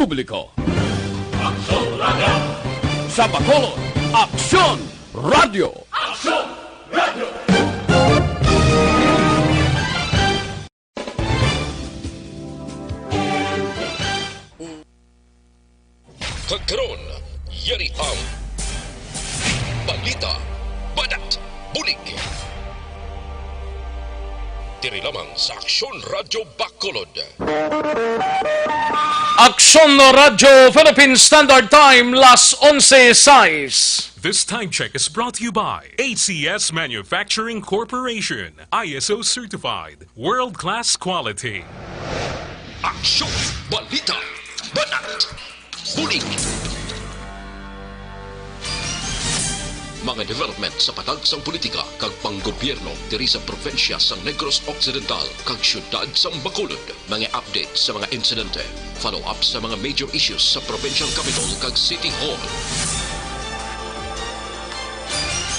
publiko. Aksyon Radio! Sa Bacolod, Aksyon Radio! Aksyon Radio! Kagkaroon, yari ang balita, badat, bulig. Diri lamang sa Aksyon Radio Bacolod. Aksyon Radio Philippine Standard Time, las 11:06. This time check is brought to you by ACS Manufacturing Corporation, ISO certified, world-class quality. Aksyon, balita, badat, bulig. Mga development sa patagsang politika kag panggobyerno diri sa probinsya sa Negros Occidental kag syudad sa Bacolod. Mga update sa mga insidente, follow up sa mga major issues sa provincial capital kag City Hall.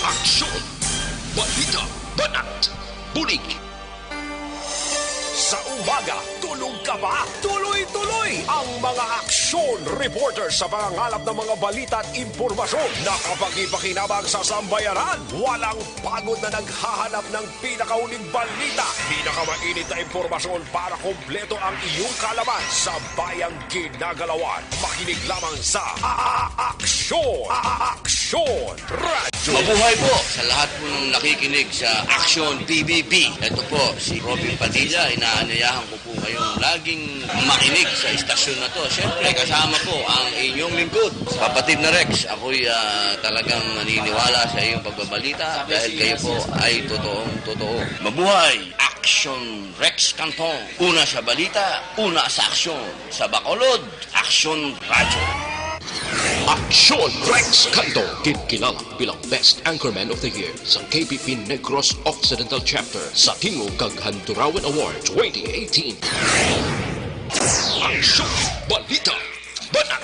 Aksyon, balita, banat, bulig. Sa umaga, tulog ka ba? Tuloy-tuloy ang mga aksyon reporter sa pangangalap ng mga balita at impormasyon na kapag-ipakinabang sa sambayanan. Walang pagod na naghahanap ng pinakauling balita, pinakamainit na impormasyon para kompleto ang iyong kalaman sa bayang ginagalawan. Makinig lamang sa Aksyon! Aksyon Radio! Mabuhay po sa lahat po ng nakikinig sa Aksyon PBB. Ito po si Robin Padilla. Inaanyayahan ko po kayong laging makinig sa istasyon na to. Siyempre, kasama po ang inyong lingkod. Kapatid na Rex, ako'y talagang naniniwala sa iyong pagbabalita dahil kayo po ay totoong-totoo. Mabuhay! Aksyon Rex Canton. Una sa balita, una sa aksyon. Sa Bacolod, Aksyon Radio. Aksyon Rex Canto, kilala bilang Best Anchorman of the Year sa KPP Negros Occidental Chapter sa Tingog kag Handurawan Award 2018. Aksyon, balita, banat,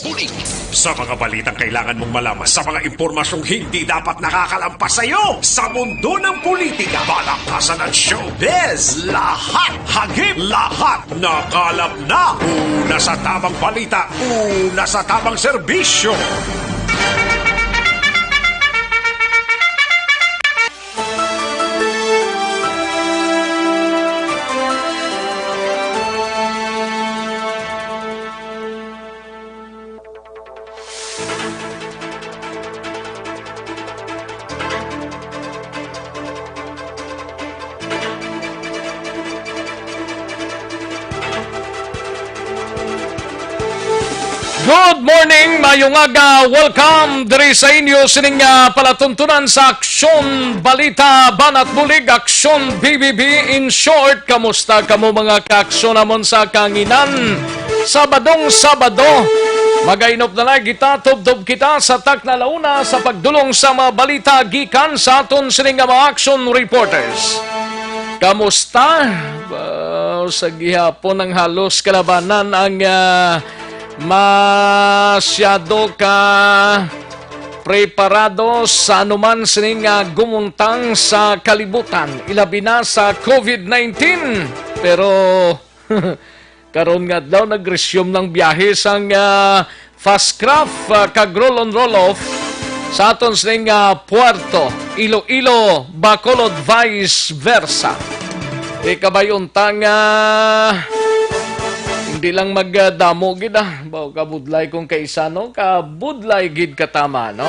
bulig. Sa mga balitang kailangan mong malaman, sa mga impormasyong hindi dapat nakakalampas sa iyo, sa mundo ng politika, balakasan ng showbiz, lahat, hagip, lahat, nakalap na. Una sa tamang balita, una sa tamang serbisyo. Good morning, mayong aga. Welcome diri sa inyo sining palatuntunan sa Aksyon Balita Banat Bulig, Aksyon BBB. In short, kamusta kamo mga kaaksyon namon sa kanginan? Sabado, magainop na lang kita, tubdob kita sa tak na launa sa pagdulong sa mga balita gikan sa aton sining mga action reporters. Kamusta? Sa gihapon ng halos kalabanan ang masyado ka preparado sa anuman sining gumuntang sa kalibutan, ilabi na sa COVID-19. Pero karon nga daw nag-resume ng biyahe sang fast craft kag roll on roll off sa aton sining Puerto Iloilo, Bacolod, vice versa. Ikabayuntang hindi lang magdamo gid baw kabudlay kung kaisano kabudlay gid katama no.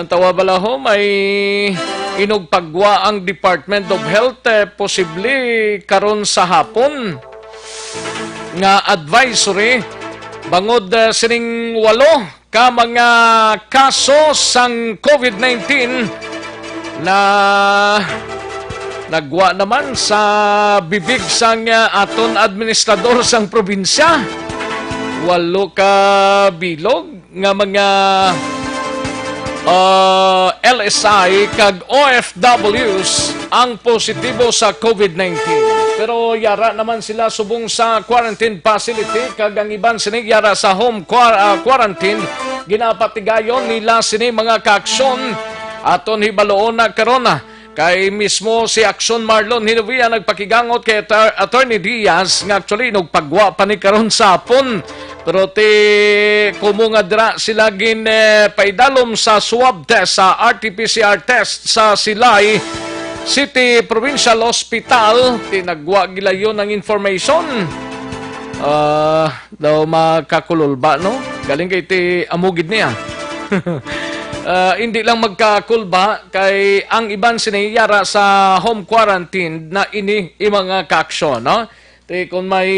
Ang tawa bala ho may inugpagwa ang Department of Health posible karon sa hapon nga advisory bangod sining 8 ka mga kaso sang COVID-19 na nagwa naman sa bibig sang aton administrador sang probinsya. 8 ka bilog nga mga LSI kag OFWs ang positibo sa COVID-19. Pero yara naman sila subong sa quarantine facility kag ang iban sini yara sa home quarantine. Ginapatigayon nila sini mga kaaksyon aton hibaloon na karon kay mismo si Action Marlon Hinubia nagpakigangot kay Attorney Diaz nga actually nagpagwa pa ni karon sa hapon Pero kumo nga dira sila paidalom sa swab test, sa RT-PCR test sa Silay City Provincial Hospital. Tinagwa gila yun ng information. Daw makakululba, no? Galing kay amugid niya. Hindi lang magkakulba kay ang iban sinayara sa home quarantine na ini mga kaaksyon, no? Kung may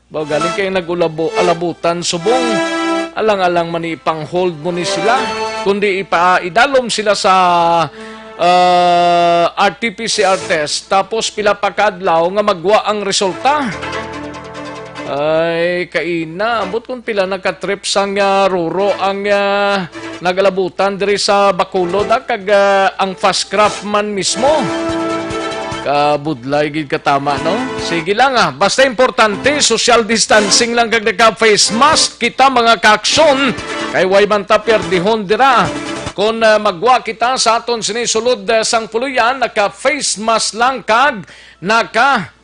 galing kayo nag-alabutan subong, alang-alang man ipang-hold mo ni sila, kundi idalom sila sa RT-PCR test, tapos pila pa kadlaw nga magwa ang resulta. Ay, kaina, ambot kung pila nakatrip sang ruro ang nagalabutan diri sa Bacolod, kag ang fast craft man mismo. Kabudlay gid katama, no? Sige lang basta importante social distancing lang kag naka-face mask kita mga kaaksyon kay way man ta perdihon dira. Kung magwa kita sa aton sinisulod sang puluyan, naka-face mask lang kag naka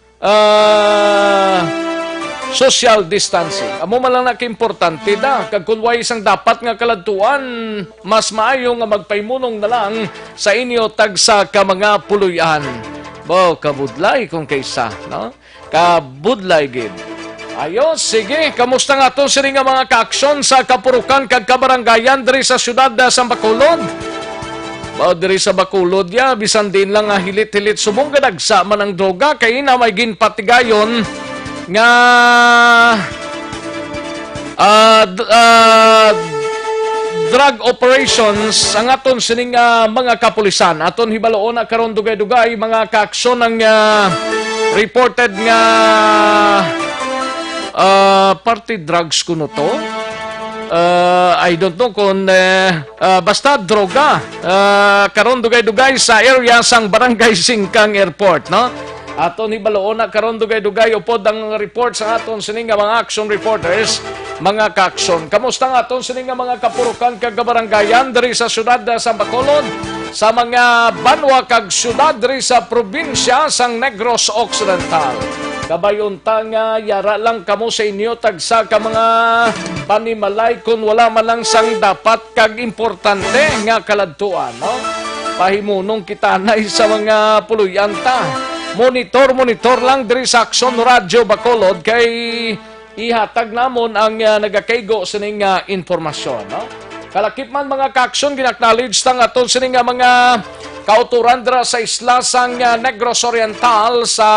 social distancing. Amo man lang naka-importante da. Kag kung way isang dapat nga kaladtuan, mas maayo nga magpaymunong na lang sa inyo tagsa ka mga puluyan. Kabudlay kung kaysa, no? Kabudlay gid. Ayos, sige. Kamusta nga to sila nga mga kaaksyon sa kapurukan kag kabarangayan diri sa syudad sa Bacolod? Diri sa Bacolod bisan din lang hilit-hilit subong gadagsa man ang droga kay na may ginpatigayon nga drug operations ang aton sining mga kapulisan. Aton hibaloon na karon dugay-dugay mga kaaksyon ng reported nga party drugs kuno to. I don't know kung basta droga. Karon dugay-dugay sa area sang Barangay Singkang Airport, no? Aton hibaloon na karon dugay-dugay upod ang report sa aton sining mga action reporters, mga kaaksyon. Kamusta nga aton sining mga kapurukan kag kabarangayan diri sa syudad sa Bacolod, sa mga banwa kag syudad diri sa probinsya sang Negros Occidental. Kabayunta nga yara lang kamo sa inyo tagsa ka mga panimalay kung wala man lang sang dapat kag importante nga kaladtuan, no? Pahimunong kita na sa mga puluyanta. Monitor lang diri sa Aksyon Radio Bacolod kay ihatag namon ang nagakaygo sa ning informasyon, no? Kalakip man mga kaaksyon ginaknowledge tang aton sa ning mga kauturan dira sa isla sang Negros Oriental sa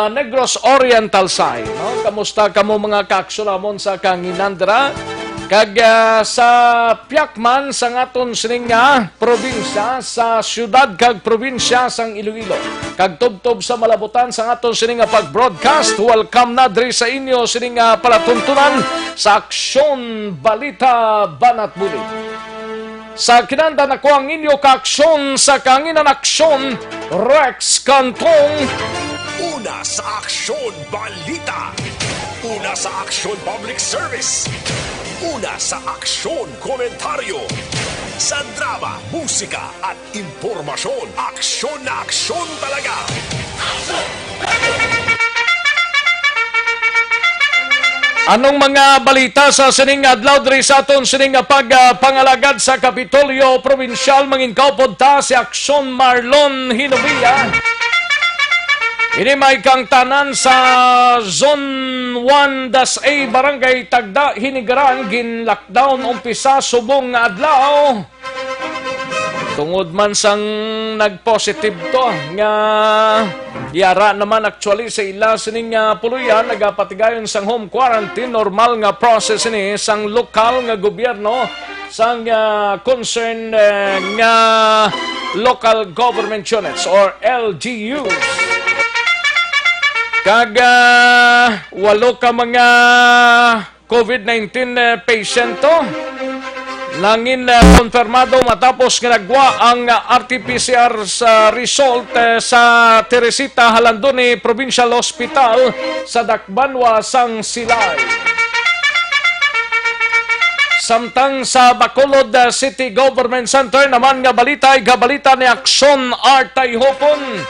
Negros Oriental side, no? Kamusta kamo mga kaaksyon namon sa Kanginandra kag sa Piakman sang aton sining probinsya sa syudad kag probinsya sang Iloilo. Kag tubtob sa malabutan sang aton sining pag-broadcast. Welcome na diri sa inyo sining palatuntunan sa Aksyon Balita Banat Bulig. Sa kinanda na ko ang inyo kaaksyon sa Kanginan Aksyon, Rex Cantong. Una sa Aksyon Balita. Una sa Aksyon Public Service. Una sa Aksyon Komentaryo. Sa drama, musika at impormasyon. Aksyon na aksyon talaga. Anong mga balita sa sining adlaw diri sa aton sining pagpangalagad sa Kapitolyo Provincial manginkaupod ta si Aksyon Marlon Hinubia. Ini may kang tanan sa Zone 1-A Barangay Tagda Hinigaran gin-lockdown umpisa subong nga adlaw. Tungod man sang nag-positive to nga yara naman actually sa ila sining puluyan nagapatigayon sang home quarantine, normal nga process ni sang lokal nga gobyerno sang concern nga local government units or LGUs. Kag walo ka mga COVID-19 patient to. Langin konfirmado matapos nga nagwa ang RT-PCR sa result sa Teresita Halandoni Provincial Hospital sa Dakbanwa, sang Silay. Samtang sa Bacolod City Government Center naman nga balita ay gabalita ni Aksyon Artay Hopon.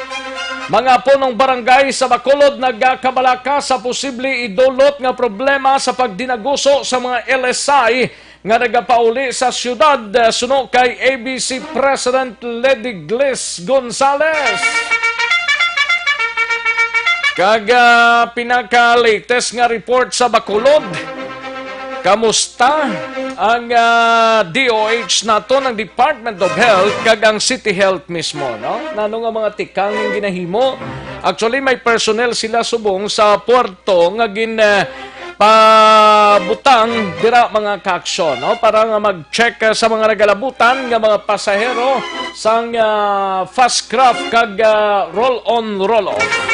Mga punong barangay sa Bacolod nagkabalaka sa posible idulot nga problema sa pagdinaguso sa mga LSI nga nagapauli sa syudad suno kay ABC President Lady Gliss Gonzales. Kaga pinaka-latest nga report sa Bacolod, kamusta ang DOH nato ng Department of Health kag ang City Health mismo, no? Nano nga mga tikang yung ginahimo. Actually, may personnel sila subong sa puerto nga pabutang dira mga kaaksyon, no? Para nga mag-check sa mga nagalabutan nga mga pasahero sang fast craft kag roll-on, roll-off.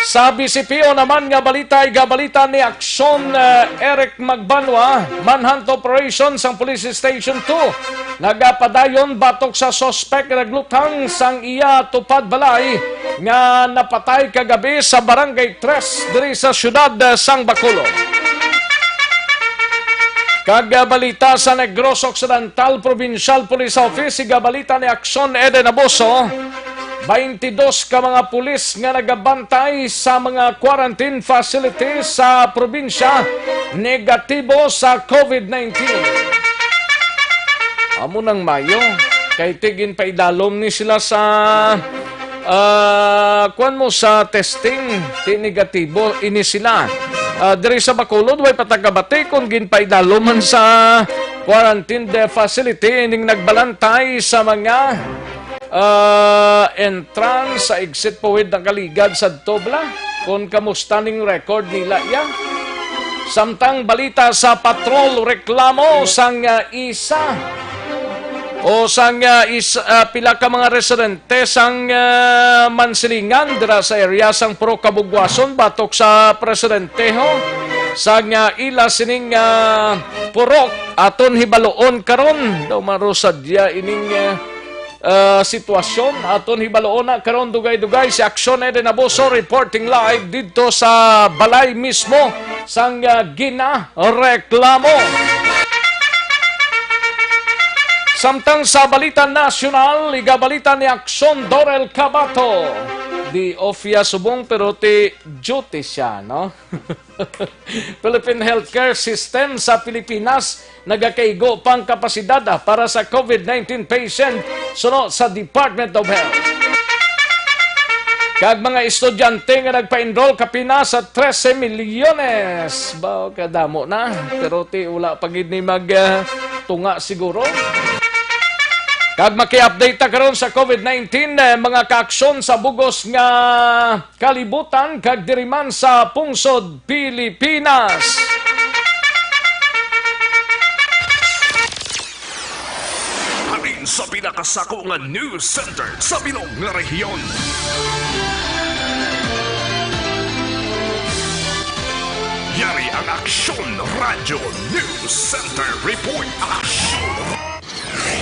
Sa BCPO naman nga balita ni Aksyon Eric Magbanwa, manhunt operation sang Police Station 2. Nagapadayon batok sa sospek naglutang sang iya tupad balay nga napatay kagabi sa Barangay 3 diri sa syudad sang Bacolod. Kagabalita sa Negros Occidental Provincial Police Office, igabalita ni Aksyon Eden Abuso, 22 ka mga pulis nga nagabantay sa mga quarantine facilities sa probinsya negatibo sa COVID-19. Amo ng Mayo, kay tigin pa idalom ni sila sa kuan mo sa testing, ti negatibo ini sila. Diri sa Bacolod, way patagabati kung ginpaidaloman sa quarantine facility, ining nagbalantay sa mga entrance sa exit powid ng kaligad sa Tobla kung kamusta ning record nila yan. Samtang balita sa patrol reklamo sang isa o sang pila ka mga residente sang Mansilingan dira sa area sang Pro Kabugwason batok sa presidenteho sang ila sining purok aton hibaloon karon daw marusadya ining sitwasyon aton hibaloon na karon dugay-dugay si Aksyon Eden Abuso reporting live dito sa balay mismo sang gina-reklamo. Samtang sa balita nasyonal, igabalita ni Aksyon Dorel Cabato. Di ofya subong pero ti duty siya, no? Philippine Healthcare System sa Pilipinas nagakaigo pang kapasidad para sa COVID-19 patient suno sa Department of Health. Kag mga estudyante nga nagpa-enroll kapina sa 13 milyones. Ba kadamo na pero ti wala pagid ni tunga siguro. Kag maki-update ta karon sa COVID-19 mga kaaksyon sa bugos nga kalibutan kag diriman sa pungsod Pilipinas. Halin sa pinakasako nga news center sa bilog nga rehiyon. Yari ang Aksyon Radio News Center Report Aksyon.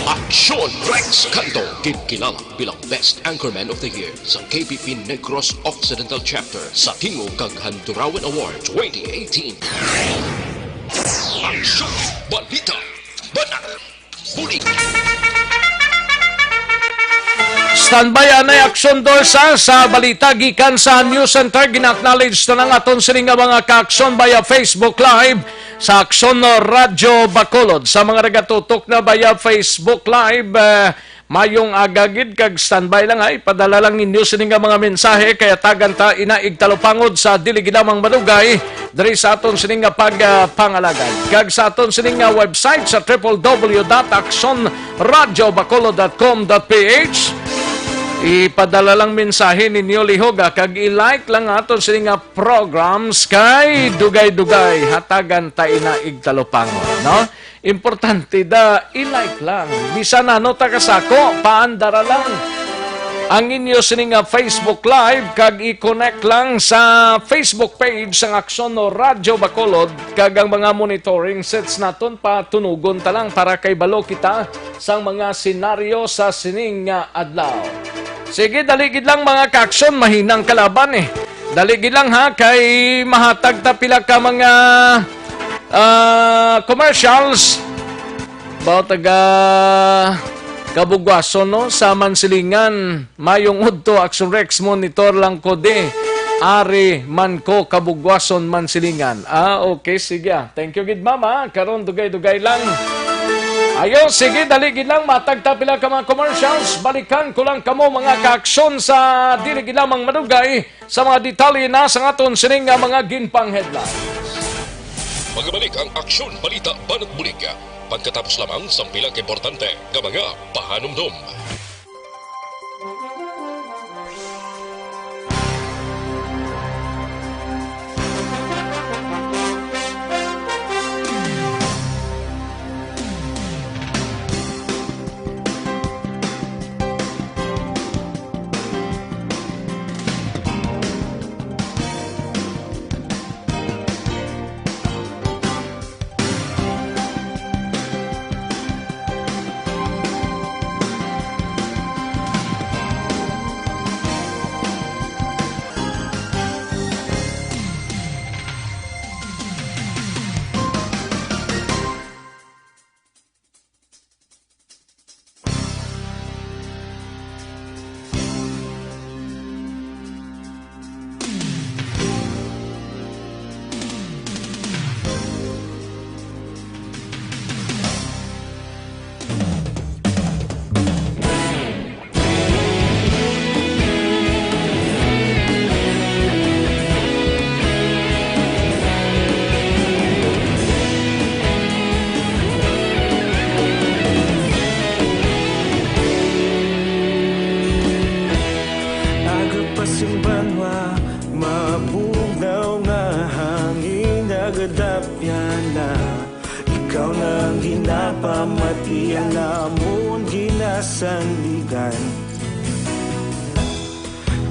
Aksyon Rex Canto, kilala bilang Best Anchorman of the Year sa KBP Negros Occidental Chapter sa Tingog kag Handurawan Award 2018. Aksyon Balita Banat Bulig. Standby anay Aksyon Dorsa sa balita gikan sa News Center. Gina-acknowledge na ng aton sining mga ka-aksyon via Facebook Live sa Aksyon Radio Bacolod. Sa mga nagatutok na via Facebook Live, mayong agagid kag standby lang ay padala lang ninyo sining mga mensahe kaya tagan ta inaig talupangod sa dili ginamang madugay diri sa aton sining pagpangalagay. Kag sa aton sining website sa www.actionradiobacolod.com.ph ipadala lang mensahe ninyo lihog kag i-like lang aton sining programs kay dugay-dugay hatagan ta inaig talupangod, no? Importante da i-like lang. Bisan ano ta kasako paandara lang ang inyo sining Facebook Live kag i-connect lang sa Facebook page sang Aksyon Radio Bacolod kag ang mga monitoring sets naton patunugon ta lang para kay balo kita sang mga senaryo sa sining adlaw. Sige, daligid lang mga kaaksyon, mahinang kalaban eh. Daligid lang ha, kay mahatag ta pila ka mga commercials. Baw taga kabugwason no sa Mansilingan. Mayong udto Action Rex monitor lang ko de. Ari man ko kabugwason Mansilingan. Okay, sige. Thank you gid mama. Karon dugay-dugay lang. Ayo, sige, daligid lang, matagta pila ka mga commercials. Balikan ko lang kamo mga kaaksyon sa diligid lamang madugay sa mga detalye na sa aton sining nga mga ginpang headlines. Magabalik ang aksyon, balita, banat bulig. Pagkatapos lamang sa pilang importante nga mga pahanumdum.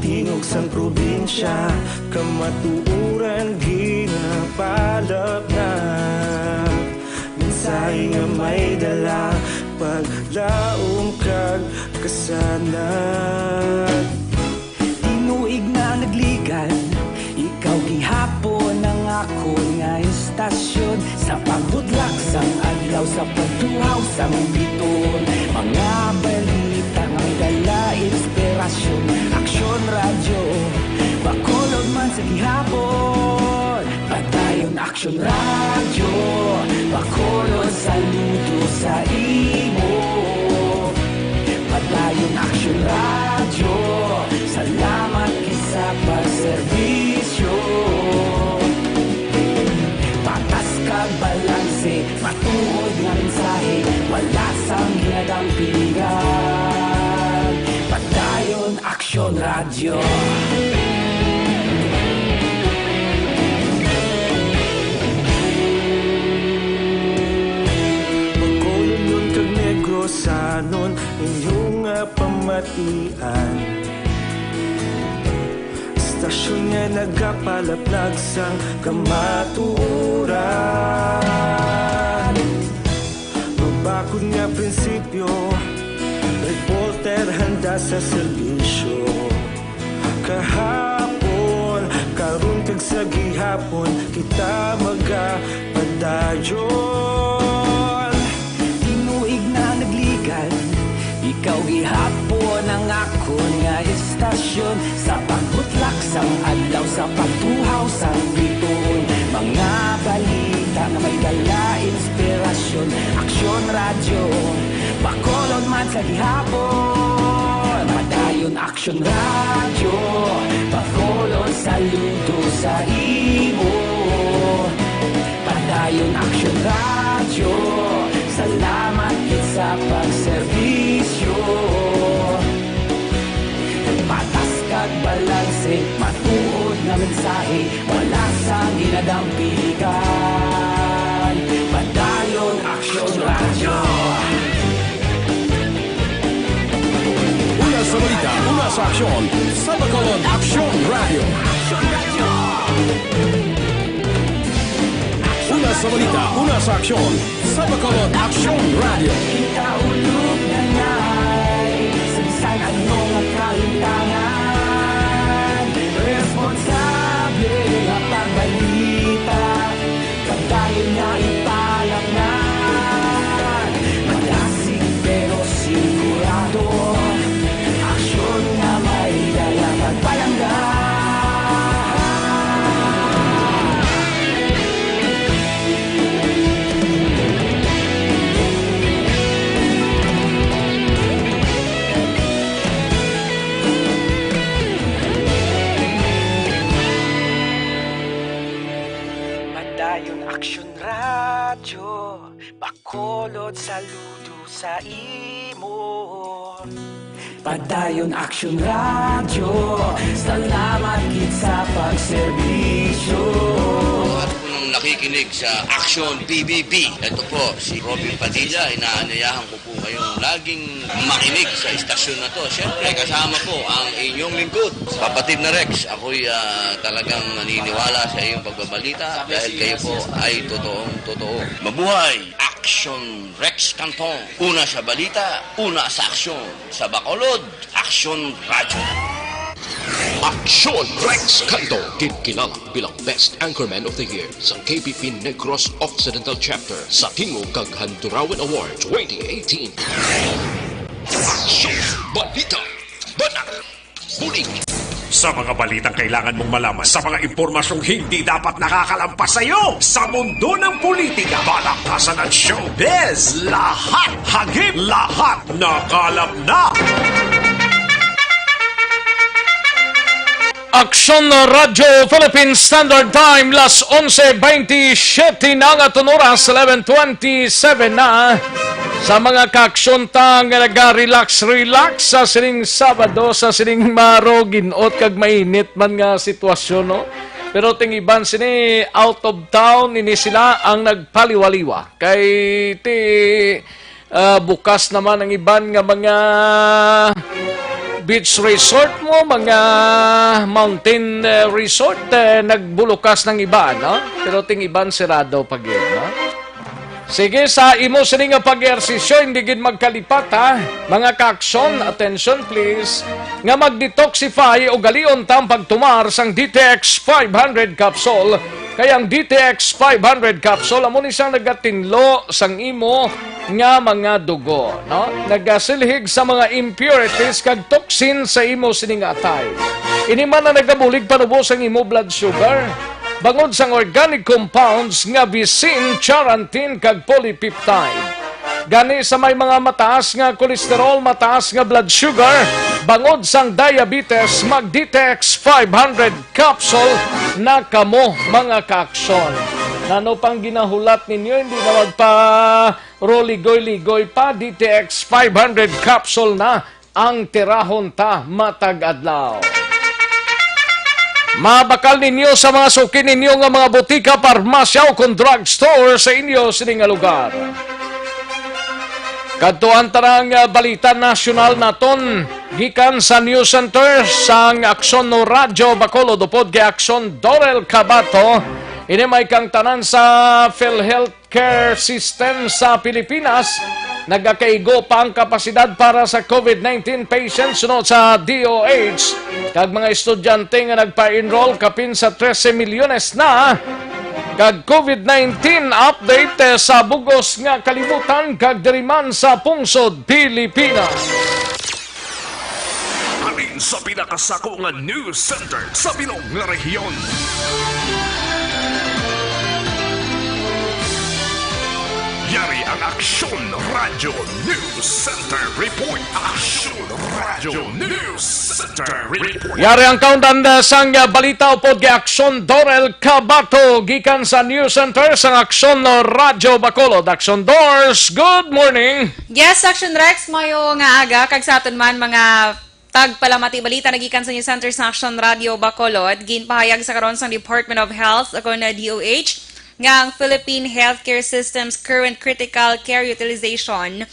Tinugsan probinsya, kamatuuran ginapalap na. Minsay nga may dala, paglaom kag kasanag. Tinuig na nagligan, ikaw gihapon ang ako nga istasyon. Sa pagbudlak sang adlaw, sa pagtuhaw sang biton. Mga balita nga may dala, inspirasyon. Aksyon radyo, bakolod man sa gihapon. Padayon aksyon radyo, bakolod saludo sa imo. Padayon aksyon radyo, salamat kisa pagserbisyo. Patas kag balanse, matuod nga mensahe, wala sang ginadang piligan. Padayon aksyon radyo. Bacolod nun kag Negros anon inyong pamatian. Istasyon nga nagapalaplag sang kamatuuran. Mabakod nga prinsipyo, reporter handa sa serbisyo. Kahapon, karon kag sa gihapon, kita magapadayon. Tinuig na nagligan, ikaw gihapon ang ako nga istasyon. Sa pagbutlak sang adlaw, sa pagtuhaw sang biton. Mga balita na may dala, inspirasyon. Aksyon radyo, bakolod man sa gihapon. Padayon aksyon radyo, bakolod saludo sa imo. Padayon aksyon radyo, salamat kit sa pagserbisyo. Patas kag balanse, matuod na mensahe, wala sang ginadang piligan. Padayon aksyon radyo. Una sa balita, una sa aksyon, sa Bacolod Aksyon Radio. Una sa balita, una sa aksyon, sa Bacolod Aksyon Radio. Ikaulog na na'y sabisan ano nga kahintangan. Responsable nga pagbalita, kagayon nga ipalaknan. Malasig pero siguro Padayon Aksyon Radyo, Bacolod saludo sa imo. Padayon Action Radio, salamat gid sa pagserbisyo. At po nung nakikinig sa Action PBB, ito po si Robin Padilla, inaanyayahan ko po kayong laging makinig sa istasyon na to. Siyempre kasama po ang inyong lingkod, Kapatid na Rex. Ako'y talagang naniniwala sa iyong pagbabalita dahil kayo po ay totoo. Mabuhay Action Rex Canton. Una sa balita, una sa aksyon. Sa Bacolod, Action Radio. Aksyon Rex Canto, kilala bilang Best Anchorman of the Year sa KPP Negros Occidental Chapter sa Tingog kag Handurawan Award 2018. Aksyon Balita, Banat, Bulig. Sa mga balitang kailangan mong malaman, sa mga impormasyong hindi dapat nakakalampas sa iyo, sa mundo ng politika, balakasan at showbiz, lahat hagip, lahat nakalap na. Aksyon Radyo Philippine Standard Time, las 11:27 na nga oras, 11:27 na. Sa mga kaaksyon tang nag-relax sa sining Sabado, sa sining maroginot kag mainit man nga sitwasyon, no? Pero ting iban sini out of town, ini sila ang nagpaliwaliwa. Kay ti bukas naman ang iban nga mga beach resort mo, mga mountain resort, nagbulukas ng iba, no? Pero ting iban sirado pag yun, no? Sige, sa imo sini nga pag-ehersisyo, hindi gid magkalipat, ha? Mga kaaksyon, attention please, nga mag-detoxify o galion tam pagtumar sang DTX 500 capsule. Kaya ang DTX 500 capsule, amo ni siyang nagatinlo sang imo nga mga dugo, no? Nagasilhig sa mga impurities kag toxin sa imo sining atay. Ini man na nagabulig panubos ang imo blood sugar, bangod sang organic compounds nga visin, charantin kag polypeptide. Gani sa may mga mataas nga kolesterol, mataas nga blood sugar, bangod sang diabetes, mag-Detox 500 capsule na kamo mga kaaksyon. Nano pang ginahulat ninyo, hindi na magpa-roligoy-ligoy pa, DTX 500 capsule na ang tirahon ta matag-adlaw. Mabakal ninyo sa mga suki ninyo nga mga butika, parmasya o kung drugstore sa inyo sining nga lugar. Kadtuan tarang balita nasyonal naton gikan sa News Center sang Aksyon no Radyo Bacolod upod kay Aksyon Dorel Cabato. Ini may kang tanan sa PhilHealth Care System sa Pilipinas. Nagakaigo pa ang kapasidad para sa COVID-19 patients sunod sa DOH. Kag mga estudyante nga nagpa-enroll kapin sa 13 milyones na. Kag COVID-19 update sa bugos nga kalibutan kag diriman sa pungsod Pilipinas. Alin sa pinakasako nga news center sa Bilog nga rehiyon. Yari ang Aksyon Radyo News Center Report. Aksyon Radyo News Center Report. Yari ang kaundan sang balita upod kay Aksyon Dorel Cabato gikan sa News Center sang Aksyon Radyo Bacolod. Aksyon Doors, good morning. Yes, Action Rex, mayo nga aga kag sa aton man mga tagpalamati balita nagikan sa News Center sa Action Radio Bacolod. Ginpahayag sa karon sang Department of Health ako na DOH nga ang Philippine Healthcare System's current critical care utilization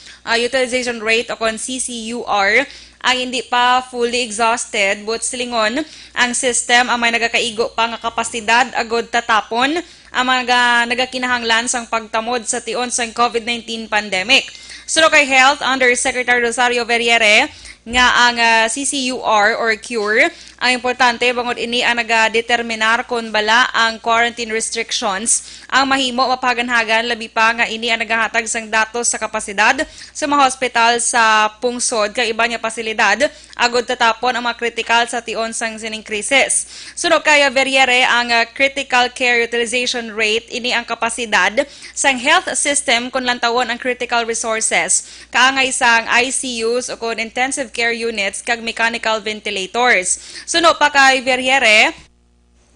rate o kon CCUR ang hindi pa fully exhausted but silingon ang system ang may nagakaigo pa nga kapasidad agod tatapon ang mga nagakinahanglan sang pagtamod sa tion sang COVID-19 pandemic. Suno kay Health Under Secretary Rosario Verriere nga ang CCUR or cure ang importante bangod ini ang nagadeterminar kung bala ang quarantine restrictions ang mahimo mapaganhagan labi pa nga ini ang nagahatag sang datos sa kapasidad sa mga hospital sa pungsod kay iba nga pasilidad agod tatapon ang mga critical sa tion sang sining krisis. Suno kay Verriere ang critical care utilization rate ini ang kapasidad sang health system kung lantawon ang critical resources kaangay sang ICUs o kung intensive care units kag mechanical ventilators. Suno pa kay Verriere,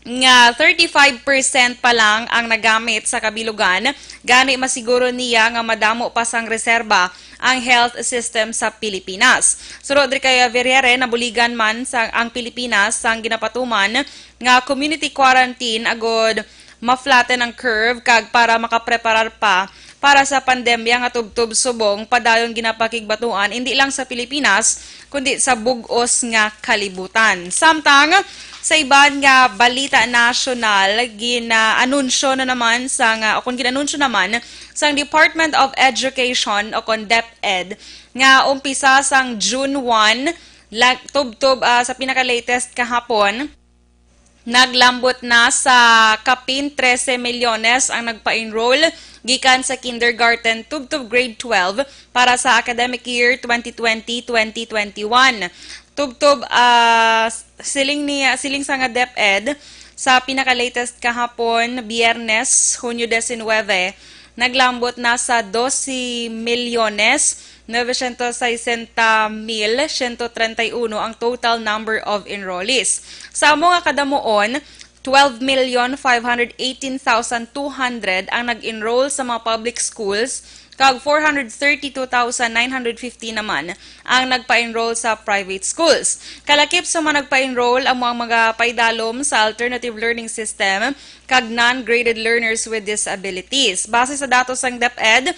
nga 35% pa lang ang nagamit sa kabilugan, gani masiguro niya nga madamo pa sang reserba ang health system sa Pilipinas. Sunod ri kay Verriere, nabuligan man sa ang Pilipinas sang ginapatuman nga community quarantine agod ma-flatten ang curve kag para makapreparar pa para sa pandemya nga tubtub subong padayon ginapakigbatuan hindi lang sa Pilipinas kundi sa bug-os nga kalibutan. Samtang sa iban nga balita national, gina-anunsyo na naman gina-anunsyo naman sang Department of Education o kon DepEd nga umpisa sang June 1 tubtob sa pinaka-latest kahapon, naglambot na sa kapin 13 milyones ang nagpa-enroll gikan sa kindergarten tubtob grade 12 para sa academic year 2020-2021. Tubtob siling sa nga DepEd sa pinaka-latest kahapon, Biyernes, Hunyo 19, naglambot na sa 12 milyones 960,131 ang total number of enrollees. Sa mga kadamuon, 12,518,200 ang nag-enroll sa mga public schools, kag 432,950 naman ang nagpa-enroll sa private schools. Kalakip sa mga nagpa-enroll ang mga paidalom sa alternative learning system kag non-graded learners with disabilities. Base sa datos ng DepEd,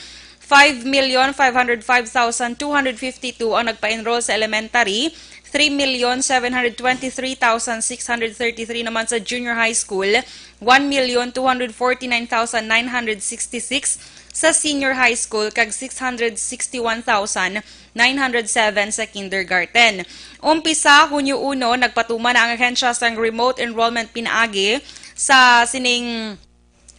5,505,252 ang nagpa-enroll sa elementary, 3,723,633 naman sa junior high school, 1,249,966 sa senior high school, kag 661,907 sa kindergarten. Umpisa, Hunyo 1, nagpatuman ang ahensya sa remote enrollment pinaagi sa sining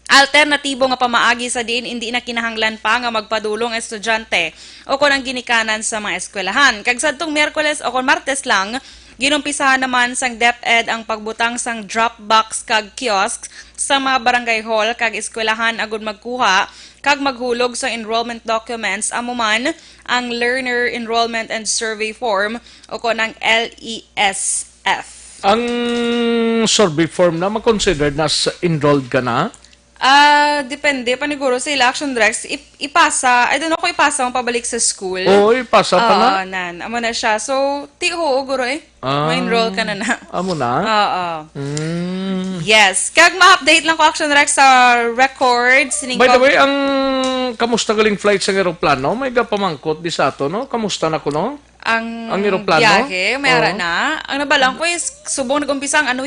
alternatibo nga pamaagi sa diin hindi na kinahanglan pa nga magpadulong estudyante o kon ang ginikanan sa mga eskwelahan. Kag sadtong Miyerkules o kon Martes lang, ginumpisahan naman sang DepEd ang pagbutang sang drop box kag kiosk sa mga barangay hall kag eskwelahan agud magkuha kag maghulog sa enrollment documents amuman ang Learner Enrollment and Survey Form o kon ang LESF. Ang survey form na considered na enrolled ka na? Depende paniguro sa election directs ipasa, I don't know kung ipasa mo pabalik sa school. Oo, ipasa pa na? Oo, amo na siya. So, guro ma-enroll ka na na. Amo na? Oo. Yes. Kag ma-update lang ko action directs sa records. By the way, ang kamusta galing flight sa aeroplano? May pamangkot di sa ato, no? Kamusta na ko, no? Ang aeroplano? biyahe, mayara na. Ang nabalang ko is subong nag-umpisa ang ang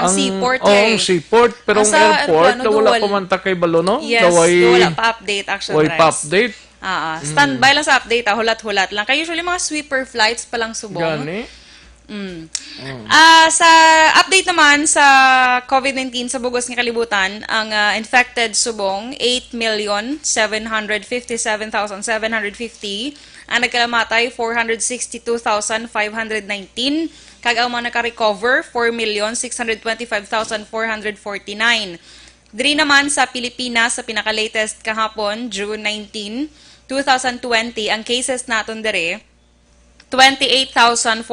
seaport ang seaport, pero ang airport, wala pa man ta kay balo, no? Yes, wala pa update action Wala pa update. Standby lang sa update, hulat-hulat lang. Kaya usually mga sweeper flights pa lang subong. Gani? Sa update naman sa COVID-19 sa bugos ng kalibutan, ang infected subong 8,757,750, ang nagkalamatay 462,519, kag ang mga naka-recover 4,625,449. Diri naman sa Pilipinas sa pinaka-latest kahapon, June 19, 2020, ang cases naton dere 28,459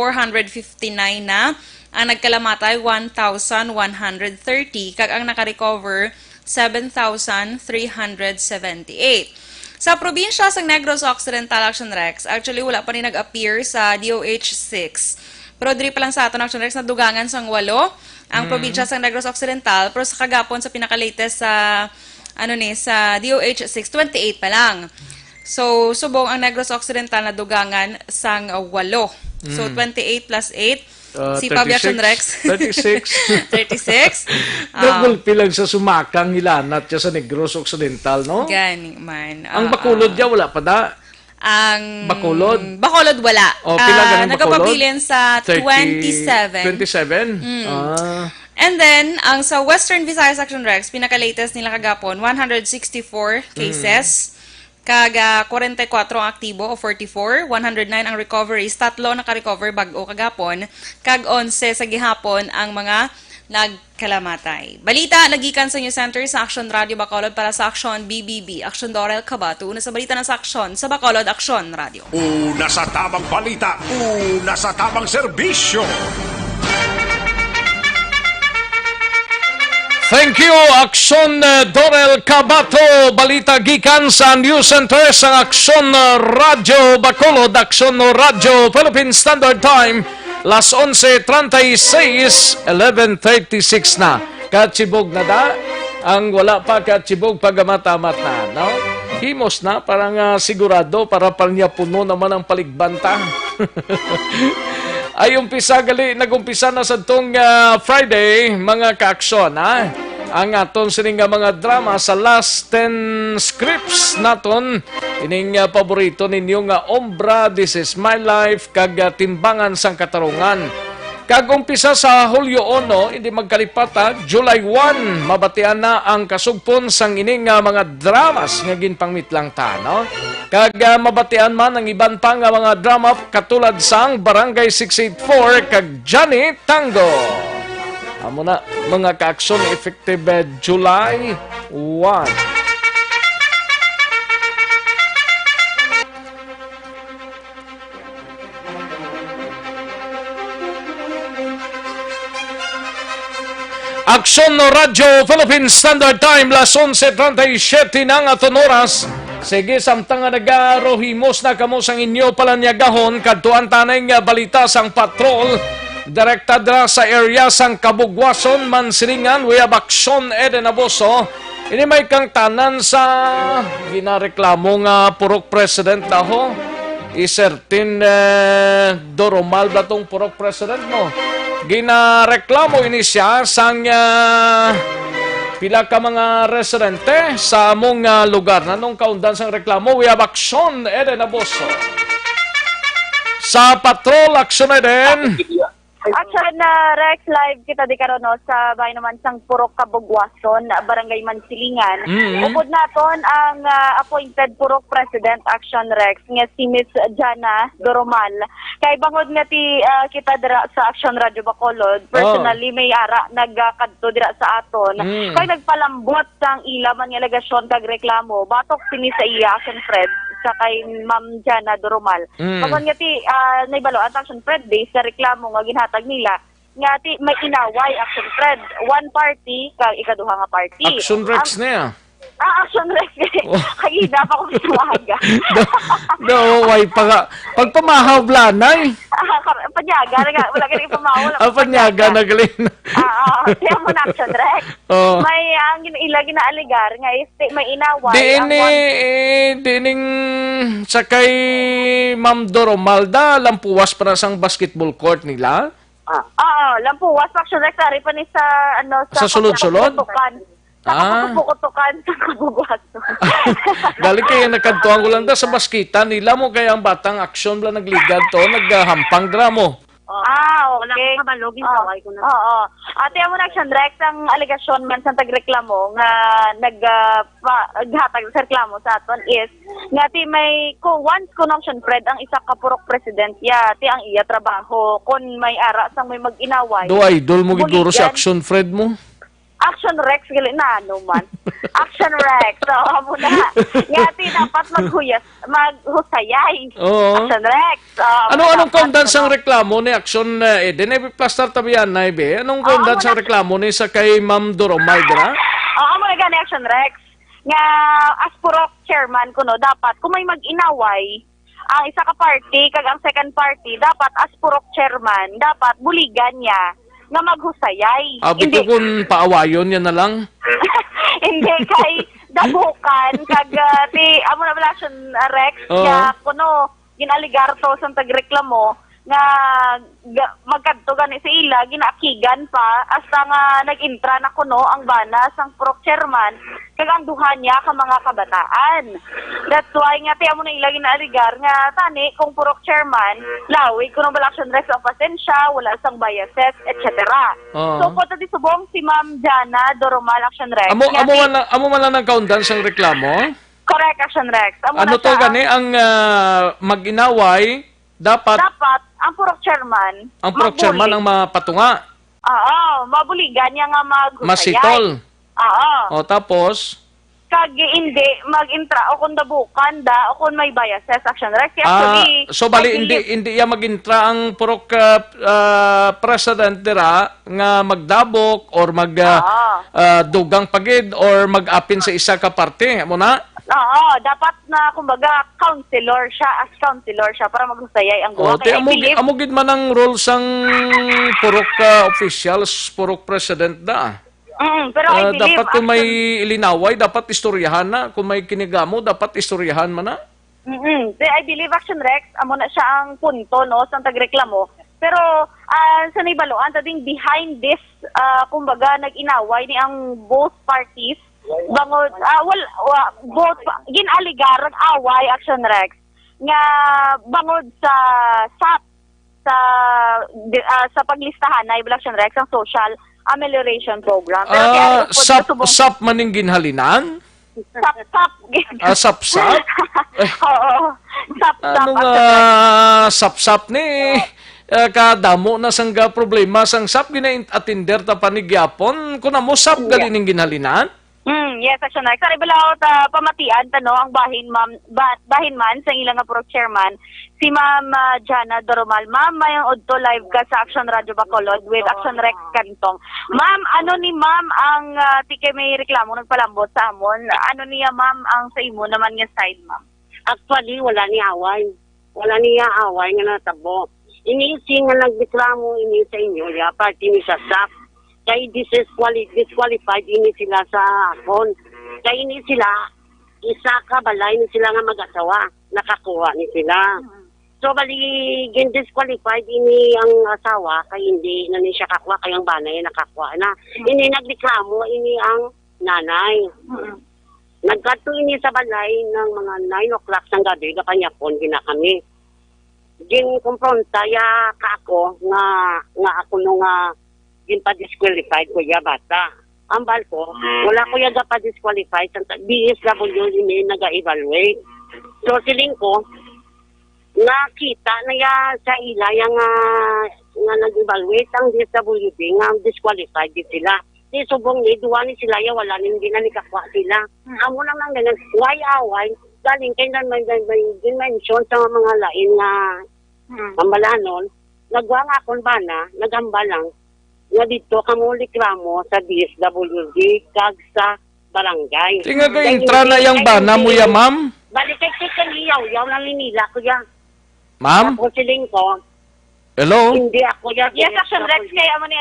na, ang nagkalamatay 1,130, kag ang naka-recover 7,378. Sa probinsya sa Negros Occidental Action Rex, actually wala pa rin nag-appear sa DOH-6. Pero diri pa lang sa aton Action Rex na dugangan sang 8 ang probinsya sa Negros Occidental, pero sa kagapon sa pinaka-latest sa sa DOH-6 28 pa lang. So, subong ang Negros Occidental na dugangan sang 8. So, 28 plus 8. Si Pabiaction Rex. 36. 36. Nagulpi lang sa sumakang hilanat siya sa Negros Occidental, no? Gani man. Ang Bacolod niya, wala pa da? Ang Bacolod? Bacolod wala. O, pila ganun Bacolod? Nagpabilin sa 27. 27? And then, ang sa Western Visayas Action Rex, pinaka-latest nila kagapon, 164 cases. Kaga 44 ang aktibo o 44, 109 ang recoveries, 3 naka-recover bag-o kagapon, kag 11 sa gihapon ang mga nagkalamatay. Balita, nagikan sa News Center sa Action Radio Bacolod para sa Action BBB. Action Dorel Cabato, una sa balita ng sa Action sa Bacolod Action Radio. Una sa tamang balita, una sa tamang serbisyo. Thank you, Aksyon Dorel Cabato. Balita gikan sa News Center sa Aksyon Radyo Bacolod, Aksyon Radyo Philippine Standard Time, las 11:36, 11:36 na. Katsibog na da. Ang wala pa katsibog pagmatamat na, no? Himos na, parang sigurado, para niya puno naman ang paligbanta. Ay umpisa gali, nagumpisa na sa itong Friday, mga ka-aksyon, ha? Ang aton sining mga drama sa last 10 scripts naton, ining paborito ninyo nga Ombra, This Is My Life, kag Timbangan sang Katarungan. Kag umpisa sa Hulyo 1, hindi magkalipata, July 1, mabatian na ang kasugpon sang ining mga dramas nga ginpangmitlang ta, no? Kag mabatian man ang iban pa nga mga drama katulad sang Barangay 684 kag Johnny Tango. Amo na mga ka-aksyon, effective July 1. Aksyon no Radyo Philippine Standard Time, las 11:37 ng aton oras. Sige, samtang nagarohimos na kamo sang inyo palanyagahon, kadtuan tanay nga balita sang patrol, direkta dra sa area sang Kabugwason, Mansilingan, we have Aksyon Eden Aboso. Ini may kang tanan sa ginareklamo nga purok president na ho. Isertin Doromal batong purok president mo. Ginareklamo ini siya sang pila ka mga residente sa among lugar. Nanong kaundan sang reklamo, we have Aksyon Eden Aboso. Sa patrol, Aksyon Eden. Aksyon na Rex live kita di karon no sa bahay naman sang Purok Kabugwason, Barangay Mansilingan. Upod naton ang appointed Purok President Aksyon Rex nga si Miss Jana Doromal. Kay bangod nga ti kita dira sa Aksyon Radio Bacolod, personally may ara nagkadto dira sa aton. Kay nagpalambot sang ila man nga alegasyon kag reklamo, batok sini sa iya Aksyon Fred sa kay Ma'am Jana Doromal. Pagod nga ti naibalo at Aksyon Fred based sa reklamo nga ginhatag nila nga ti may inaway Aksyon Fred, one party kag ikaduha nga party. Aksyon Rex niya. Aksyon Rex. Kaya dapat ko misuwaga. No, why pa pagpamahaw blanay. Panyaga nga wala kay pamahaw. Panyaga na galin. Kaya mo na Aksyon Rex. May ang ila ginaaligar nga may inaway. Dining sakay Ma'am Doromalda lampuwas para sang basketball court nila. Lampuwas Aksyon Rex ari pa ni sa ano sa sulod-sulod. Kutukan sa Kabugwason. Dali kayo nagkantuan ko lang da sa baskita nila mo kaya ang batang aksyon lang nagligad to, naghampang dramo. Okay. Ate mo na Aksyon Rex ang alegasyon man sa tagreklamo nga naghatag sa reklamo sa aton is nga ti may once kun Aksyon Fred ang isa ka purok president ti ang iya trabaho kun may ara sang may mag-inaway. Do idol mo giduro si Aksyon Fred mo. Aksyon Rex gali na ano man. Aksyon Rex. So amo na. Ngati dapat maghusayay. Aksyon Rex. Anong kaundan sang reklamo ni Aksyon Eden? Plaster tabihan na ibe. Anong kaundan sang reklamo ni sa kay Ma'am Doromal dira? Amo na gani Aksyon Rex. Nga as purok chairman kuno dapat kung may mag-inaway ang isa ka party kag ang second party dapat as purok chairman dapat buligan niya nga maghusayay. Bito kung paawayon yan na lang? Hindi, kay dabukan, kag ti, amo na pala Rex, kaya kuno, ginaligar to sa tagreklamo, nga magkadto gani sa ila, ginakigan pa, hasta nga nag-intra na kuno ang bana sang purok chairman, kag ang duha niya ka mga kabataan. That's why nga ti amo na ila ginaligar nga tani kung purok chairman, lawi kuno bala Aksyon Rex ang pasensya, wala sang biases, etc. So po ti subong si Ma'am Jana Doromal Aksyon Rex. Amo man lang kaundan sang reklamo? Correct Aksyon Rex. Ano to gani ang mag-inaway dapat ang purok chairman ang mapatunga. Mabuligan niya nga maghusayay. Masitol. Oo. Tapos kag hindi mag-intra o kung dabukan da o kung may biases Action Rex. Actually, So bali I believe- hindi iya magintra ang purok president dira nga magdabok or mag dugang pagid or mag-apin sa isa ka parte mo na. Oo, dapat na kumbaga counselor siya, as counselor siya para maghusayay ang O guwa. te Kaya I believe, amugid man ang role sang purok officials, purok president da. pero I believe, Dapat kung may ilinaway, dapat istoryahan na. Kung may kinigamo, dapat istoryahan man na. I believe Action Rex, amo na siya ang punto, no, sa tagreklamo. Pero sa naibaluan, tading behind this, kumbaga, nag-inaway ni ang both parties, bangod, both, ginaligar, away Action Rex, nga bangod sa SAP, sa paglistahan na Action Rex, ang social amelioration program. Pero kaya Sap maning ginhalinan? Sap. Sap-sap? Oo. Sap. Anong sap-sap ni? Kadamo na sangga problema sang sap gina-atinder ta panigyapon. Kung mo sap galining ginhalinan? Yes, Action Rex. Sorry, balaw pamatian, tano, ang bahin man sa ilang nga purok chairman, si Ma'am Jana Doromal. Ma'am, mayang odto live ka sa Action Radio Bacolod with Action Rex Kantong. Ma'am, ano ni Ma'am ang tike may reklamo nagpalambot sa amon? Ano niya Ma'am ang sa imo naman nga side, Ma'am? Actually, wala ni away. Wala niya away nga natabo. Iniisi nga nagreklamo ini sa inyo, ya, party ni sa SAP. Kaya disqualified ini sila sa akon. Kaya ini sila, isa ka balay ni sila nga mag-asawa. Nakakuha ni sila. So, bali, disqualified ini ang asawa, kaya hindi na ni siya kakuha, kaya ang banay nakakuha na. Ini nagreklamo, ini ang nanay. Nagkato ini sa balay ng mga 9 o'clock ng gabi, kapanyapon, gina kami. Gin-confronta ya kako nga ako nung pa-disqualified ko ya bata. Ang balko, wala ko ya pa-disqualified. DSW ini naga-evaluate. So siling ko, nakita na ya sa ila nga nag-evaluate ang DSWD nga disqualified din sila. Di subong ni, duwa ni sila ya, wala nang ginanikakuha sila. Amo lang nang ganun, why, galing kayo na may dimension sa mga lain nga ambalanon, nagwa nga akong bana, nagamba lang, nga dito kamo reklamo sa DSWD kag sa barangay. Tinga ka intra na yung bana mo ya, ma'am? Balik kay yaw lang nila ko ya. Ma'am? Ako siling ko. Hello? Hindi ako ya. Yes, Action Rex, kaya amo ni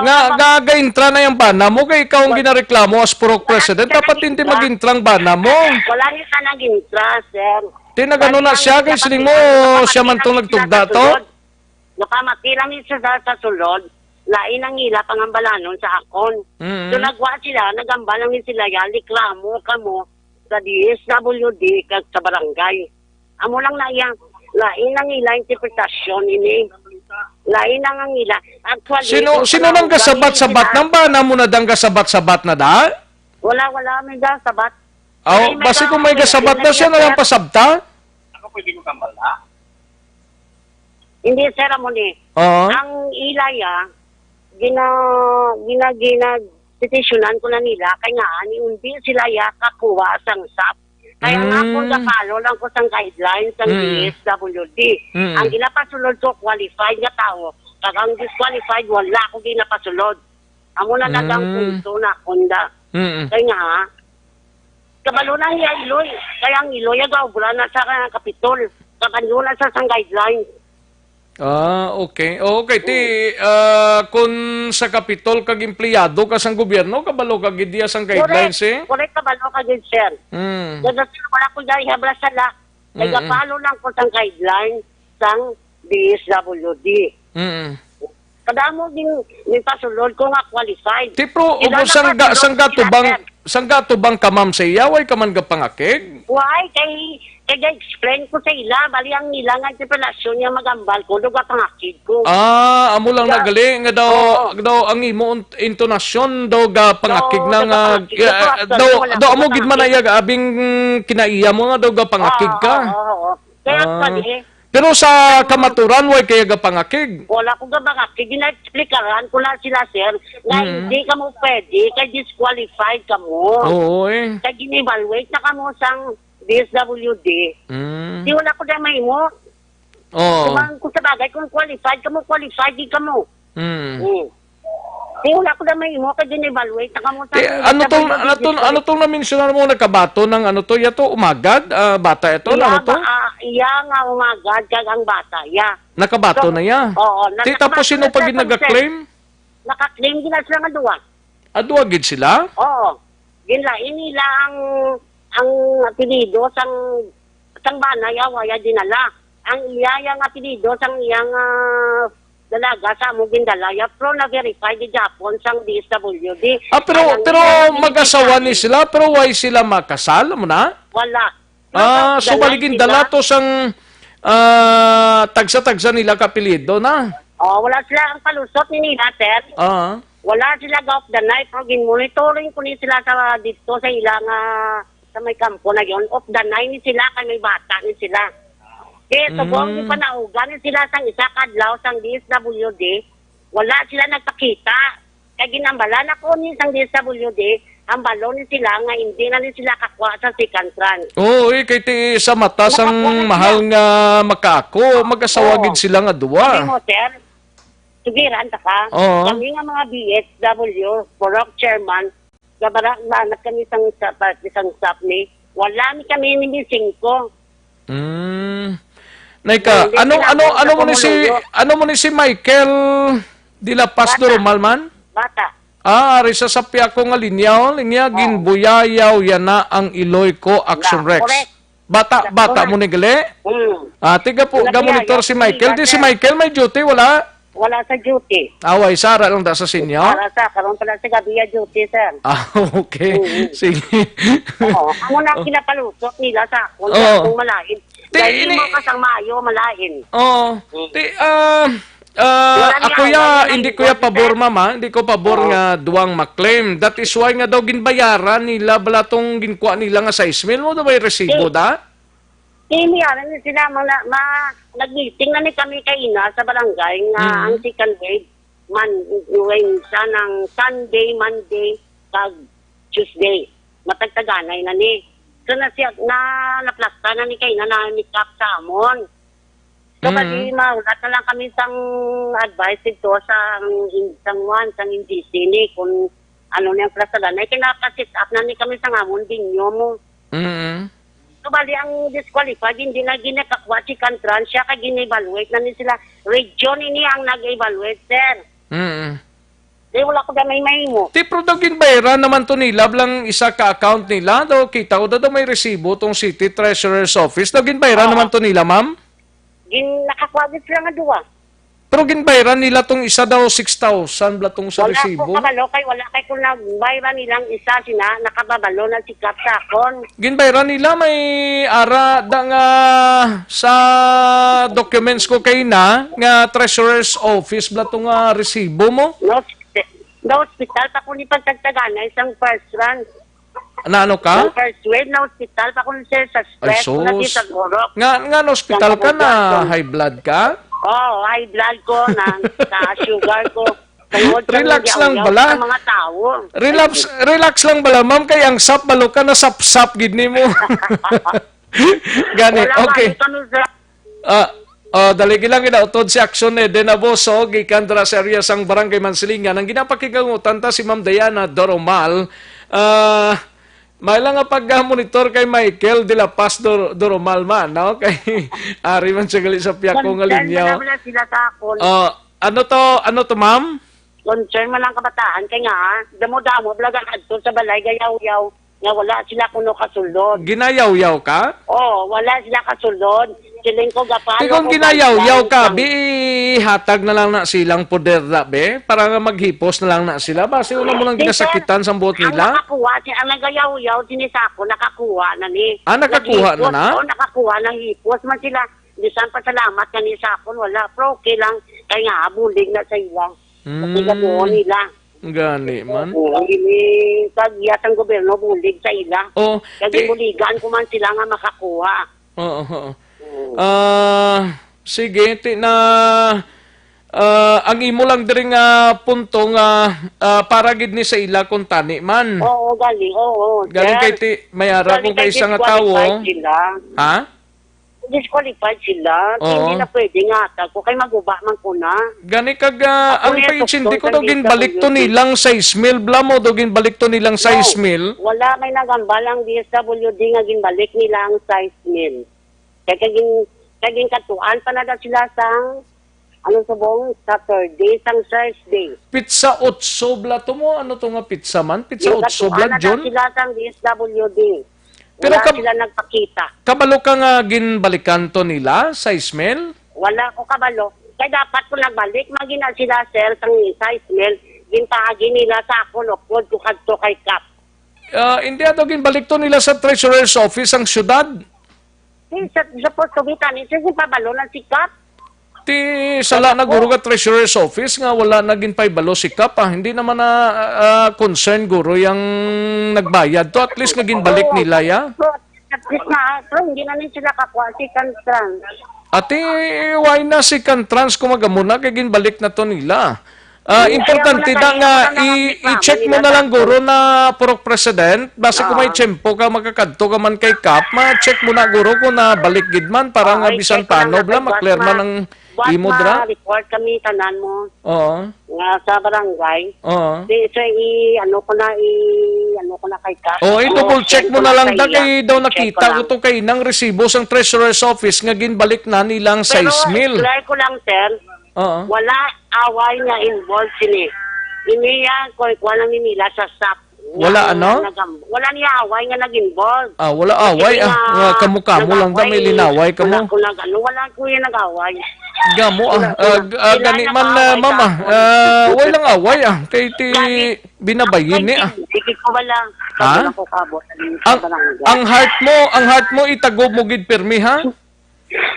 Nga intra na yung bana mo, kaya ikaw ang ginareklamo as purok president, dapat hindi mag-intra ang bana mo. Wala niya ka nag-intra, sir. Tinagano na siya, kaya siling mo, siya man itong nagtugda to? Nakamati lang siya sa sulod. Lain ang ila pangambalanon sa akon. So nagwa sila, nagamba lang sila yan, reklamo kamo sa DSWD kag sa barangay. Amo lang na yan, lain ang ila interpretasyon ini. Lain ang ila. Actually, Sino nang kasabat-sabat ng bana mo na dang kasabat-sabat na da? Wala, may sabat. Basi kung may kasabat na siya na lang pasabta? Ako pwede ko kambala? Hindi ceremony. Ang ilaya, petitionan ko na nila kaya nga hindi sila ya kakuha sang SAP. Kaya nga po napalo lang ko sang guidelines ng DSWD. Ang ginapasulod ko qualified nga tao. Kaya ang disqualified wala ko ginapasulod. Amo na nagang punto na kunda. Kaya nga kabalo na hiya Iloy. Kaya ang Iloy agaw wala na sa kapitol. Kabalo na sa sang guidelines. Okay. Okay, kung sa kapitol kag empleyado ka sang gobyerno, kabalo kag diya sang guidelines Correct kabalo ka din, sir. Kasi wala ko dahil habla sa la. Nagapalo lang ko sang guidelines sang DSWD. Kadamo din pasulod ko nga qualified. Tipro, sang gatubang ka ma'am sa iyaway ka man gapangakig? Why? Kaya explain ko sa ila, bali ang nila nga interpretasyon niya magambal ko, duga pangakid ko. Amo lang nagali, nga daw ang imo intonasyon, daw ga pangakig na nga, daw amo gid manayag abing kinaiya mo nga daw ga pangakig ka. Kaya actually, Pero sa kamaturan, way kaya gapangakig. Wala ko gabangakig. Gina-explikaran ko lang sila, sir, na hindi ka mo pwede, kay disqualified ka mo. Oo eh. Kay gini-evaluate na ka mo sang DSWD. Di wala ko na may mo. Oo. Kung sa bagay, kung qualified di ka mo. Di wala ko na may mo, kay gini-evaluate na ka mo sang Ano tong na-mentionan mo nagkabato ng ano to? Yato umagad? Bata ito? Ano to? Iya nga umagad kag ang bata, ya. Nakabato na ya? Oo. Tapos sino pa nag-claim? Naka-claim gina sila nga duwa. Aduagid sila? Oo. Ginlain nila ang apelido sang banay awaya dinala. Ang iyang apelido sang iyang dalaga sa mo gindalaya pro na verify di Japon sang DSWD. Pero mag-asawa ni sila pero why sila makasal mo na? Wala. So baligin dala to sang tagsa-tagsa nila kapilido na. Wala sila ang palusot ni nila, sir. Wala sila off the night pero gin-monitoring ko ni sila sa dito sa ilang sa may kampo na yon. Off the night ni sila kay may bata ni sila. Subong di pa naugan ni sila sang isa kadlaw sang DSWD. Wala sila nagpakita. Kaya ginambalan ako ni sang DSWD, ang balo ni sila nga hindi na ni sila kakwa sa sikantran. Oo, kay ti sa mata sang mahal nga makaako, mag-asawagid sila nga duwa. Hindi mo, sir. Sugiran ta ka. Kami nga mga BSW, Purok Chairman, gabarak banat kami sang staff ni, wala mi kami ni 5. Naika, ano mo ni si Michael de la Paz Normal man? Bata. Ari sa sapya ko nga linya ginbuyayaw yan na ang Iloy ko Action Rex. Bata mo ni gali? Tiga po, monitor si Michael. Di si Michael may duty, wala? Wala sa duty. Away, Sara lang da sa sinyo? Para sa, karoon pala sa gabi duty, sir. Okay. Sige. Amo na kinapalusot nila sa kung malain. Dahil mo kasang Mayo, malain. Hindi ko pabor, mama. Hindi ko pabor nga duwang maklaim. That is why nga daw ginbayaran nila balatong ginkuha nila nga 6,000 mo daw may resibo da? Iniyaran ni sila nag-meeting na ni kami kay Ina sa barangay nga ang second wave sa ng Sunday, Monday, kag Tuesday. Matagtaganay na ni. So naplasta na ni kay Ina na ni-cap sa amon. So, kasi maulat na lang kami sang advice ito sang NGC ni kung ano niyang plasadan. Ay, kinapasit up na ni kami sang amon dinyo mo. So, bali ang disqualified, hindi na ginakakwa si Cantran, siya ka gine-evaluate na ni sila. Region ini ang nag-evaluate, sir. Di wala ko may mo. Pero daw ginbayran naman to nila, lang isa ka-account nila, daw kita ko daw may resibo tong City Treasurer's Office. Daw ginbayran naman to nila, ma'am? Nakakwagit sila nga duwa. Pero ginbayran nila tong isa daw 6,000 blatong sa resibo. Wala kay kung nagbayran nilang isa sina, nakababalo na si Kap sa akon. Ginbayran nila may ara da nga sa documents ko kay na nga Treasurer's Office blatong resibo mo. No hospital pa kung ipagtagtagan na isang first run. Na ano ka? First wave na hospital pa kung sa stress na di sa gorok. Nga na hospital ka na, high blood ka? High blood ko, na sugar ko. Relax lang bala. Mga tao. Relax lang bala, ma'am. Kaya ang sap balo ka na sap-sap gidni mo. Gani, okay. Daligi lang inautod si Action Eden Aboso, gikan dra sa area sang Barangay Mansilingan. Ang ginapakigangutan ta si Ma'am Diana Doromal, may lang nga pag-monitor kay Michael de la Paz Doromal man, no? Kay ari man siya gali sa piyako nga linya. Ano to, ma'am? Concern man lang kabataan kay nga, damo-damo blagan adto sa balay gayaw-yaw nga wala sila kuno kasulod. Ginayaw-yaw ka? Wala sila kasulod. Siling ko gapalo. Kung ginayaw-yaw ka, hatag na lang na silang poder na, be? Para nga maghipos na lang na sila. Basi una mo lang ginasakitan sa buot nila? Ang nakakuha, ang nagayaw-yaw, sinisako, nakakuha na ni. Nakakuha na na? Nakakuha ng hipos man sila. Bisan pa salamat ka ni Sakon, wala. Pero okay lang, kaya nga, bulig na sa ila. Kasi ganoon nila. Gani man. Pag-iyat ang gobyerno, bulig sa ila. Kaya buligan ko man sila nga makakuha. Sige, na ang imo lang diri nga punto nga para gid ni sa ila kung tani man. Oo, galing. Oo, Galing kay ti mayara kung kay isa nga tawo. Ha? Disqualified sila. Oo. Hindi na pwede nga. Kung kay maguba man ko na. Gani kag ang yung page hindi ko doktor, daw ginbalik to nilang 6,000 blamo daw ginbalik to nilang 6,000. Wala may nagambalang DSWD nga ginbalik nila ang 6,000. Kaya kaging katuan pa na daw sila sang subong Saturday, sang Thursday. Pizza 8 bla to mo ano to nga pizza man? Pizza 8 bla John. Sila sang DSWD. Pero Wala sila nagpakita. Kabalo ka nga ginbalikan to nila 6,000? Wala ko kabalo. Kaya dapat ko nagbalik, magina sila sir sang 6,000. Gintaagi nila sa ako lokod ko kadto kay Kap. Hindi ato ginbalik to nila sa Treasurer's Office ang syudad. Sa postobitan, sige pabalo na si Kap. Ti sala na guro ka Treasurer's Office nga wala naging paibalo si Kap Hindi naman na concern guro yung nagbayad to. At least nga ginbalik nila ya. At least na, hindi na sila kapwa si Kantrans. Ate, why na si Kantrans kumagamuna kay ginbalik na to nila? Importante na nga i-check mo na lang guro na purok president basta kung may tiyempo ka makakadto ka man kay Kap ma-check mo na guro kung nabalik gid man para nga bisan paano bla maklear man ang imo dra. Report kami tanan mo. Oo. Nga sa barangay. Oo. So ano ko na kay Kap. I-double check mo na lang da kay daw nakita ko to kay nang resibo sang Treasurer's Office nga ginbalik na nilang 6,000. Pero clear ko lang sir. Wala away nga involved sini. Iniya ko lang nila sa SAP. Wala ano? Wala niya away nga nag-involve. Wala away. Kamukamo lang da may linaway kamo. Wala ko yung nag-away. Gamo gani man mama. Walang away kay ti binabayin ni Sige ko wala. Ha? Ang heart mo itagob mo gid pirmi ha?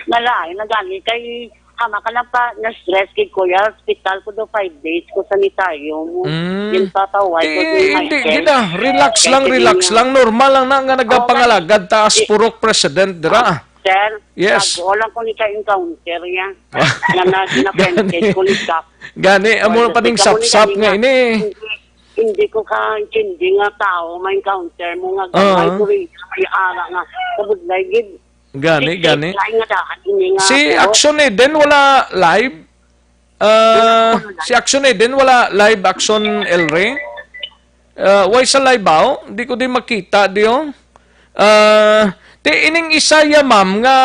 Nalaay nagali kay ama ka lang pa na-stress kay Kuya. Hospital ko do 5 days ko sanitaryo mo. Yung tataway ko. Hindi na. Relax lang. Normal lang na nga nagapangalagad taas purok president dira. Sir, yes. Nag-ulang ko ni ka encounter niya. Na na-printed ko ni Kap. Gani, amo na paning sap-sap nga ini. Hindi ko ka hindi nga tao may encounter mo nga gamay ko rin. May ara nga. Kabudlay gid. Gani. Si Si Action Eden wala live? Si Action Eden wala live Action El Rey? Why sa live ba? Hindi ko din makita diyo. Ti ining isa ya ma'am nga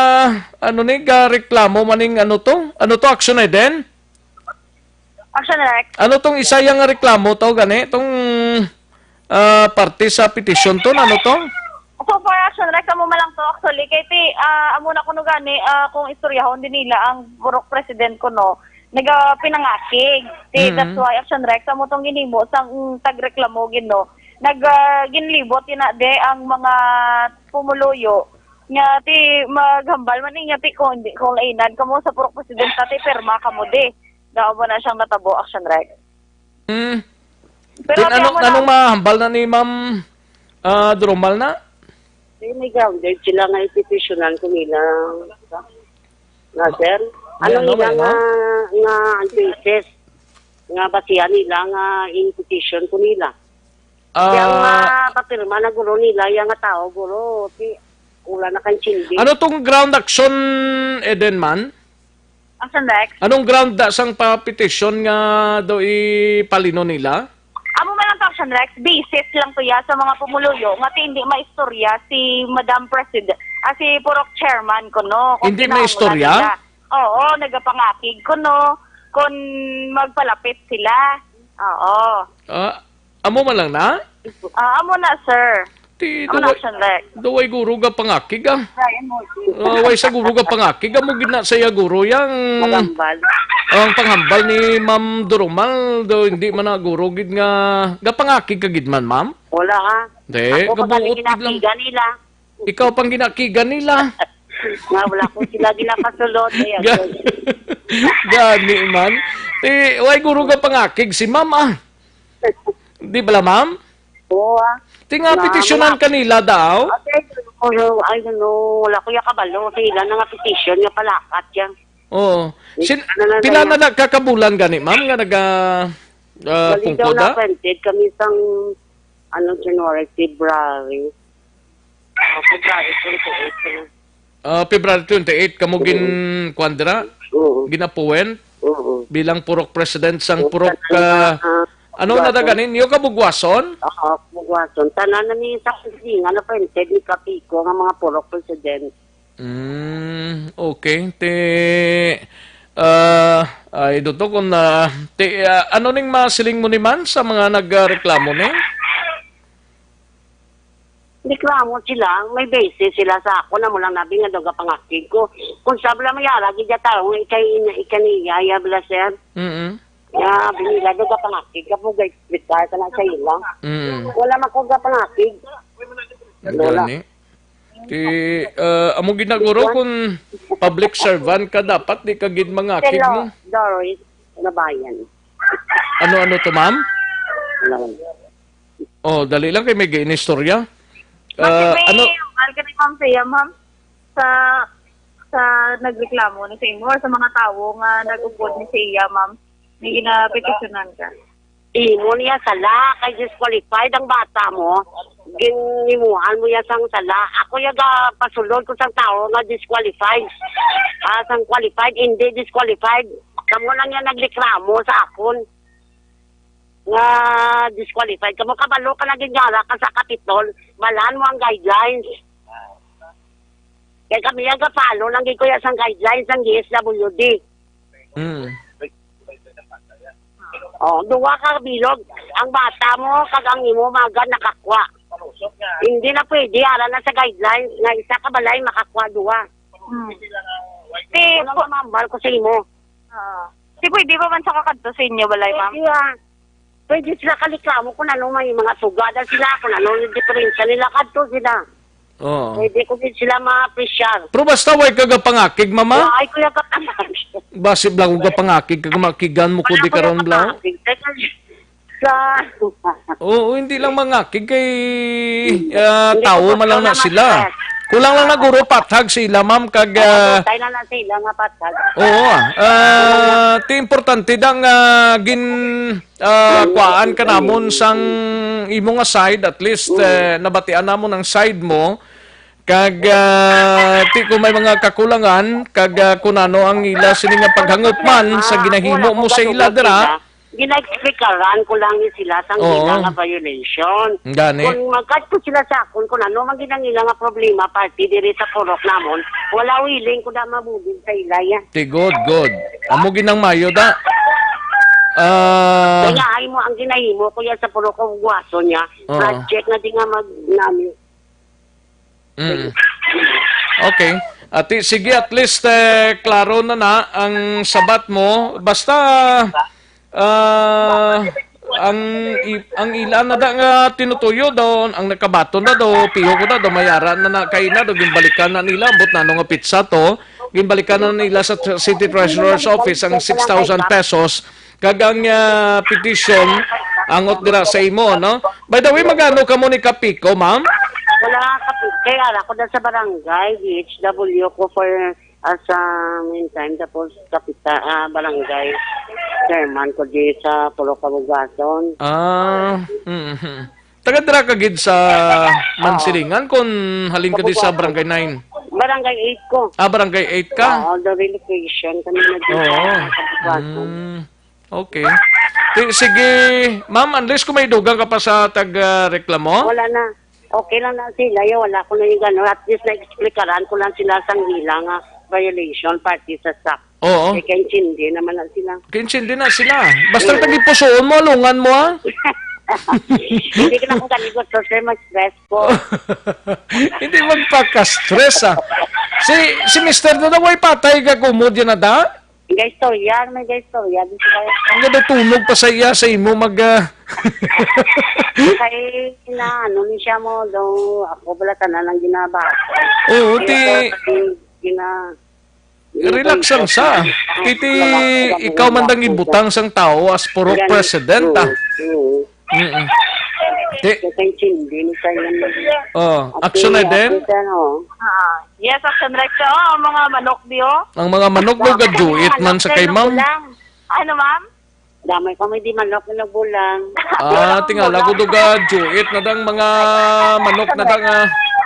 ano ni ga reklamo maning ano to Action Eden? Action Rex. Ano tong isa ya nga reklamo to gani tong parte sa petition to ano to? So for Action Rex, amo malang to actually. Kaya amo na kuno gani, kung istoryahon din nila ang burok president ko no, pinangakig. That's why Action Rex, amo tong ginimo sang tagreklamo gin no. Ginlibot ina de ang mga pumuluyo nga ti maghambal man niya ti kung lainad kamo sa burok president ti perma kamo de. Daw ba na siyang natabo Action Rex? Pero anong mahambal na ni Ma'am Duromal na? May grounded sila nga petitionan ko nila. Na sir? Ano nila nga ang cases nga basihan nila nga in petition ko nila. Kaya nga papirma na guro nila, yung nga tao guro, wala na kang chindi. Ano tong ground action, Eden man? Action Rex? Anong ground sang pa-petition nga daw ipalino nila? Amo man ang Action Rex, basis lang to ya sa mga pumuluyo nga hindi maistorya si Madam President, si Purok Chairman ko no. Hindi maistorya? Oo, nagapangakig ko no, kung magpalapit sila. Oo. Amo man lang na? Amo na, sir. Amo na Action Rex. Daway guro ga pangakig way sa guro ga pangakig mo gid na saya guro yang Magambal. Ang panghambal ni Ma'am Duromal do hindi man na guro gid nga gapangakig ka gid man ma'am? Wala ha. Di, ako pa gabuot gid lang nila. Ikaw pang ginakigan nila. Nga wala ko sila ginapasulot Gani man. Way guro ga pangakig si ma'am Di bala ma'am? Oo Tinga petisyonan kanila daw? I don't know. Wala ko yung kabalo. Sila na nga petition yung palakat yan. Oo. Pila na nagkakabulan gani, ma'am, nga Bali daw pungkod na da? printed kami sang January, February. February 28 na. February 28 kamo kwandra Oo. ginapuwen Oo. bilang purok president sang purok ano na daganin yo kabugwason? Bugwason. Tanan na ni sa kusinga na printed ni Kapiko nga mga purok president. Okay. Ay dito kung ano ning masiling mo ni man sa mga nagreklamo ni? Reklamo sila, may basis sila sa ako na mulang nabi nga doga pangakig ko. Kung sabla mayara, gidya tao, ikaniya, ya blaser. Ya, binila doga pangakig, kapo ga-explicar ka na sa ilang. Wala makoga pangakig. Gani. Amo ginaguro kung public servant ka dapat di ka gid mangakig mo. Doris, na bayan. Ano to, ma'am? Dali lang kay may ginistorya. Ano? Ma'am siya, ma'am, sa nagreklamo ni sa imo or sa mga tao nga nag-upod ni siya, ma'am, may ginapetisyonan ka. Imo niya sala, kay disqualified ang bata mo, ginimuhan mo niya sang sala. Ako yaga pasulod ko sang tao nga disqualified. Sang qualified, hindi disqualified. Kamo lang yan nagreklamo sa akon nga disqualified. Kamo kabalo ka na ginyara ka sa Kapitol, balaan mo ang guidelines. Kaya kami yaga follow lang gikuya sang guidelines ng DSWD. Duwa ka bilog. Ang bata mo, kagang imo magan nakakwa. Hindi na pwede, ara na sa guidelines, nga isa ka balay makakwa duwa. Ano ka mambal ko sa imo? Pwede ba man sa kakadto sa inyo, balay, ma'am? Pwede sila kaliklamo kung ano may mga sugada sila, kung ano yung diferensya nila, kadto sila. Pwede ko din sila ma-appreciate. Pero basta way kaga pangakig, mama? Ay, kuya ka pangakig. Basi blang uga pangakig kaga makigan mo ko di karon blang. Hindi lang mangakig kay tao man lang na sila. Kulang lang na guro patag sila, ma'am, kag tayo na sila nga patag. Ti importante dang kuaan ka namon sang imo nga side, at least nabatian namon ang side mo, kag ti kung may mga kakulangan, kag kunano ang ila sini nga paghangot man sa ginahimo mo sa ila dira. Gina-explikaran ko lang ni sila sang ila nga violation. Gani. Kung magkadto sila sa akon, kung ano man ginang ila nga problema, party diri sa purok namon, wala willing ko na mabudin sa ila yan. Good. Amo ginang mayo da. Kaya ay mo ang ginahimo kuya sa purok ko gwaso niya, project na di nga namin. Okay. Sige, at least klaro na ang sabat mo. Basta ang ilan na da nga tinutuyo doon, ang nakabaton na do, piho ko na do, mayaran na kay na do, ginbalikan na nila, ambot na nga pizza to, ginbalikan na nila sa City Treasurer's Office ang 6,000 pesos, kagang petition, angot dira sa imo, no? By the way, magano ka mo ni Kapiko, ma'am? Wala kapit. Kaya ako na sa barangay, DHW ko for sa meantime, tapos barangay chairman ko di sa Purok Kabugason. Taga-dira ka gid sa Mansilingan kung halin ka di sa Barangay 9? Barangay 8 ko. Barangay 8 ka? The relocation kami na dito sa Kabugason. Okay. Sige, ma'am, unless kung may dugang ka pa sa taga-reklamo? Wala na. Okay lang na sila. Wala ko na yung gano'n. At least na-explikaran ko lang sila sa hila nga violation party sa SAC. Oo. Kaya naman na sila. Kinsindi na sila. Basta tagipusoon mo, alungan mo, ha? Hindi ko na kung kanigot to, sir, mag-stress ko. Hindi magpaka-stress, ha? Si Mr. Dadaway patay ka kumod yan na da? May istorya. Ang ganda tunog pa sa iya, sa imo Kaya ano ni siya mo daw, ako bala tanan lang ginabasa. Oo, relax lang sa. Ikaw man dang ibutang sang tao as purok president, ha? Action na din? Yes, Action Rex. Ang mga manok diyo. Ang mga manok daw gaduit man sa kay ma'am. Ano, ma'am? Damay kami di manok na bulang. Tingala ko daw gaduit na dang mga manok na dang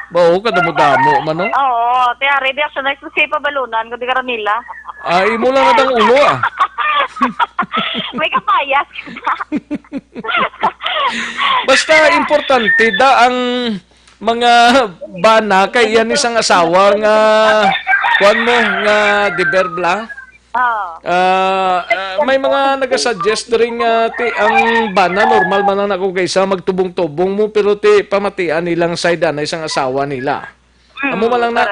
bao ka damo-damo man no? Oo, tiya ready Action Rex kasi pabalunan kundi karon nila. Ay mo lang na dang ulo May kapayas. Basta importante da ang mga bana kay yan isang asawa nga kuan mo nga deberbla. May mga nagasuggest ring ang bana normal man lang ako kaysa magtubong-tubong mo pero ti pamatian nilang side na isang asawa nila. Amo man lang na.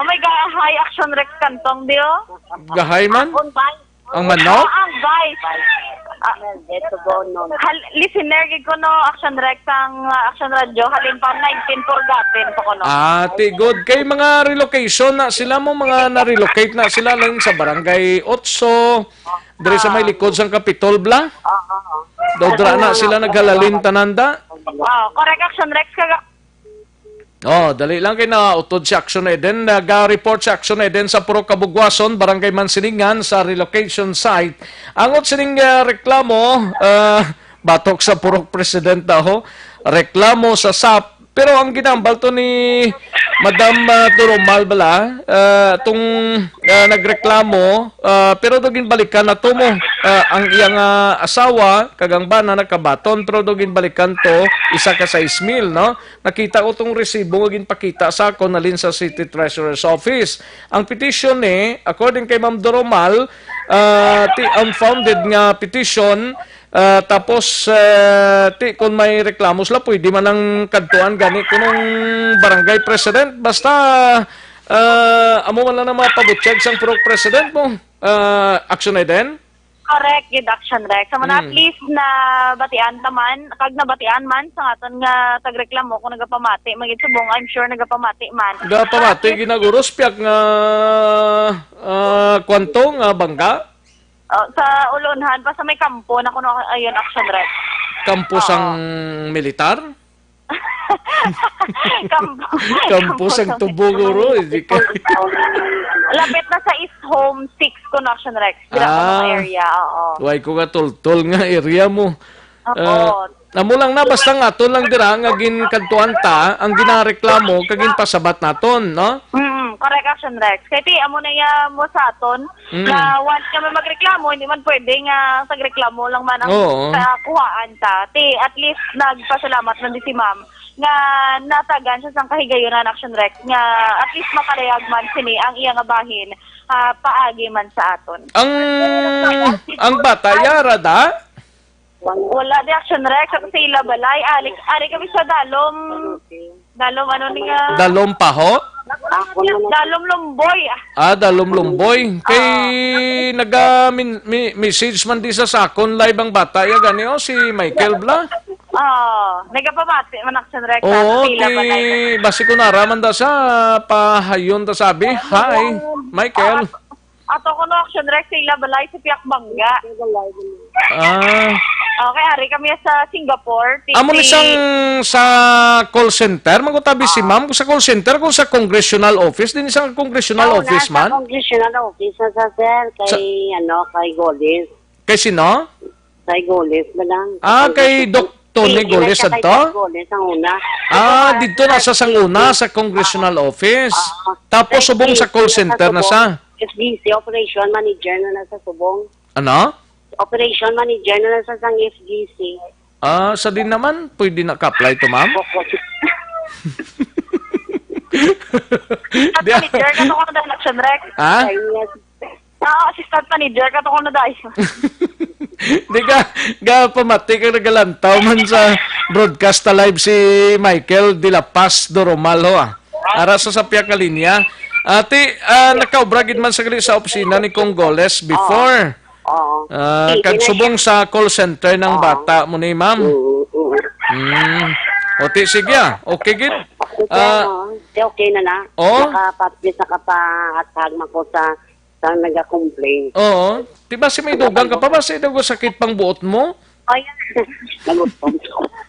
Oh my God, high Action Rex kantong dio. Gahay man? Ang manok? Ang vice. Listener gid ko no Action Rex ang Action Radio halin pa 19 forgotten ko no. Ti good kay mga relocation na sila mo mga na-relocate na sila lang sa barangay 8 dire sa may likod sang Kapitol bla. Dodra na sila naghalalin tananda. Correct Action Rex ka. Dali lang kay na utod si Action Eden. Nag-report si Action Eden sa Purok Kabugwason, Barangay Mansilingan sa relocation site. Angot sining reklamo, batok sa Purok President daw, reklamo sa SAP. Pero ang ginambal to ni Madam Turumal bala, itong nagreklamo, pero dogin balikan na to mo. Ang iyang asawa, kagang bana nakabaton, pero dogin balikan to, isa ka 6,000, no? Nakita ko itong resibo, gin pakita sa ako nalin sa City Treasurer's Office. Ang petition according kay Ma'am Turumal, unfounded nga petition, tapos kung may reklamo sila pwede man ang kadtuan gani kunong barangay president basta amo man lang na mapabutyag sang Purok President mo Action Eden. Correct gid Action Rex. Samo at least na batian taman kag nabatian man sa aton nga tagreklamo kung nagapamati magit subong I'm sure nagapamati man. Nagapamati ginaguros piak nga kwanto nga bangga. Sa ulunhan pa sa may kampo na kuno ayon Action Rex. Kampo sang militar? Kampo sang tubuguro. Lapit na sa East Home 6 kuno Action Rex. Dira ko area, Way ko nga tol nga area mo. Amo lang na basta nga to lang dira nga ginkantuan ta ang ginareklamo kagin pasabat naton, no? Correct Action Rex. Kaya amo na mo sa aton na once kami magreklamo, hindi man pwede nga tagreklamo lang man ang kuhaan ta. At least nagpasalamat na di si ma'am nga natagan siya sang kahigayonan Action Rex nga at least makalayag man sini ang iya nga bahin paagi man sa aton. Ang bata yara da? Wala di Action Rex sa ila balay. Ari kami sa dalom ano ni nga? Dalom paho? Dalom Lumboy. Dalom Lumboy. Kay message man di sa sakon live ang bata ya gani si Michael Bla. Nagapamati man Action Rex sa ila balay. Basi ko naraman da sa pahayon ta sabi. Hi, Michael. Ato ko no Action Rex sa ila balay sa Piak Bangga. Okay, ari kami sa Singapore. Amo ni sang sa call center, magutabi si ma'am sa call center kung sa congressional office din isang congressional office man. Sa congressional office sa sir kay kay Goles. Kay sino? Kay Goles ba lang? Kay Doc Tony Goles adto? Goles ang una. Dito na sa sanguna sa congressional office. Tapos subong sa call center na sa FGC Operation Manager na sa subong. Ano? Operation Manager na sa sang FGC. Sa din naman, pwede na ka-apply to, ma'am? Manager ka to ko na dahil Action Rex. Assistant manager ka to ko na dahil. Di ka pamati ka nagalantaw man sa broadcast live si Michael de la Paz Doromal ara sa sapya ka linya. Nakaubragid man sa opisina ni Congoles before. Kagsubong sa call center ng bata mo ni ma'am. Sige okay gid. Okay na na. Nakapatlis na kapahatag mako sa nag-complain. Di ba si may dugang ka pa ba sa sakit pang buot mo? Ay, nagutom.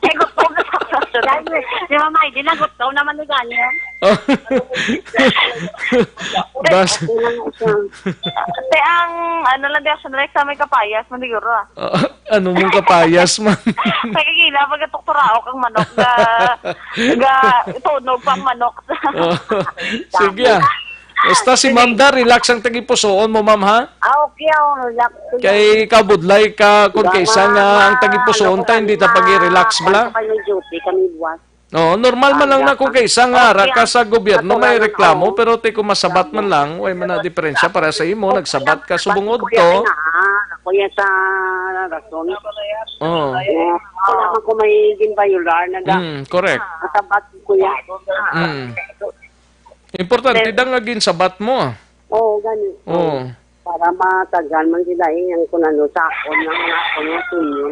Gutom na ako. Si Mama Heidi, nagutom naman ni ganyan. Bas, Te, ang ano lang di Action Rex sa may kapayas, mandiguro ah. ano mong kapayas man? Nagkikila, pagkatukturao kang manok ga tunog pang manok. Sige ah. Basta si Ma'am Da, relax ang tagipusoon mo, Ma'am, ha? Okay, relax. Kay kabudlay ka kung kaysa nga ang tagipusoon ta, hindi ta pag-relax bala. Kami duty, kami buwas. No, normal man lang na kung kaysa nga ara ka sa gobyerno may reklamo, pero te kung masabat man lang, way man na diferensya para sa imo, nagsabat ka subungod to. Kuya sa rason. Oh. Wala man ko may ginbayular na correct. masabat kuya. Importante dang agin sabat mo. Oo, ganun. Oh. Para matagal man sila yung kung ano sa akon ng mga akon ng tunyon.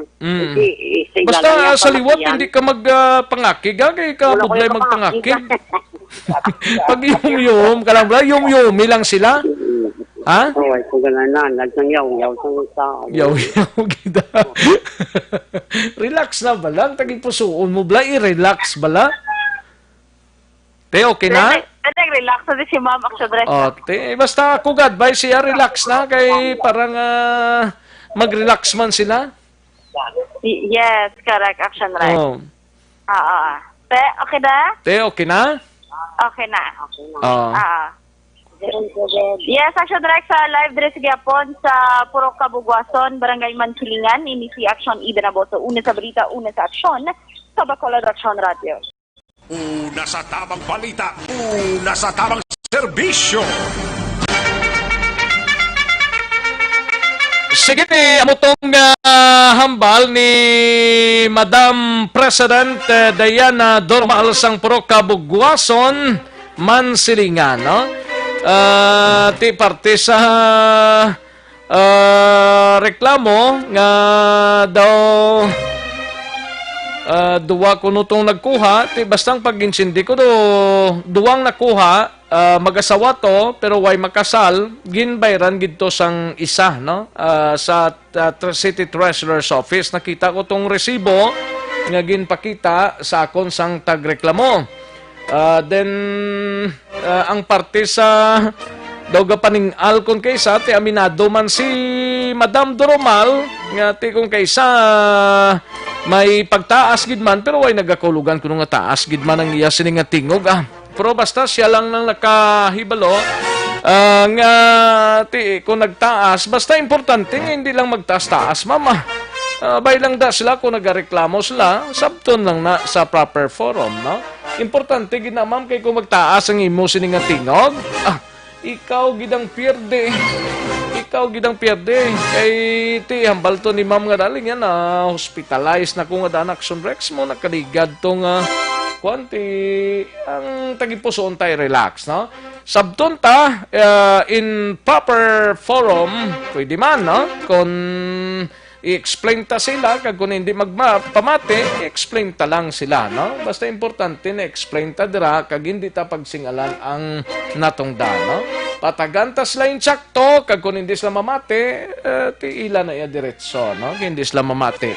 Basta sa liwat, hindi ka magpangakig. Kaya ka buglay magpangakig. Pag yum-yum, ka lang ba? Yum-yumi lang sila. Ha? Oo, kung gano'n na. Nagsang yaw-yaw sa tao. Yaw-yaw, gida. Relax na bala. Taging pusuon mo bala. I-relax bala. Te, okay na? Relax na si Ma'am Action Rex. Te, basta kung advice siya, relax na. Kay parang mag-relax man sila. Yes, correct, Action Rex. Te, okay na? Te, okay na? Okay na. Yes, Action Rex, live dress gyapon sa Purok Kabugwason, Barangay Mansilingan, ini si Action Ida Naboso, una sa balita, una sa aksyon, sa Bacolod Action Radio. Una sa tamang balita, una sa tamang serbisyo. Sige ni amutong hambal ni Madam President Diana Dormal sang Purok Kabugwason, Mansilingan, no? Ti parte sa reklamo nga daw duwa ko nutong nagkuha, ti bastang pag-insindi ko duwang nakuha, mag-asawa to, pero way makasal, ginbayran gito sang isa, no? Sa City Treasurer's Office, nakita ko tong resibo, nga ginpakita sa akon sang tagreklamo. Then, ang parte sa daw gapaning alkon kaysa, ti aminado man si Madam Doromal, nga ti kung kaysa may pagtaas gid man, pero way nagakulugan kuno nga taas gid man ang iya sining nga tingog. Pero basta siya lang nang nakahibalo nga ti kung nagtaas, basta importante nga hindi lang magtaas-taas, mama. Bay lang da sila kung nagareklamo sila, sabton lang na sa proper forum, no? Importante gid na, ma'am, kay kung magtaas ang imo sining nga tingog, ikaw gidang pierde. Ikaw gidang pierde. Kay ti hambal to ni ma'am nga daling yan na hospitalized na kung nga Action Rex mo nakaligad tong kwanti ang tagipusoon tayo relax, no? Sabton ta in proper forum pwede man, no? Kung i-explain ta sila, kag kung hindi magpamate, i-explain ta lang sila, no? Basta importante na explain ta dira, kag hindi ta pagsingalan ang natongda, no? Pataganta sila yung tsakto, kag kung hindi sila mamate, ti ila na iya diretso, no? Hindi sila mamate.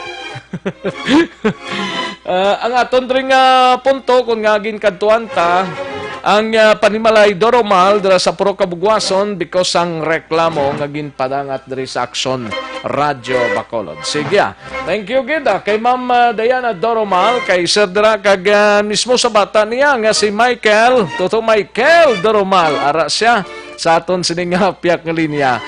Ang aton ring punto, kung nga ginkantuan ta, ang panimalay Doromal dira sa Purok Kabugwason because ang reklamo nga ginpadangat diri sa Action Radio Bacolod. Sige, thank you gid kay Ma'am Diana Doromal, kay Sir dira kag mismo sa bata niya nga si Michael, Toto Michael Doromal, ara siya sa aton sining piyak nga linya.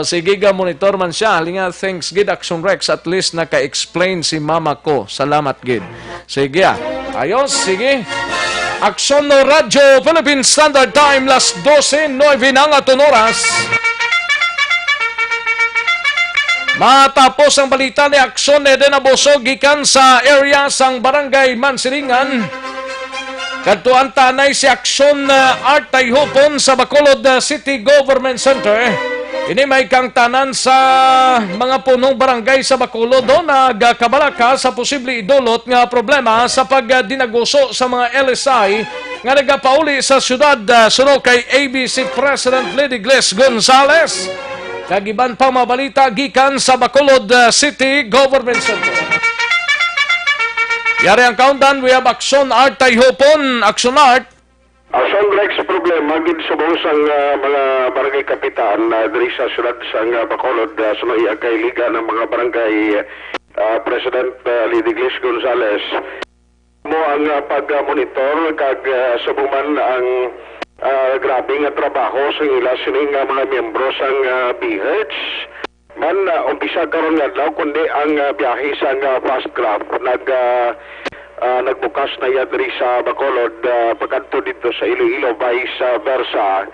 Sige ga monitor man siya. Linga, thanks gid Action Rex, at least naka-explain si mama ko. Salamat gid. Sige ayos, sige. Aksyon no Radyo Philippine Standard Time, las 12:09 ng aton oras. Matapos ang balita ni Aksyon Eden Abosog gikan sa area sang Barangay Mansilingan. Kadtuan tanay si Aksyon Art Tayhopon sa Bacolod City Government Center. Ini may kang tanan sa mga punong barangay sa Bacolod nagkabalaka sa posible idulot nga problema sa pagdinaguso sa mga LSI nga nagapauli sa syudad suno kay ABC President Lady Gles Gonzales. Kagiban pa mabalita gikan sa Bacolod City Government Center. Yari ang countdown, we have Action Art Tayhopon. Action Art. Action Rex problema gid subong sang mga barangay kapitan diri sa syudad sang Bacolod sa mga kay liga ng mga barangay President Lidiglis Gonzales mo ang pag-monitor kag subong man ang grabe nga trabaho sa ila sining mga miyembro sang BHEDS man umpisa karon nga daw kundi ang biyahe sang fast craft nagbukas na yan diri sa Bacolod pagkanto dito sa Iloilo vice versa.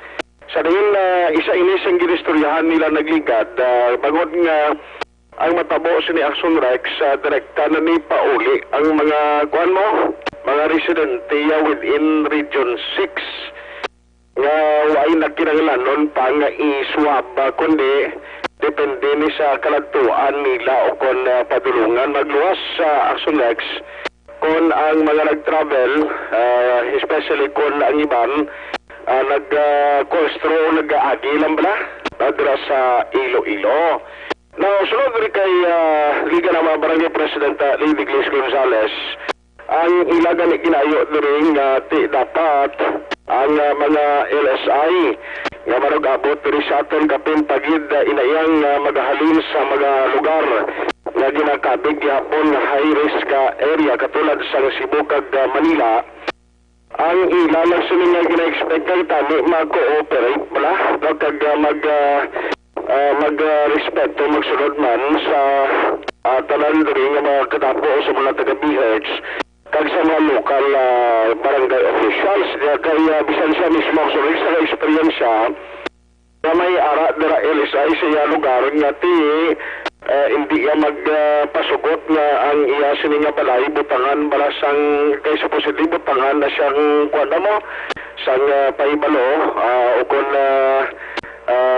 Sa diin isa ini sang ginistoryahan nila nagligad bagod nga ang matabo sa ni Action Rex direkta na ni pauli ang mga kuan mo mga residente within Region 6 nga way nakinahanglanon pa nga i-swab kundi depende ni sa kalagtuan nila o kon padulungan magluwas sa Action Rex kung ang mga nag-travel especially kung ang iban nag-kostro o nag-agi lang bala dira sa Iloilo. Now, sunod rin kay Liga ng mga Barangay President Lidiglis Gonzales, ang ilagan ni ginayo rin dapat ang mga LSI nga marag-abot rin sa aton kapin pagid inayang magahalin sa mga lugar na ginakabig yapon high risk area katulad sa Cebu kag Manila. Ang ilalang sunin nga gina-expect kay tani mag-cooperate bala kag mag-respeto magsunod man sa tanan rin nga mga katapo sa mga taga-BHEDS kag sa mga local barangay officials kaya bisan siya mismo sa experiensya na may ara dira LSI sa lugar nga hindi iya magpasugot nga ang iya sini nga balay butangan balasang kay supposedly butangan na siyang kuwada mo sang paibalo o kung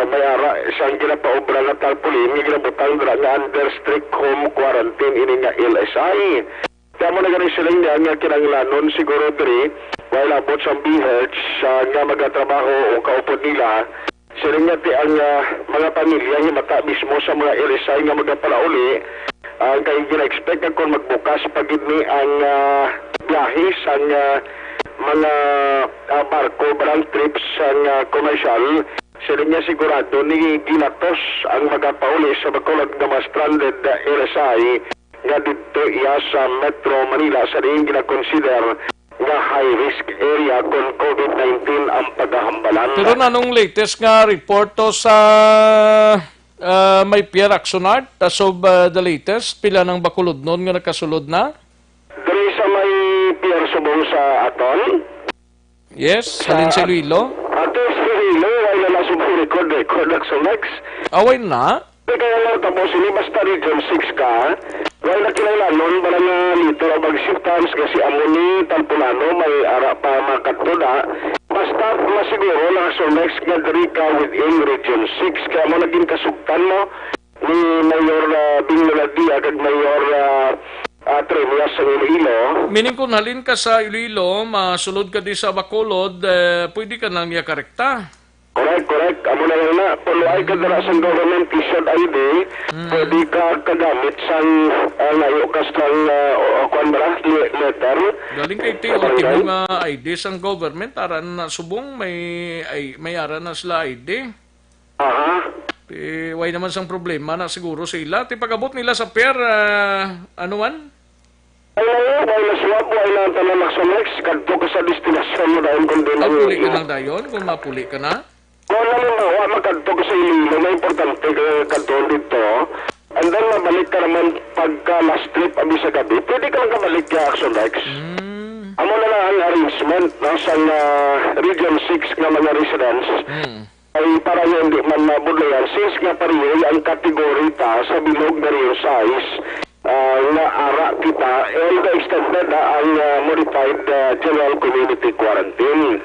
may ara siyang ginapaobra na tarpaulin nga ginabutang dira nga under strict home quarantine ini nga LSI. Kaya mo na ganun silang nga kinanglanon siguro diri while abot sa BHEDS nga magatrabaho o kaupod nila sila nga ti ang mga pamilya nga mata mismo sa mga LSI nga magapalauli kaya gina-expect nga kung magbukas pagid ni ang biyahe sa mga barko barang trips sa commercial sila nga sigurado ni ginatos ang magapauli sa Bacolod nga mga stranded LSI nga dito iya sa Metro Manila sa rin gina-consider nga high-risk area kung COVID-19 ang paghahambalan. Pero nanong latest nga report to sa may Pierre Action Art as of the latest, pila ng Bacolod noon nga nakasulod na? Dari sa may Pierre subong sa Aton? Yes, halin sa Iloilo? Aton sa Iloilo, ay nalasubong record Action Rex. Away na? Kaya lang tapos ini basta Region 6 ka, wala na kinailanon ba nga liter o mag-shiftans kasi amuni talpunano may ara pa makatuda. Basta masiguro na so next nga diri ka within Region 6 kaya mo naging kasugtan mo ni Mayor Bing Meladia kag Mayor Tremias sa Iloilo. Meaning kung halin ka sa Iloilo, masulod ka di sa Bacolod, pwede ka nang niya karekta. Correct. Amo na lang na. Puluay ka dala sa government issued ID, pwede ka kagamit sang layo ka sang letter. Galing kay ti ultimo nga ID sang government, aran na subong may aran na sila ID. Aha. Way naman sang problema na siguro sila. Ti pagabot nila sa pair, ano man? Ay na swab, ay na tanan sa next, kadto ka sa destinasyon mo dahil kung din. Mapuli ka lang dayon, kung mapuli ka na? Kung nalimbawa, magkadto ka sa Iloilo, na importante kadto dito, and then mabalik ka naman pagka last trip abi sa gabi, pwede ka lang kabalik ka Action Rex. Amo na lang ang arrangement sa Region 6 nga mga residents. Ay para hindi man mabudlayan, since nga pariyo ang kategory ta sa bilog na rin size, na ara kita, and extended ang modified general community quarantine.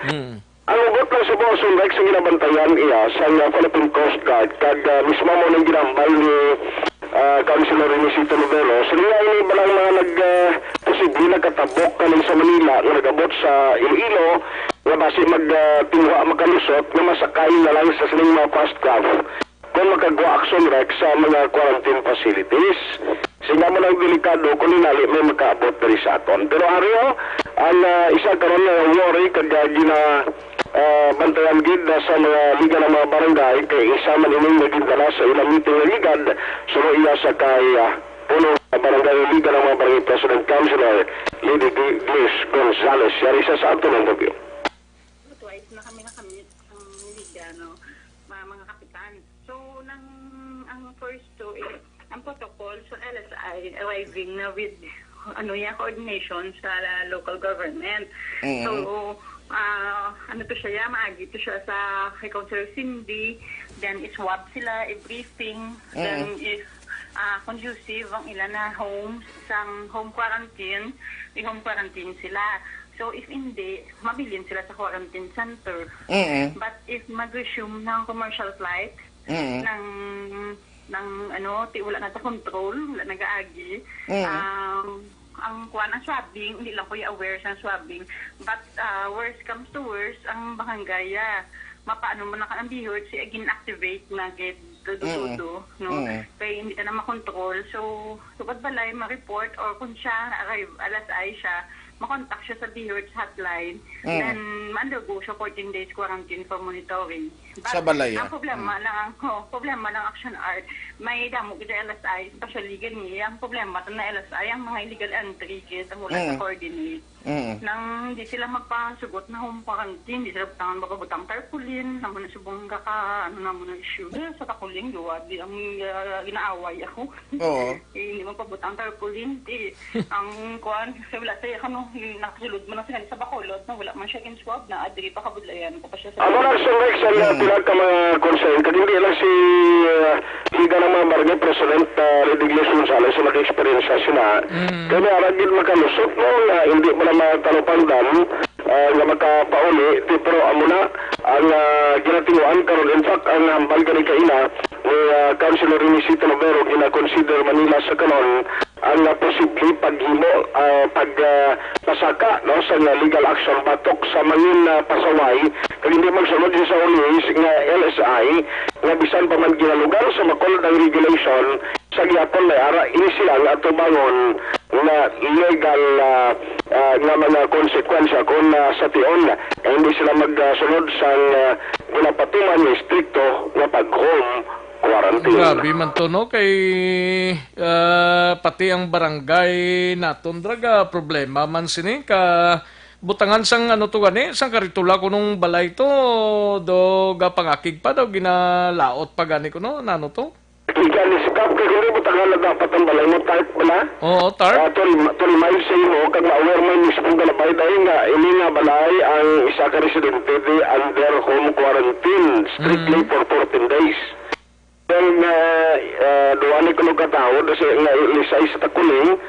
Ang ugot lang sa Action Rex ang ginabantayan iya sa Philippine Coast Guard kag mismo mo nang ginambal ni Councilor Inisito Lovero. Sila ini balang mga posible nagkatabok kanin sa Manila nga nagabot sa Iloilo nga basi magtinwa makalusot nga masakay na lang sa sining mga fast craft kung magkagawa Action Rex sa mga quarantine facilities. Singa mo lang delikado kung linali may makaabot diri sa aton. Pero ariyo, ang isa karon na worry kag gina bantayan gid sa mga liga ng mga barangay kay isa man ining nagdala sa ilang meeting ng ligad sulo iya sa kay puno barangay liga ng mga barangay president councilor Lady Grace Gonzales. Yari sa ato ng bagyo. Twice na kami nakamit ang liga, no? Mga kapitan. So, ang first two is ang protocol sa LSI arriving na with coordination sa local government. So, to siya, maagi to siya sa kay Councilor Cindy, then iswab sila, i-briefing, then if conducive ang ilan na homes, sang home quarantine, i-home quarantine sila. So, if hindi, mabilin sila sa quarantine center. But if mag-resume ng commercial flight, wala na sa control, wala nag-aagi, ang swabbing, hindi lang ko i-aware sa swabbing. But worst comes to worst, ang barangay, mapaano mo na ka ang bihod, siya gin-activate na get tudo, no? Kaya hindi ka na makontrol. So balay, ma-report, or kung siya arrive, alas-ay siya, makontak siya sa BHERTS hotline, then ma-undergo siya 14 days quarantine for monitoring. But sa balay. Ang problema ng Action Art, may damo kita LSI, especially ganyan, ang problema na LSI, ang mga illegal entry kit, ang wala sa coordinate. Nang di sila magpasugot na home quarantine, di sila butangan makabutang tarpaulin, naman na subong naman na issue. Sa takuling, luwad, ang ginaaway ako. Hindi mo pabutang tarpaulin, ang kuwan, wala sa'yo, nakasulod mo na sila sa Bacolod, na wala man siya in-swab na, adri pa kabudlayan ko pa siya sa... Ako na sa next, pilag ka mga concern, kasi hindi lang si Liga ng mga Barangay President Lady Grace Gonzales sa nag-experience sila. Kaya aragil makalusot mo na hindi mo na matalupandan nga makapauli, pero amo na ang ginatinuan karon. In fact, ang hambal ka ni kaina ni Councilor Inisita Lovero gina-consider Manila sa kanon ang posible paghimo pagpasaka sa legal action batok sa mangin pasaway kung hindi magsunod sa ulis nga LSI nga bisan pa man ginalugar sa makulod ang regulation sa gihapon na ara ini sila nga tubangon na legal nga mga konsekwensya kung sa tion hindi sila magsunod sa ginapatuman ni stricto nga pag-home quarantine. Grabe man to, no? Kay pati ang barangay naton draga problema man sini ka butangan sang sang karitula ko nung balay to do gapangakig pa daw ginalaot pa gani ko no nano to. Ikan sikap kay kundi butangan na dapat ang balay mo tarp pala. Oo, tarp. Tuli may sa imo kag ma-aware man mismo galapay dahil nga ini nga balay ang isa ka residente under home quarantine strictly for 14 days. Then, doon ko nung katawad kasi nga ilisay sa takuling,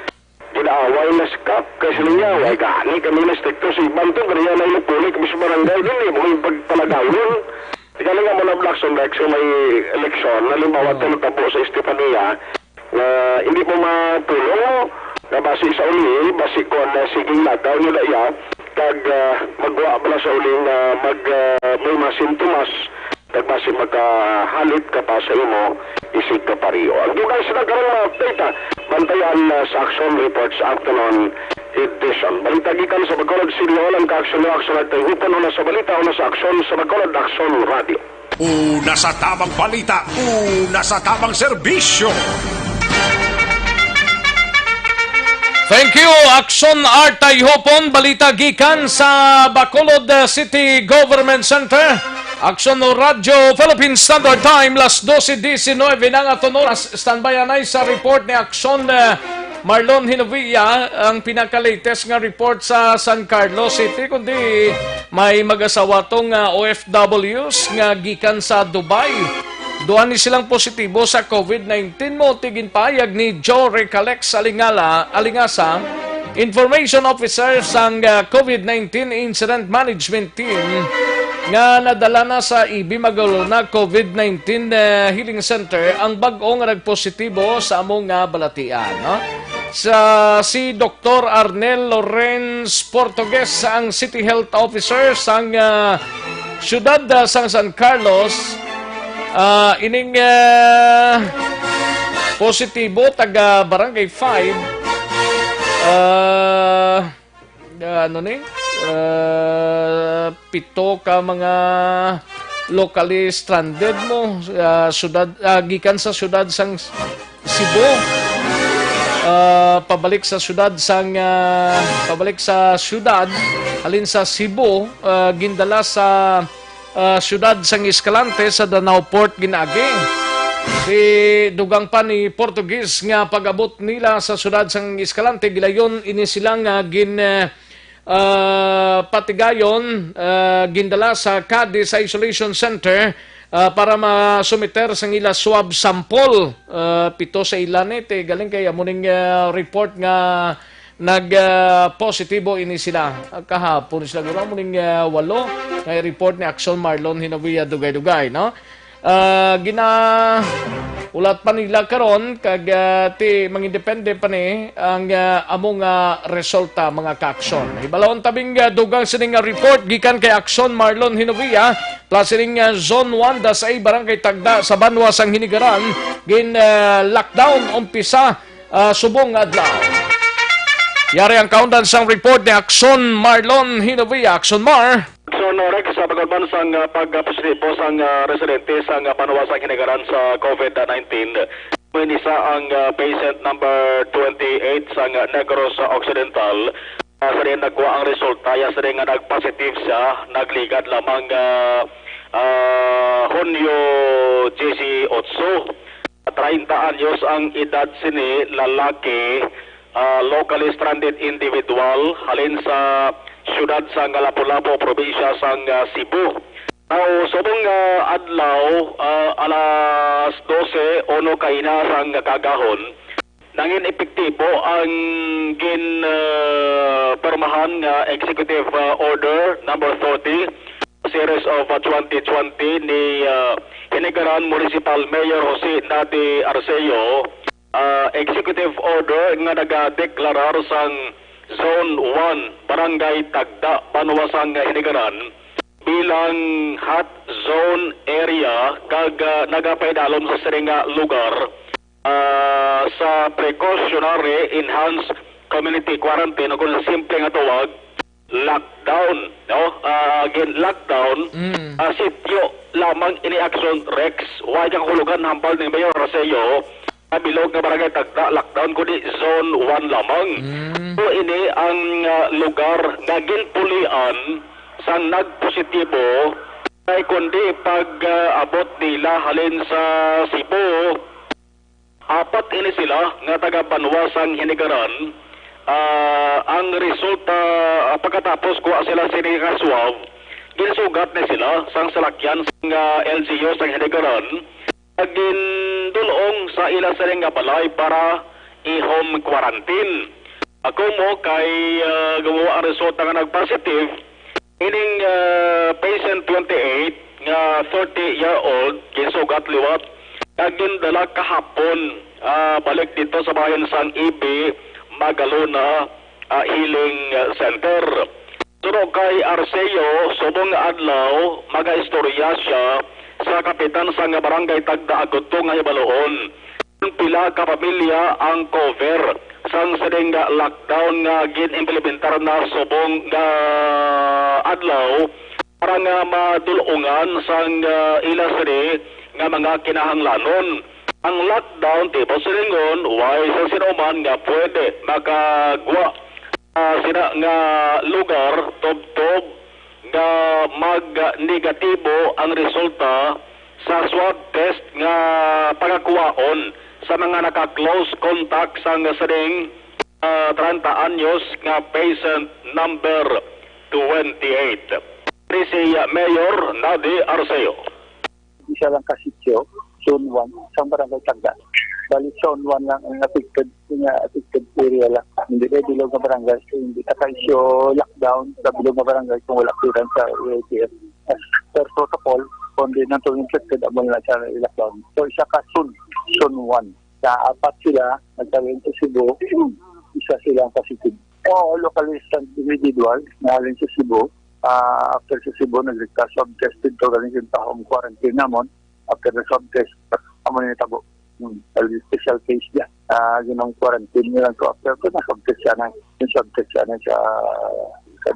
ginaaway na sikap kasi niya, way gani kami na stricto sa ibang to, ganyan na inupulik kami sa barangay din, mga pagpalagawin. Ika na nga muna Blackson Rex, may eleksyon, nalimbawa tinutabo sa Estefania, hindi mo matulong mo, na basi sa uli, basi ko na siging lagaw nila iya, kag magwa pala sa uli na may mga sintomas, kag basi magkahalit ka pa sa imo, isig ka pariyo. Ang gibay sa nagkaroon mga update, bantayan sa Action Reports Afternoon Edition. Balita gikan sa Bacolod City Hall ang ka-action at tayo na sa balita o na sa aksyon sa Bacolod Action Radio. Una sa tamang balita, una sa tamang serbisyo. Thank you, Action Art Tayhopon. Balita gikan sa Bacolod City Government Center. Action Radio Philippine Standard Time, las 12:19 na nga oras. Standby anay sa report ni Action Marlon Hinovilla, ang pinaka-latest nga report sa San Carlos City, kundi may mag-asawa tong OFWs nga gikan sa Dubai. Duha ni silang positibo sa COVID-19 mo tigin payag ni Joe Recalex Alingasa, Information Officer sang COVID-19 Incident Management Team nga nadala na sa IBI Magalona COVID-19 Healing Center ang bag-o nga nagpositibo sa among nga balatian, no? Si Dr. Arnel Lorenz Portugues ang City Health Officer sang siyudad sang San Carlos. Ining positibo taga Barangay 5. Pito ka mga locally stranded mo gikan sa syudad sang Cebu. Pabalik sa syudad alin sa Cebu, gindala sa syudad sang Escalante sa Danao Port ginagi. Si dugang pa ni Portuguese nga pag-abot nila sa syudad sang Escalante, gilayon ini silang patigayon, gindala sa Cadiz Isolation Center para masumiter sang ila swab sample. Pito sa ilanete galing kay amuning report nga nag-positibo ini sila. Kahapon sila gura amuning 8 nga report ni Action Marlon Hinawiya dugay-dugay, no? Ulat pa nila karon kag ti mangindepende pa ni ang among resulta mga ka-aksyon. Ibalawon tabing dugang sining report gikan kay Action Marlon Hinovia plus sining Zone 1 Dasay Barangay Tagda sa Banwa sang Hinigaran gin lockdown umpisa subong adlaw. Yari ang kaundan sang report ni Action Marlon Hinovia. Action Mar. So, Rex, sa pagkaban sang pagpositibo sang residente sang panawasang hinigaran sa COVID-19, may isa ang patient number 28 sang Negros Occidental. Sa rin nagkuha ang resulta, sa rin nga nag-positive siya, nagligad lamang Hunyo 18. 30 anyos ang edad sini, lalaki, locally stranded individual, halin sa siyudad sa Lapu-Lapu, probinsya sang Cebu. Now, subong adlaw, alas 12, ono kaina sang kagahon, nangin epektibo ang permahan nga Executive Order number 40, series of 2020 ni Hinigaran Municipal Mayor Jose Nati Arceo, Executive Order nga nagadeklarar sang Zone 1, Barangay Tagda, Panuwasang Hinigaran bilang hot zone area kag nagapaydalom sa siringa lugar sa precautionary enhanced community quarantine o kung simple nga tuwag lockdown, no? Again, lockdown, sityo lamang ini action Rex, wajang hulugan hambal ni Mayor Arceo, bilog nga Barangay Tagda, lockdown kundi zone 1 lamang. So ini ang lugar nga ginpulian sang nagpositibo ay kundi pag-abot nila halin sa Cebu. 4 ini sila nga taga Banwasang Hinigaran. Ang resulta pagkatapos kuha sila sininga swab, ginsugat na sila sang salakyan sang LGU sang Hinigaran. Gindulong sa ila sining nga balay para i-home quarantine. Ako mo kay gumawa ang resulta nga nag-positive, ining patient 28 nga 30-year-old gisugat liwat gindala kahapon balik dito sa bayan sang EB Magalona Healing Center. Suro kay Arceo, subong adlaw maga-istorya siya sa kapitan sang Barangay Tagda Agoto nga ibaloon. Pila ka pamilya ang cover sang sading lockdown nga gin-implementar na subong nga adlaw para nga madulungan sang ila sari nga mga kinahanglanon. Ang lockdown tipo silingon why sa sinuman nga pwede makagwa sina nga lugar tob-tob nga mag-negatibo ang resulta sa swab test nga pagakuwaon sa mga naka-close contact sang sading 30 anyos nga patient number 28. Si Mayor Nadi Arceo. Isa lang kasityo, Zone 1, sa Barangay Tagda. Bali, Zone 1 lang ang affected area lang. Hindi na bilog na barangay. So, hindi na kayo lockdown sa bilog na barangay kung wala kiran sa UATF. As per protocol, kung di na ito infected, abang na siya lockdown. So, isa ka Zone 1. Sa 4 sila, nagtawin sa Cebu, isa silang positive. O locally individual, nahalin sa Cebu. After sa Cebu, nag-swab test dito, galing yung home quarantine namon. After the swab test, amo na tabo. Special case niya. Ginong quarantine niya lang ko. After ko, nasubtest siya na. Nasubtest siya na sa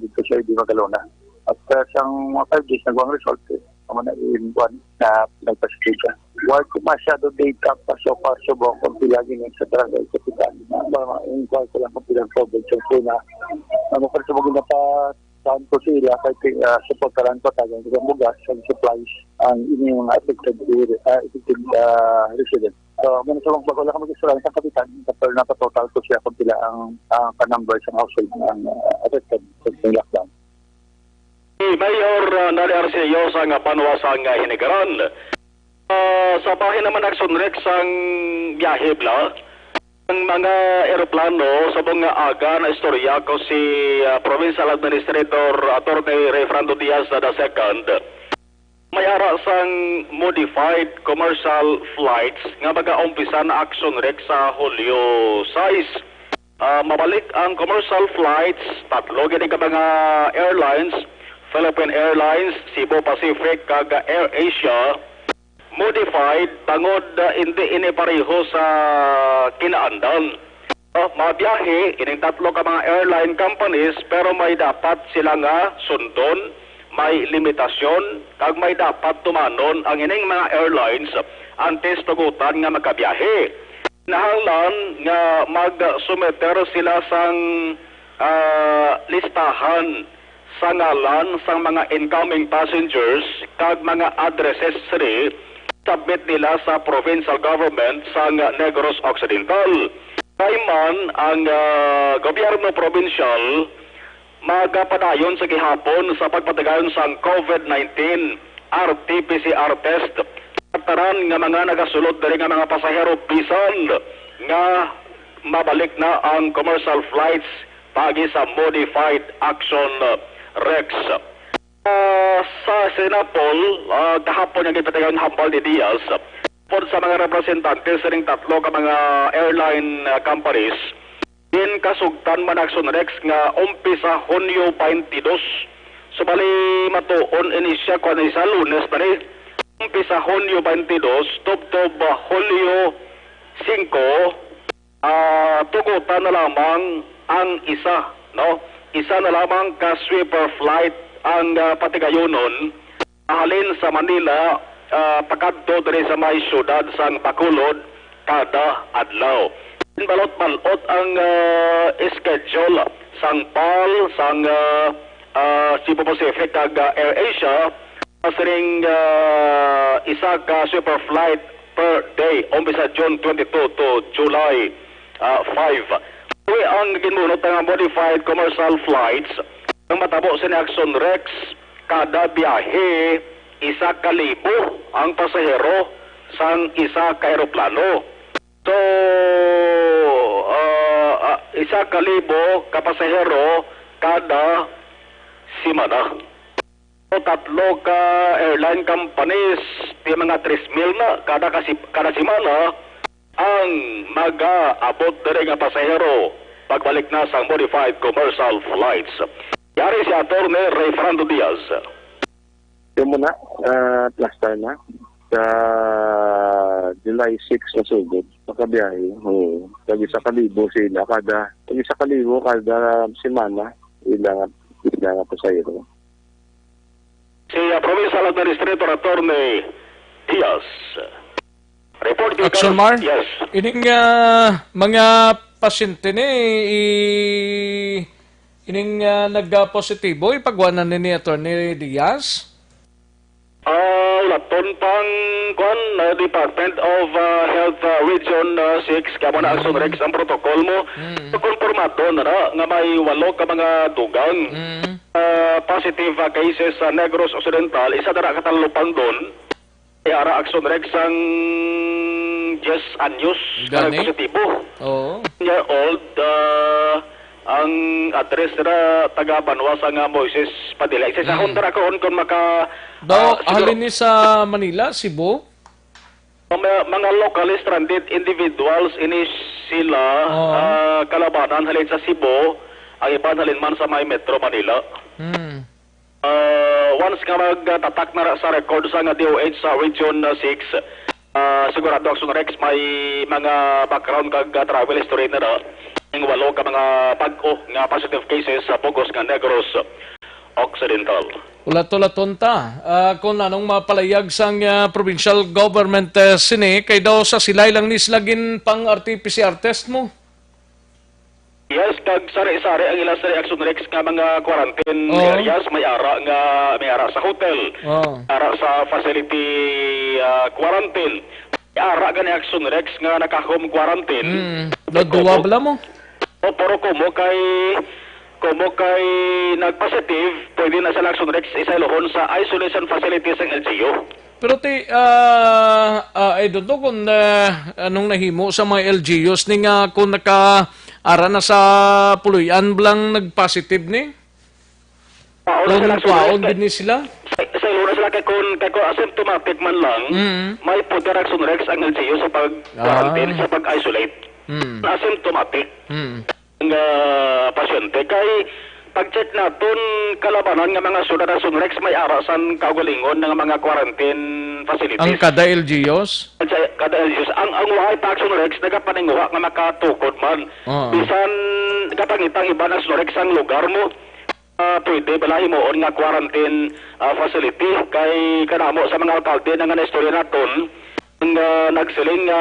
dito siya, di Magalona. After siyang mga 5 days, nagawang result eh. Naman na in-1 na nagpa-speed siya. Huwag ko masyado data pa so far subong kung pilagin yung sa barangay kapitan. In-inquire ko lang kung pilang problem siya. So na, ano pa subong na pa saan ko sila kahit supportaran ko tagang sa mugas sa supplies ang inyong affected resident. So, muna sa mga bago lang mag-isura sa kapitan, kapag napatotal ko siya kung pila ang ka-number sa household ng affected sa lockdown. Mayor Nari Arcillo sa panuwasang hinigaran. Sa bahay naman nagsunrex ang biyahe bla. Ang mga eroplano sa mga aga na istorya ko si Provincial Administrator Attorney Ray Fernando Diaz II. May ara sang modified commercial flights nga mag-aumpisa na action rex sa Hulyo 6. Mabalik ang commercial flights, tatlo gini ka mga airlines, Philippine Airlines, Cebu Pacific, kag Air Asia, modified tangod hindi inipareho sa kinaandan. Mabiyahe, ining tatlo ka mga airline companies, pero may dapat sila nga sundon, may limitasyon, kag may dapat tumanon ang ining mga airlines antes tugutan nga magkabiyahe. Nahanglan nga mag-sumeter sila sang listahan sa ngalan sa mga incoming passengers kag mga addresses submit nila sa provincial government sa Negros Occidental. Kayman ang gobyerno provincial magapadayon sa gihapon sa pagpatigayon sa COVID-19 RT-PCR test. Taran nga mga nagasulod diri nga mga pasahero bisan nga mabalik na ang commercial flights pagi sa modified action Rex. Sa Senapol, kahapon yung ipatayon hambal ni Diaz, po sa mga representante sa ring tatlo ka mga airline companies, din kasugtan man action Rex nga umpisa Hunyo 22. Subali matuon inisya ko na sa Lunes na rin. Umpisa Hunyo 22, tubtob Hulyo 5, tugutan na lamang ang isa, no? Isa na lamang ka sweeper flight ang patigayonon halin sa Manila pagkadto diri sa may syudad sang Bacolod kada adlaw. Balot-balot ang schedule sang PAL, sang Cebu Pacific kag Air Asia, siring isa ka super flight per day umpisa June 22 to July 5. Ang ginunot ng modified commercial flights ang matabo sa Action Rex, kada biyahe 1,000 ang pasahero sang isa ka aeroplano. So 1,000 ka pasahero kada simana. So, tatlo ka airline companies, di mga 3,000 na kada simana ang mag-aabot diri nga pasahero pagbalik na sa modified commercial flights. Yari si Attorney Ray Fernando Diaz. Yung muna, last time na, sa July 6 na sugod, makabiyahe. Tag-1,000 sila kada semana, ilang pasahero. Si Provincial Administrator Attorney Diaz. Report Action Mar? Yes. Ining mga pasyente ni ining nagpositibo ipagwanan ni Attorney Diaz? Laton pang Department of Health Region 6 kamo na Action Rex ang protocol mo. Konpormado na nga may 8 ka mga dugang positive cases sa Negros Occidental, isa dara katalupang doon. Ara Action Rex ang 10 anyos na positibo. Year old, ang address na taga Banwas ang Moises Padilla. Isa sa kontra kung maka... halin ni sa Manila, Cebu? Mga locally stranded individuals ini sila kalabanan halin sa Cebu, ang iban halin man sa may Metro Manila. Once nga magtatak na sa record sa DOH sa Region 6, sigurado Action Rex may mga background kag travel history na ng walo ka mga pag-o nga positive cases sa Pugos nga Negros Occidental. Ulat-ulaton ta. Kung anong mapalayag sang provincial government sini, kay daw sa silay lang ni silagin pang RT-PCR test mo. Yes, kag sari-sari ang ilang sa Action Rex nga mga quarantine areas, may ara sa hotel, ara sa facility quarantine, may ara gani Action Rex nga naka-home quarantine. Duwa bala mo? O pero kumo kay nag-positive, pwede na sa Action Rex isailohon sa isolation facilities ng LGU. Pero I don't know kung anong nahimo sa mga LGUs ni nga kung naka-ara na sa Puluyan blang nag-positive ni? Paon din ni sila? Sa ilo na sila kay kung asymptomatic man lang, may poder Action Rex ang LGU sa pag-quarantine, sa pag-isolate. Asymptomatic ang pasyente. Kay pag-check natin kalabanan ng mga sunod Action Rex, may arasan kaugalingon ng mga quarantine facilities. Ang kada LGUs? Kada LGUs. Ang wahay pa Action Rex, nagapaninguha nga makatukod man. Bisan kapangitang iba ng Action Rex ang lugar mo, pwede balahi mo nga quarantine facility. Kay kanamo sa mga alkalde na nga na-istorya natin, nagsiling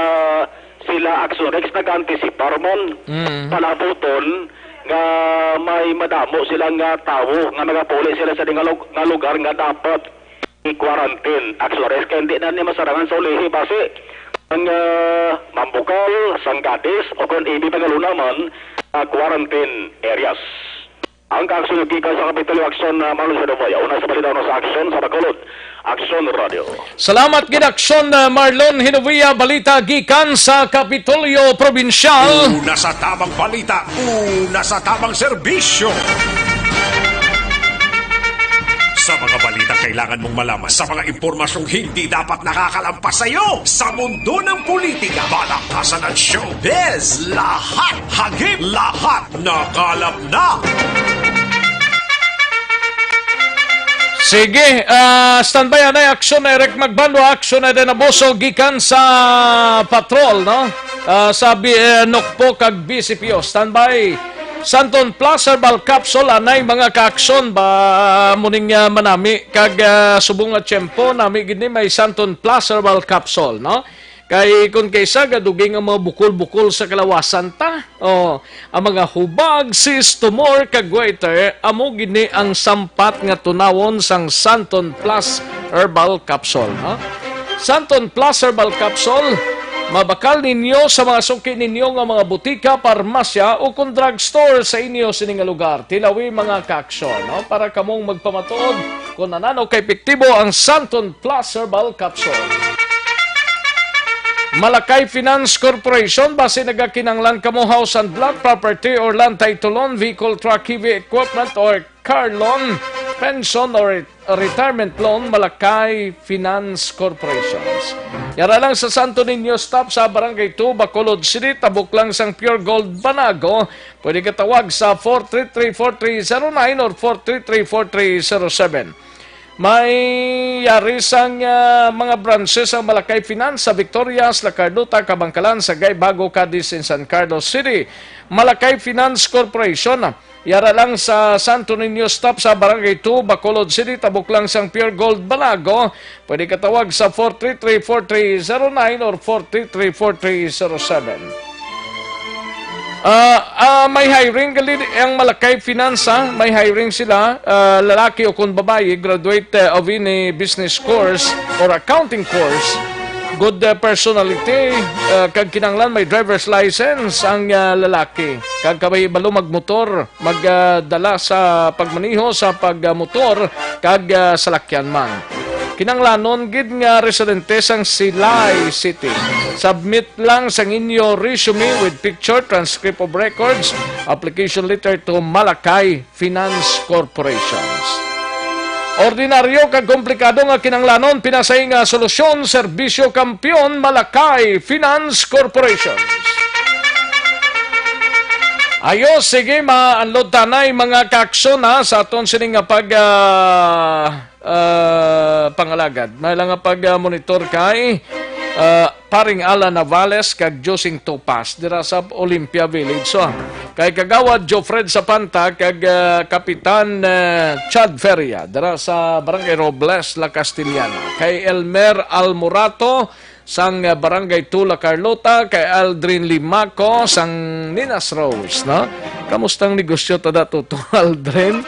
sila Action Rex nag-anticipar mon palabuton nga may madamo silang tao nga nagapuli sila sa nga lugar nga dapat i-quarantine. Action Rex kaya hindi na niya masarangan sa ulihi base ang Mambukal, Sangkadis o kung ibi pagalunaman quarantine areas. Ang kaakson nagkika sa Kapitulo Action na Marlon Sadovaya. Una sa balita sa Action sa Bacolod. Action Radio. Salamat gid Action Marlon Hinovia, balita gikan sa Kapitolyo Provincial. Una sa tamang balita, una sa tamang serbisyo. Sa mga balita kailangan mong malaman, sa mga impormasyong hindi dapat nakakalampas sa iyo, sa mundo ng politika, balakasan at showbiz, lahat, hagip, lahat, nakalap na. Sige, standby na Action Eric Magbando, Action na din naboso gikan sa patrol, no? Sa Nokpo kag BCPO, standby. Santon Plus Herbal Capsule, anay mga ka-aksyon ba muning manami kag subong at tiyempo nami gini may Santon Plus Herbal Capsule, no? Kay kung kaysa gaduging ang mga bukol-bukol sa kalawasan ta, ang mga hubag, cyst, tumor, kag goiter, amo gini ang sampat nga tunawon sang Santon Plus Herbal Capsule, no? Santon Plus Herbal Capsule, mabakal ninyo sa mga suki ninyo nga mga butika, parmasya o kung drugstore sa inyo sining lugar. Tilawi mga ka-aksyon, no? Para kamong magpamatuod kung nanano kay epektibo ang Santon Plus Herbal Capsule. Malakay Finance Corporation, base nagakinanglan kamo house and lot property or land title loan, vehicle, truck, heavy equipment or car loan, pension or retirement loan, Malakay Finance Corporations. Yara lang sa Santo Niño stop sa Barangay 2, Bacolod City, tabok lang sang Pure Gold Banago. Pwede ka tawag sa 433-4309 or 433-4307. May yari sang mga branches ang Malakay Finance sa Victorias, Lacarduta, Kabangkalan, Sagay, Bago, Cadiz, in San Carlos City. Malakay Finance Corporation, yara lang sa Santo Niño stop sa Barangay 2, Bacolod City, tabok lang sang Pure Gold Balago. Pwede ka tawag sa 433-4309 or 433-4307. May hiring gali ang Malakay Finance, may hiring sila, lalaki o kung babae, graduate of any business course or accounting course, good personality, kag kinanglan may driver's license ang lalaki, kag kabay balo magmotor, magdala sa pagmaniho sa pagmotor, kag salakyan man. Kinanglanon gid nga residente sang Silay City. Submit lang sang inyo resume with picture, transcript of records, application letter to Malakay Finance Corporations. Ordinaryo kag komplikado nga kinanglanon, pinasay nga solusyon, serbisyo kampiyon, Malakay Finance Corporations. Ayos, sige, maanlod tanay mga kakson ha, sa aton sining nga pangalagad. May lang nga pag-monitor kay paring Ala Navales kag Josing Topas dira sa Olympia Village. So, kay kagawad Jofred Sapanta kag Kapitan Chad Feria dira sa Barangay Robles, La Castillana. Kay Elmer Almorato sang Barangay Tula Carlota, kay Aldrin Limaco sang Ninas Rose, no? Kamustang negosyo tada to Aldrin?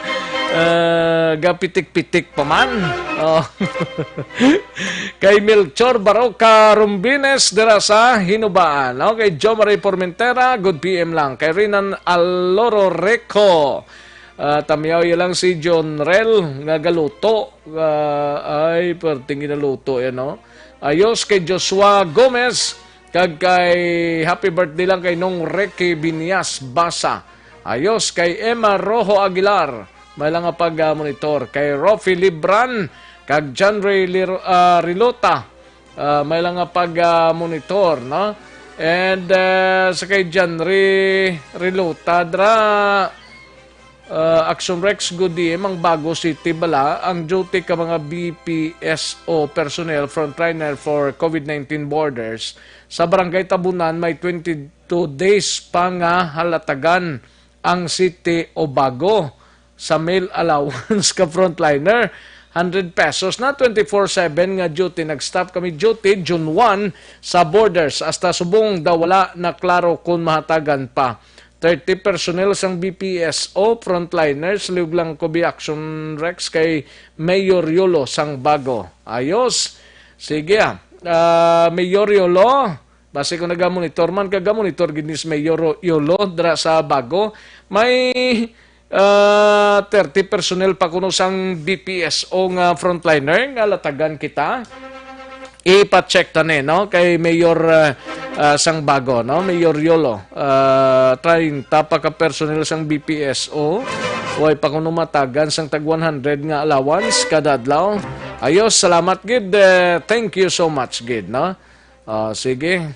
Gapitik-pitik pa man. Oh. Kay Melchor Baroca Rumbines dira sa Hinubaan. Okay, Joe Marie Formentera, good PM lang. Kay Rinan Aloro Reco. Tamiyaw lang si John Rel nga galuto. Ay, perting ginaluto yan, no? Ayos kay Joshua Gomez. Kag kay happy birthday lang kay Nong Reki Binias Basa. Ayos kay Emma Rojo Aguilar. May lang pag-monitor. Kay Rofi Libran, kag John Ray Rilota, may lang pag-monitor, no? And sa kay John Ray Rilota, dra Action Rex Goody, mang bago city bala, ang duty ka mga BPSO personnel frontliner for COVID-19 borders, sa Barangay Tabunan, may 22 days pa nga halatagan ang city o bago. Sa meal allowance ka frontliner, 100 pesos na 24/7 nga duty. Nag-stop kami duty June 1 sa borders. Hasta subong daw wala na klaro kung mahatagan pa. 30 personnel sang BPSO frontliners, liug lang ko Action Rex kay Mayor Yolo sang bago. Ayos. Sige Mayor Yolo, base ko nagamonitor man, kagamonitor ginis Mayor Yolo dra sa bago. May 30 personnel pa kuno sang BPSO nga frontliner nga latagan kita. Ipa-check tani, no? Kay Mayor sang bago, no? Mayor Yolo. 30 pa ka personnel sang BPSO. Way pa kuno matagan sang tag 100 nga allowance kada adlaw. Ayos, salamat gid. Thank you so much gid, no? Sige.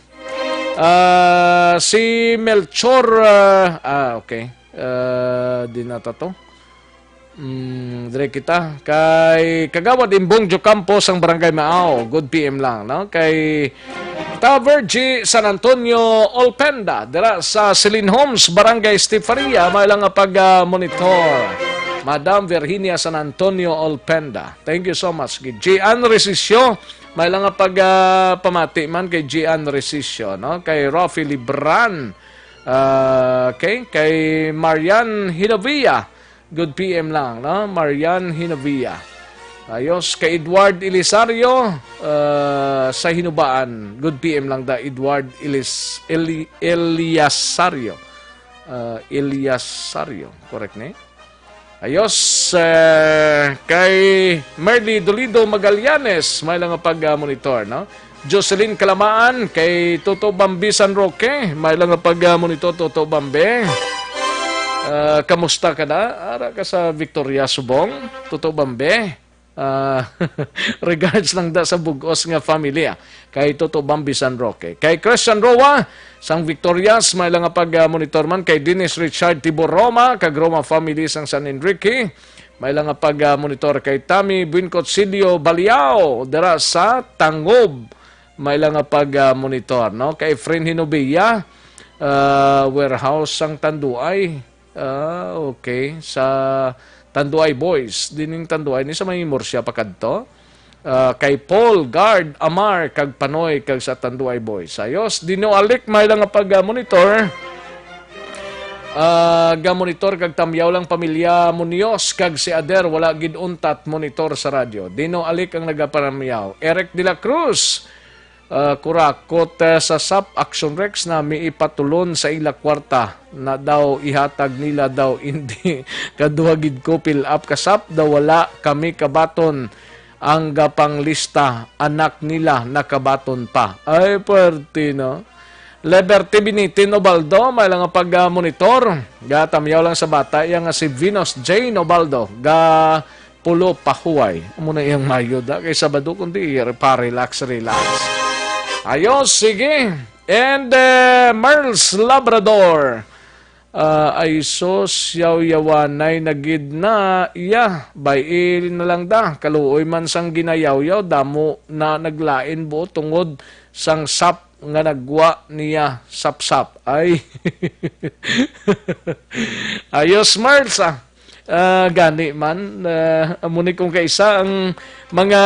Si Melchor okay. Di nata to. Dire kita. Kay Kagawad Imbong Jocampo sang Barangay Maao. Good PM lang, no? Kay Tavergy San Antonio Olpenda. Dira sa Celine Homes, Barangay Estifaria. May lang pag-monitor. Madam Virginia San Antonio Olpenda. Thank you so much. Gian Resisio. May lang pamati man kay Gian Resisio, no? Kay Rafi Libran. Okay, kay Marian Hinavia, good PM lang, no? Marian Hinavia. Ayos, kay Edward Elisario sa Hinubaan, good PM lang da, Edward Eliasario. Eliasario, correct na? Ayos, kay Merly Dolido Magallanes, may lang pag-monitor, no? Jocelyn Kalamaan, kay Toto Bambi San Roque, may lang pag-monitor Toto Bambi. Kamusta ka na? Ara ka sa Victoria Subong, Toto Bambi. Regards lang da sa bugos nga familia, kay Toto Bambi San Roque. Kay Christian Roa, sang Victorias, may lang pag-monitor man. Kay Dennis Richard Tibor Roma, kag Roma family sang San Enrique. May lang pag-monitor kay Tami Buincotsilio Baliao, dira sa Tangob. May lang pag-monitor, no? Kay Efren Hinobia, warehouse sang Tanduay. Okay, sa Tanduay Boys. Dining Tanduay ni sa may Murcia pa kadto. Kay Paul Guard Amar kag Panoy kag sa Tanduay Boys. Ayos, Dino Alik may lang pag-monitor. Ga-monitor kag tamyaw lang pamilya Munoz kag si Ader wala gid untat monitor sa radyo. Dino Alik ang nagaparamyaw. Eric De La Cruz, kurakot sa SAP Action Rex na miipatulon sa ila kwarta na daw ihatag nila daw hindi kaduhagid ko fill up kasap daw wala kami kabaton ang gapang lista anak nila nakabaton pa. Ay puwerte, no? Liberty Binitin Obaldo, may lang pag-monitor. Gatamyaw lang sa bata, yang si Venus Jane Obaldo, ga pulo pahuay. Muna yung mayod, kay Sabado kundi pa-relax. Ayos, sige. And Merles Labrador, ay sos yaw-yawanay nagid na iya bay na lang da kaluoy man sang ginayaw-yaw damo na naglain bo tungod sang sap nga nagwa niya sap-sap ay ayos Marls gani man amuni kung kaisa ang mga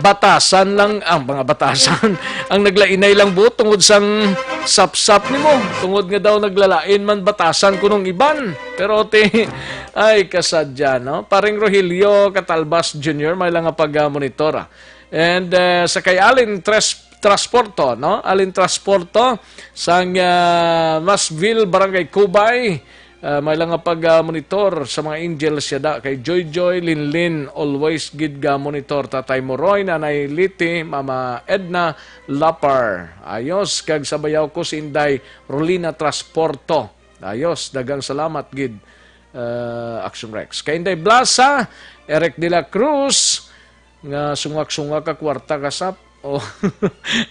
batasan lang ang mga batasan ang naglainay lang buot tungod sang sap-sap nimo tungod nga daw naglalain man batasan kunong iban pero ay kasadya no paring Rogelio Catalbas Jr. may lang nga pag-monitora and sa kay Alin Transporto no Alin Transporto sang Masville Barangay Cubay may lang nga pag-monitor sa mga angels siya da kay Joy Linlin always gid ga monitor Tatay Moroy Nanay Liti Mama Edna Lapar ayos kag sabayaw ko si Inday Rolina Transporto ayos dagang salamat gid Action Rex kay Inday Blasa Eric de la Cruz nga sungak-sungak ka kwarta kasap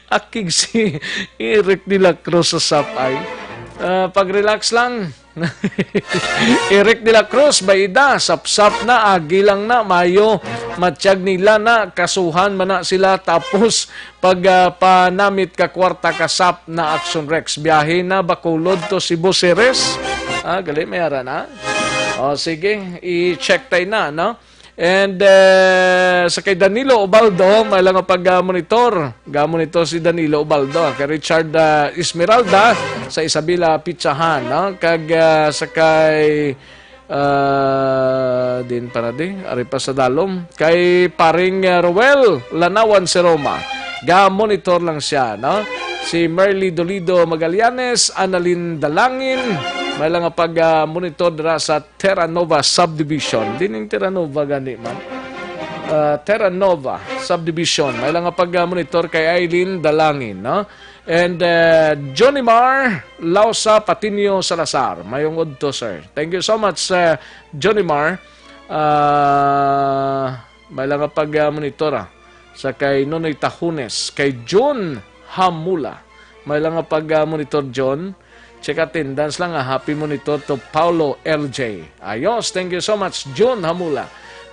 akig si Eric de la Cruz sa sapay pag-relax lang Eric de la Cruz, Baida, sapsap na, agilang na, mayo, matsyag nila na, kasuhan man na sila, tapos pag panamit ka kwarta kasap na Action Rex, biyahe na, Bacolod to Cebu Ceres, gali, mayara na. O, sige, i-check tayo na, no? And sa kay Danilo Ubaldo, may lang pag-monitor. Ga-monitor si Danilo Ubaldo. Kay Richard Esmeralda sa Isabela Pizzahan. No? Kag sa kay din para di, ari pa sa dalom. Kay paring Roel Lanawan si Roma. Ga-monitor lang siya. No? Si Merly Dolido Magallanes, Annalyn Dalangin, may lang pag-monitor dira sa Terra Nova Subdivision. Dining Terra Nova gani man. Terra Nova Subdivision. May lang pag-monitor kay Aileen Dalangin. No? And Johnny Mar Lausa Patinio Salazar. Mayong udto, sir. Thank you so much, Johnny Mar. May lang pag-monitor sa kay Nonoy Tahunes. Kay John Hamula. May lang pag-monitor, John. Check attendance lang happy monitor to Paulo LJ. Ayos, thank you so much John Hamula.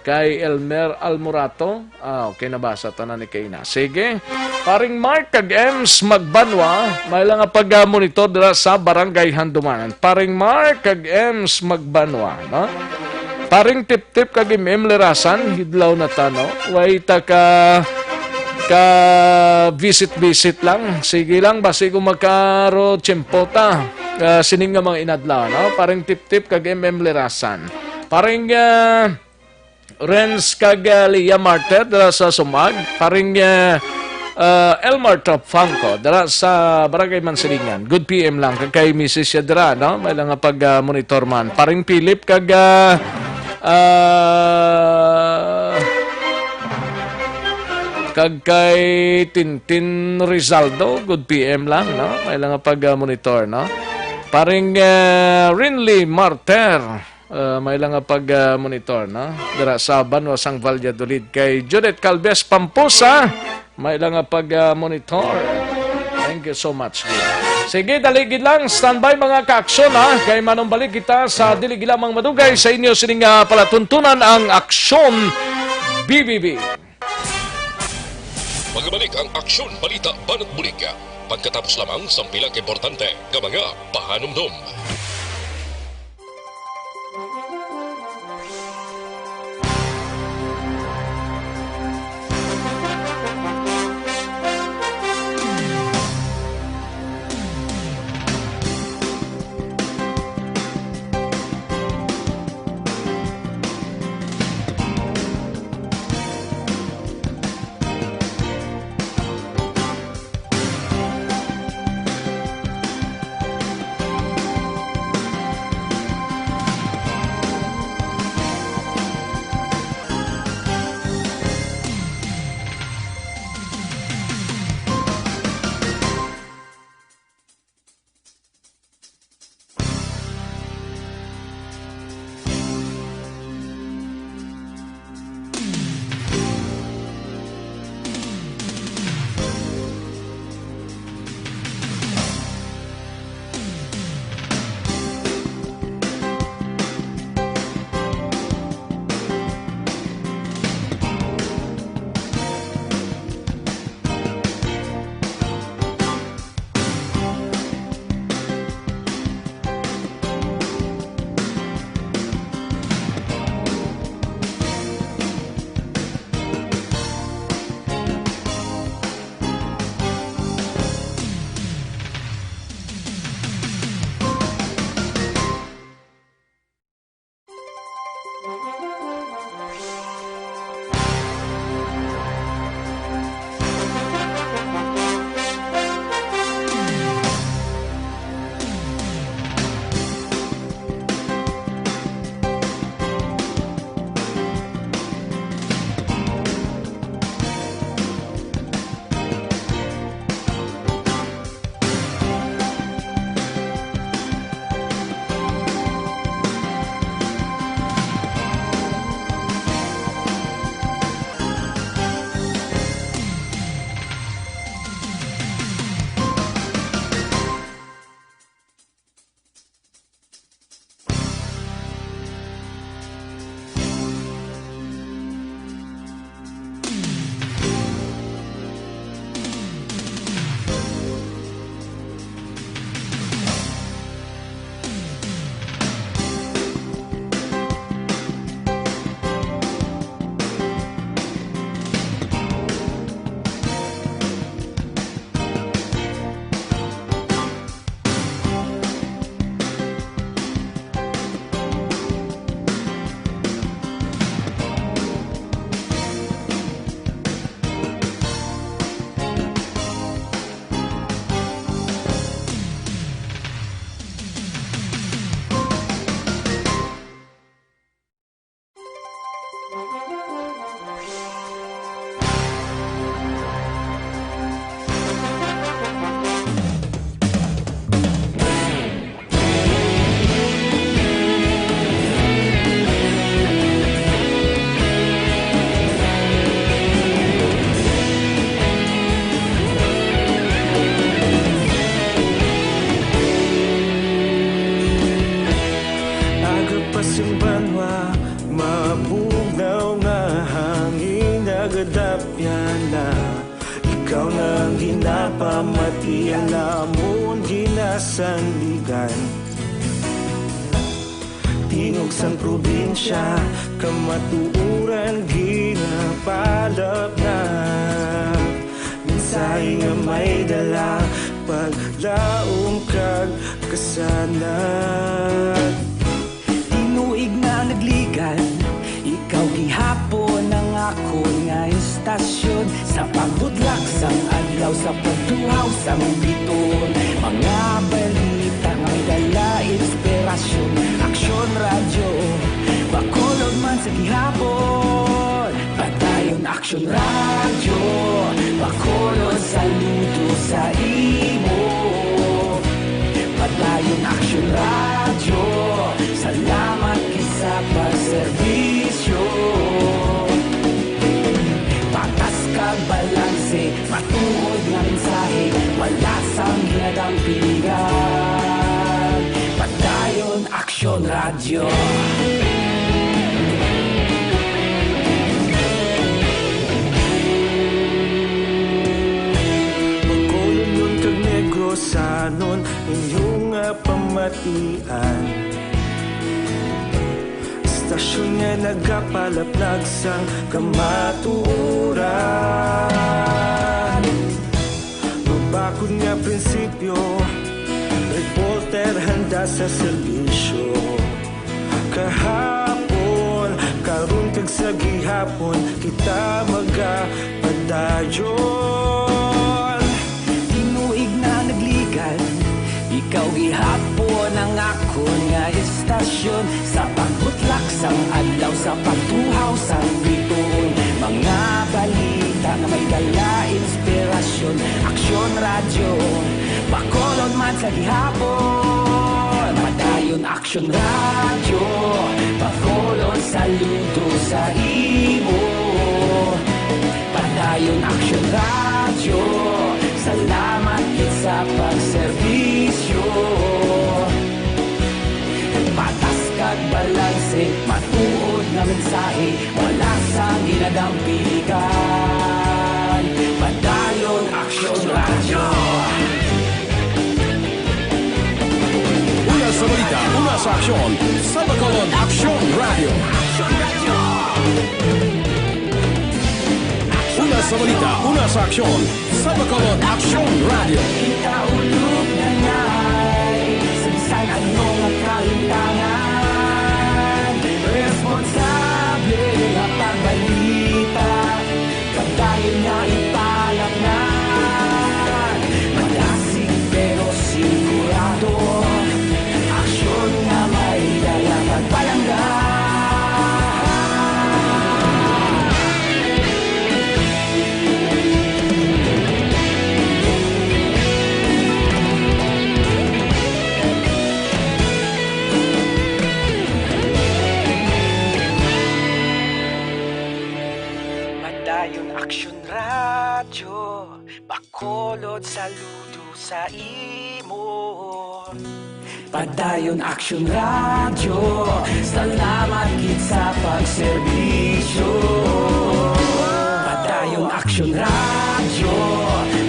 Kay Elmer Almorato, okay nabasa tanan ni Kayna. Sige, paring Mark kag Ems Magbanwa, may lang pag-monitor dira sa Barangay Handumanan. Paring Mark kag Ems Magbanwa, no? Paring tip-tip kag Em Lerasan, hidlaw na tano. Way ta ka visit lang. Sige lang, basi kung magkaro tiyempota. Sining nga mga inadlaw, no? Paring tip-tip kag MM Lerasan. Paring Renz kag Lia Marter dala sa Sumag. Paring Elmar Topfanco dala sa Barangay Mansilingan. Good PM lang kag kay Mrs. Yadra, no? May lang pag-monitor man. Paring Philip kag kag kay Tintin Rizaldo, good PM lang, no? May lang pag-monitor, no? Paring Rinley Marter, may lang pag-monitor, no? Dira sa Banwasang Valladolid. Kay Judith Calves Pampusa, may lang pag-monitor. Thank you so much. Sige, daligid lang. Standby mga ka-aksyon, ha? Kay manong balik kita sa diligilamang madugay sa inyo sining palatuntunan ang Aksyon BBB. Magbalik ang Aksyon Balita Banat Bulig. Pagkatapos lamang sa pilang importante ng mga pahanumdum. Agapasimbangwa, mabugnaw nga hangin nagadapyan na. Ikaw nang ginapamatian namon ginasandigan. Tingog sang probinsya, kamatuuran ginapalap na. Minsay nga may dala, paglaom kag kasanag. Tinuig na nagligan, ikaw gihapon ang ako nga istasyon. Sa pagbudlak sang adlaw, sa pagtuhaw sang biton. Mga balita nga may dala inspirasyon. Aksyon radyo, bakulog man sa gihapon. Patayon aksyon radyo, bakulog saludo sa imo. Patayon aksyon radyo, salamat kisa pagserbisyo. Patas kag balanse, matuod nga mensahe, wala sang ginadang piligan. Patayon aksyon radyo. Magkulunyon kag negrosanon, inyong nga pamatian. Istasyon nga nagapalaplag sang kamatuoran. Mabakod nga prinsipyo, reporter handa sa serbisyo. Kahapon, karon kag sa gihapon, kita magapadayon. Tinuig na nagligan, ikaw gihapon ang ako nga istasyon. Sa pagbutlak sang adlaw, sa pagtuhaw sang biton. Mga balita nga may dala inspirasyon. Aksyon radyo, bakolod man sa gihapon. Padayon aksyon radyo, bakolod saludo sa imo. Padayon aksyon radyo, salamat kit sa pagserbisyo. Patas kag balanse, matuod na mensahe, wala sang ginadang piligan. Padayon aksyon radyo. Una sa balita, una sa aksyon, sa Bacolod Aksyon Radio. Una sa balita, una sa aksyon, sa Bacolod Aksyon Radio. Ikaulog na ngay, sabisan ano nga kalintangan. Responsable nga pagbalita, kadayon nga ipalap na. Malasig pero sigurado, aksyon nga may dala pagpalanggan. Padayon aksyon radyo, bakolod saludo sa imo. Padayon aksyon radyo, salamat kit sa pagserbisyo. Padayon aksyon radyo,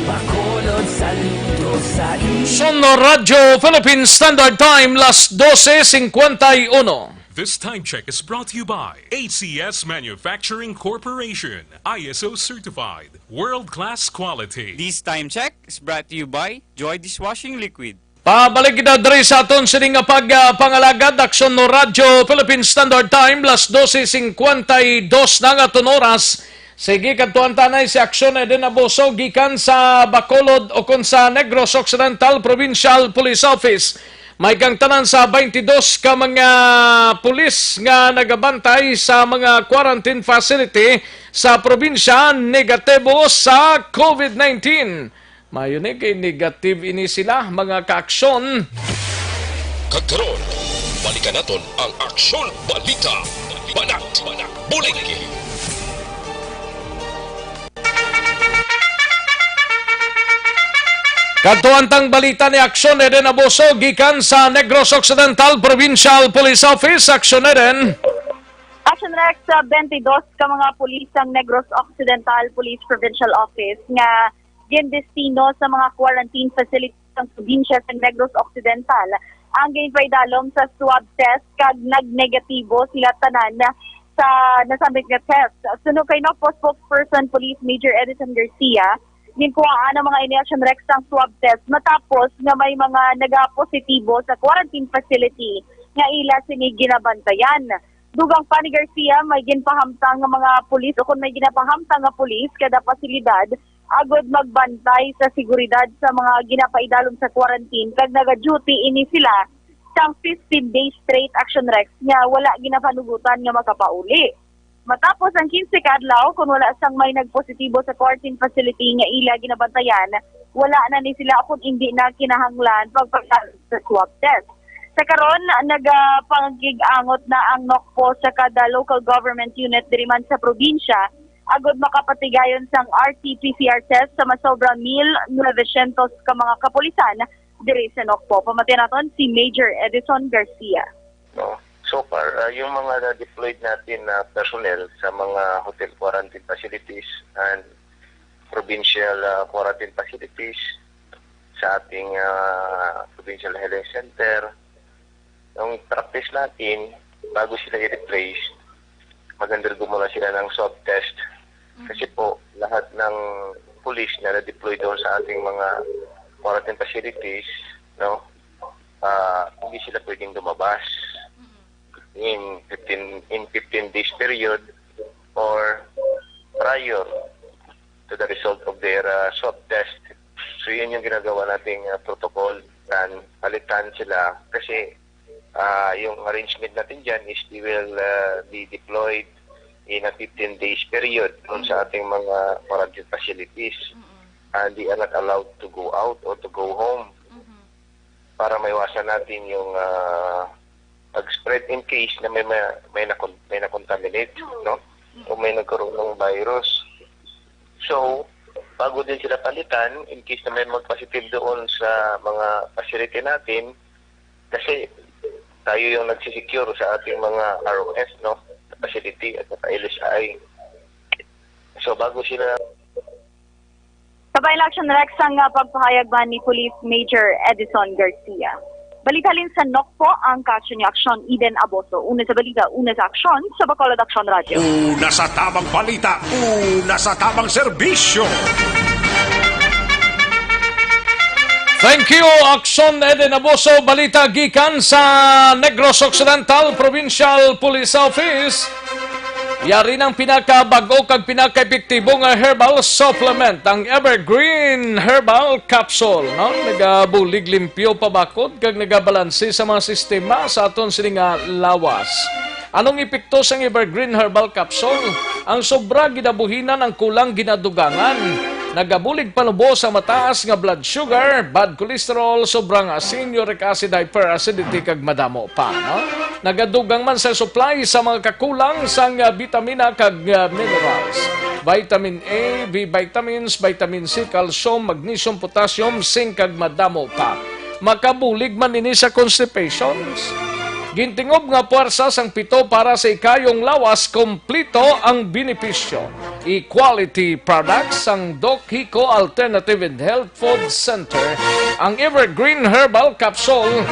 bakolod saludo sa imo. Sono Radio Philippine Standard Time, las 12:51. This time check is brought to you by ACS Manufacturing Corporation, ISO certified, world-class quality. This time check is brought to you by Joy Dishwashing Liquid. Pabalik kita diri sa aton sining nga pagpangalagad aksyon no Radyo Philippine Standard Time, las 12:52 na nga oras. Sige kadtuan tanay si aksyon na din naboso gikan sa Bacolod o kon sa Negros Occidental Provincial Police Office. May kang tanan sa 22 ka mga pulis nga nagabantay sa mga quarantine facility sa probinsya negatibo sa COVID-19. Mayon kay negative ini sila mga kaaksyon. Kagkaroon, balikan naton ang Aksyon Balita. Banat, bulig. Katuantang balita ni Aksyon Eden Abuso gikan sa Negros Occidental Provincial Police Office. Aksyon Eden. Action Rex, 22 ka mga pulis ang Negros Occidental Police Provincial Office nga gendestino sa mga quarantine facilities ng probinsya sa Negros Occidental. Ang ginpaidalom sa swab test kag nag-negatibo sila tanan sa nasambit nga test. Suno kay NOCPO spokesperson Police Major Edison Garcia, ginkuhaan ang mga inaction Rex ang swab test matapos nga may mga nagapositibo sa quarantine facility nga ila sini ginabantayan. Dugang pa ni Garcia, may ginpahamtang nga mga pulis o kung may ginapahamtang nga pulis kada pasilidad agod magbantay sa seguridad sa mga ginapaidalom sa quarantine kag naga-duty ini sila sang 15 days straight action Rex nga wala ginapanugutan nga makapauli. Matapos ang 15 kadlaw, kung wala sang may nagpositibo sa quarantine facility nga ila ginabantayan, wala na ni sila kung hindi na kinahanglan pagpagdalo sa swab test. Sa karon, nagapanggigangot na ang NOCPO sa kada local government unit diriman sa probinsya agod makapatigayon sang RT-PCR test sa masobra 1,900 ka mga kapulisan diri sa NOCPO. Pamatian naton si Major Edison Garcia. No. So far, yung mga deployed natin na personnel sa mga hotel quarantine facilities and provincial quarantine facilities sa ating provincial health center, yung practice natin, bago sila i-replace, mag-undergo muna sila ng swab test. Kasi po, lahat ng police na na-deploy doon sa ating mga quarantine facilities, no, hindi sila pwedeng lumabas in 15 days period or prior to the result of their swab test. So yun yung ginagawa nating protocol, and palitan sila kasi yung arrangement natin dyan is they will be deployed in a 15 days period doon sa ating mga quarantine facilities, and they are not allowed to go out or to go home para maiwasan natin yung pag-spread in case na may na-contaminate, no? O may nagkaroon ng virus. So, bago din sila palitan, in case na may mag-positive doon sa mga facility natin, kasi tayo yung nagsisecure sa ating mga ROS, no? Facility at saka LSI. So, bago sila... Sabay Action Rex ang pagpahayag ba ni Police Major Edison Garcia. Balitalin sa NOCPO ang kaaksyon ni Aksyon Eden Abuso. Una sa balita, una sa aksyon sa Bacolod Action Radio. Una sa tamang balita, una sa tamang serbisyo. Thank you, Aksyon Eden Abuso. Balita gikan sa Negros Occidental Provincial Police Office. Yari ng pinakabago kag pinaka-epektibo nga herbal supplement, ang Evergreen Herbal Capsule. No? Nagabulig limpyo pabakod kag nagabalanse sa mga sistema sa aton sini nga lawas. Anong epekto sa Evergreen Herbal Capsule? Ang sobra ginabuhinan ang kulang ginadugangan. Nagabulig panubos sa mataas nga blood sugar, bad cholesterol, sobrang asin, uric acid, hyperacidity kag madamo pa. No? Nagadugang man sa supply sa mga kakulang sa vitamina kag minerals. Vitamin A, B vitamins, vitamin C, calcium, magnesium, potassium, zinc kag madamo pa. Makabulig man ini sa constipations. Gintingob nga puwersa sang pito para sa ikayong lawas, kompleto ang benepisyo. Equality products ang Doc Hico Alternative and Health Food Center. Ang Evergreen Herbal Capsule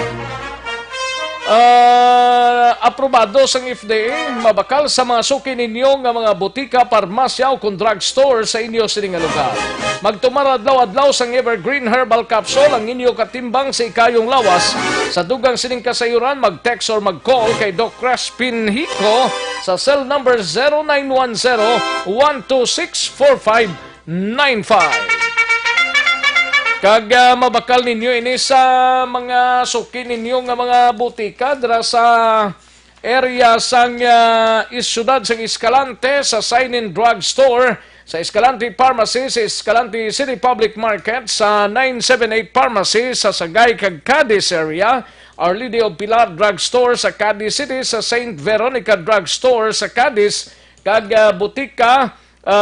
aprobado sa FDA, mabakal sa mga suki ninyo nga mga butika, parmasya o kung drugstore sa inyo sining lugar. Magtumar adlaw-adlaw sa Evergreen Herbal Capsule ang inyo katimbang sa ikayong lawas. Sa dugang sining kasayuran, mag-text or mag-call kay Doc Crespin Hico sa cell number 0910-126-4595. Kag mabakal ninyo ini sa mga suki ninyo nga mga butika dira sa area sang isyudad sang Escalante, sa Sainin Drug Store, sa Escalante Pharmacy, sa Escalante City Public Market, sa 978 Pharmacy sa Sagay kag Cadiz area, Our Lady of Pilar Drug Store sa Cadiz City, sa Saint Veronica Drug Store sa Cadiz, kag butika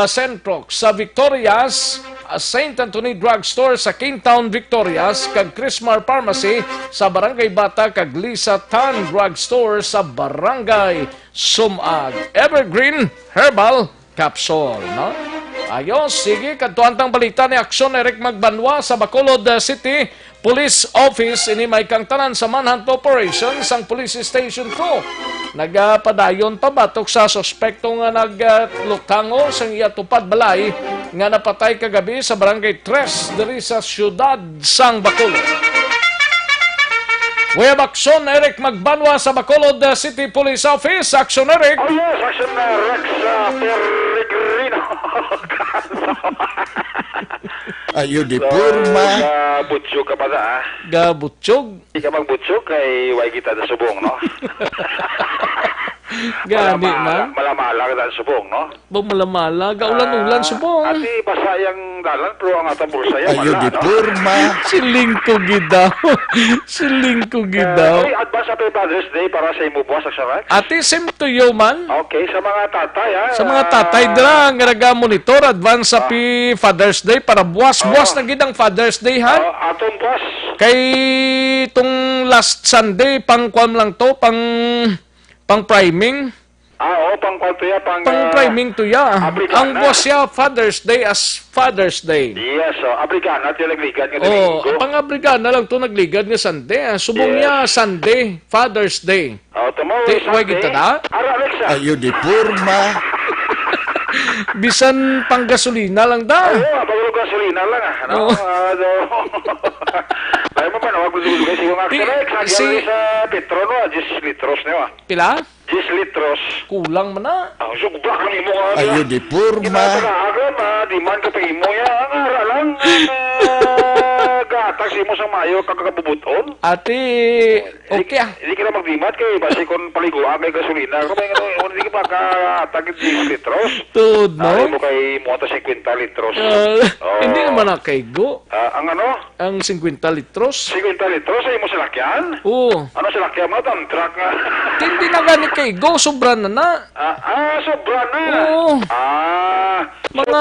Centrox sa Victorias, St. Anthony Drug Store sa Kingtown, Victorias, kag Chrismar Pharmacy sa Barangay Bata, kag Lisa Tan Drug Store sa Barangay Sumag. Evergreen Herbal Capsule, no? Ayos, sige, kadtuantang balita ni Aksyon Eric Magbanwa sa Bacolod City Police Office. Ini may kang tanan sa manhunt operation sang Police Station 2. Nagpadayon pa batok sa suspekto nga naglutango sang iya tupad balay nga napatay kagabi sa Barangay 3 diri sa siyudad sang Bacolod. Web Aksyon Eric Magbanwa sa Bacolod City Police Office. Aksyon Eric. Oh yes, Aksyon Rex Peregrino. Ayo di purma. Gabutsog ka pa na, ha? Gabutsog? Hindi ka magbutsog kay way kita na subong, no? Gani man. Malamala ka na subong, no? Malamala, gaulan-ulan subong. Ati basa yung dalan, pero ang atang bursa yan, ayo di purma. Siling ko gidaw. Siling ko gidaw. Advance Happy Father's Day para sa imo buwas, Aksyon Rex. Ati, same to you, man. Okay, sa mga tatay, ha? Sa mga tatay dira nga naga-monitor advance Happy Father's Day para buwas-buwas na gid ang Father's Day, ha? Atong buwas. Kay itong last Sunday pang kwam lang to, pang priming. Oo, pang kwarto ya, pang priming to ya. Apricana. Ang buwas ya Father's Day as Father's Day. Yes, Apricana, tinagligad nga Oh, domingo. pang Apricana lang to nagligad nga Sunday. Subong niya Sunday, Father's Day. Tumawa Way kita na? Ayo di purma. Bisan pang gasolina lang da. Oo, pag gasolina lang, ha? Ano? Ay mo man, wag mo dugay siguro nga Aksyon Rex. Sa Petro, no? 10 litros niyo, Pila? 10 litros. Kulang man na. Sugbak lang imo nga. Ayo di purma. Kinapalagan, di man ka pa imo ya. Ang aralang, gatag si mo sa mayo, kagakabubuton. Ate, okay ah. Hindi ka na magdimat kay basi kung paliguan may gasolina. Kung may hindi ka makatagid 10 litros. Tud, no? Ay mo kay mota 50 litros. Hindi naman na kaygo. Ang ano? Ang 50 litros. 50 litros ay mo salakyan? Oo. Ano salakyan mo? Ang truck nga. Hindi na gani kaygo, sobra na na. Sobra na. Oo. Mga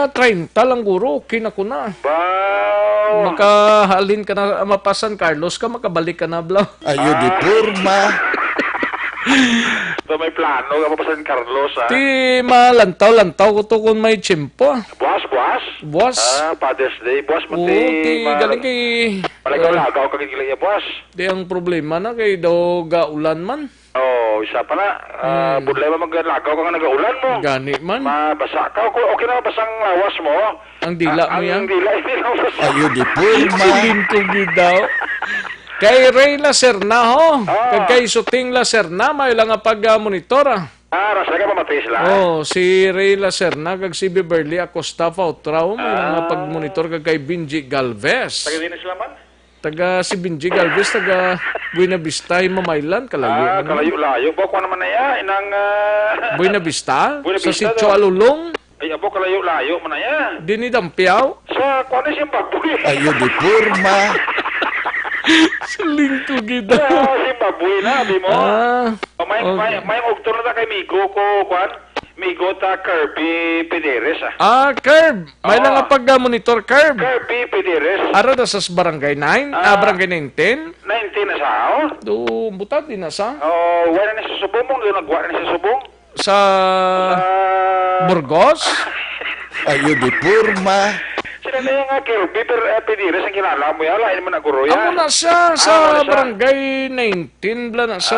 Mga 30 lang guro, okay na ko na. Wow. Makahalin ka na mapasan Carlos ka, makabalik ka na bla. Ayo di purma. So may plano ka papasan Carlos, ha? Ti malantaw-lantaw ko to kung may tsimpo. Buwas? Buwas. Father's Day. Buwas mo Oo, ti galing kay... Malagaw ka gigiling buwas. Di ang problema na kay daw gaulan man. Isa pa na. Budlay ba maglagaw ka nga nagaulan mo? Gani man. Mabasa ka. Okay na basang lawas mo? Ang dila mo yan? Ang dila, hindi na basa. Ayo di purma. Silintugid daw. Kay Ray Lacerna ho. Kay Suting Lacerna, may lang nga pag-monitor. Rasa ka mamatay sila? Si Ray Lacerna, kag si Beverly Acosta Fautrao, may lang nga pag-monitor kay Benji Galvez. Taga din na sila man? Taga si Benji Galvez, taga Buena Vista, Mamaylan, kalayo. Kalayo-layo. Bako naman na ya, inang... Buena Vista? Buena Sa Vista Sitio Alulong? Ay, abo, kalayo-layo man na ya. Dini Dampiaw? Sa kuwan na siyang baboy. Ayo di purma. Silintugid Sa Zimbabwe na, di mo? Okay. May ogtor na kay Migo ko, kuwan. Migo ta Kirby Pederes, Curb. May lang nga pag-monitor, Curb. Kirby Pederes. Ara na sa Barangay 9? Barangay 19? 19 na sa ako? Butad din na sa? Wala na sa subong mo, nagwa na sa subong. Sa Burgos? Ayo di purma. Sila na yung Kirby Pederes ang kilala mo yan, lain mo na guro yan. Ako na siya sa Barangay 19, bla na sa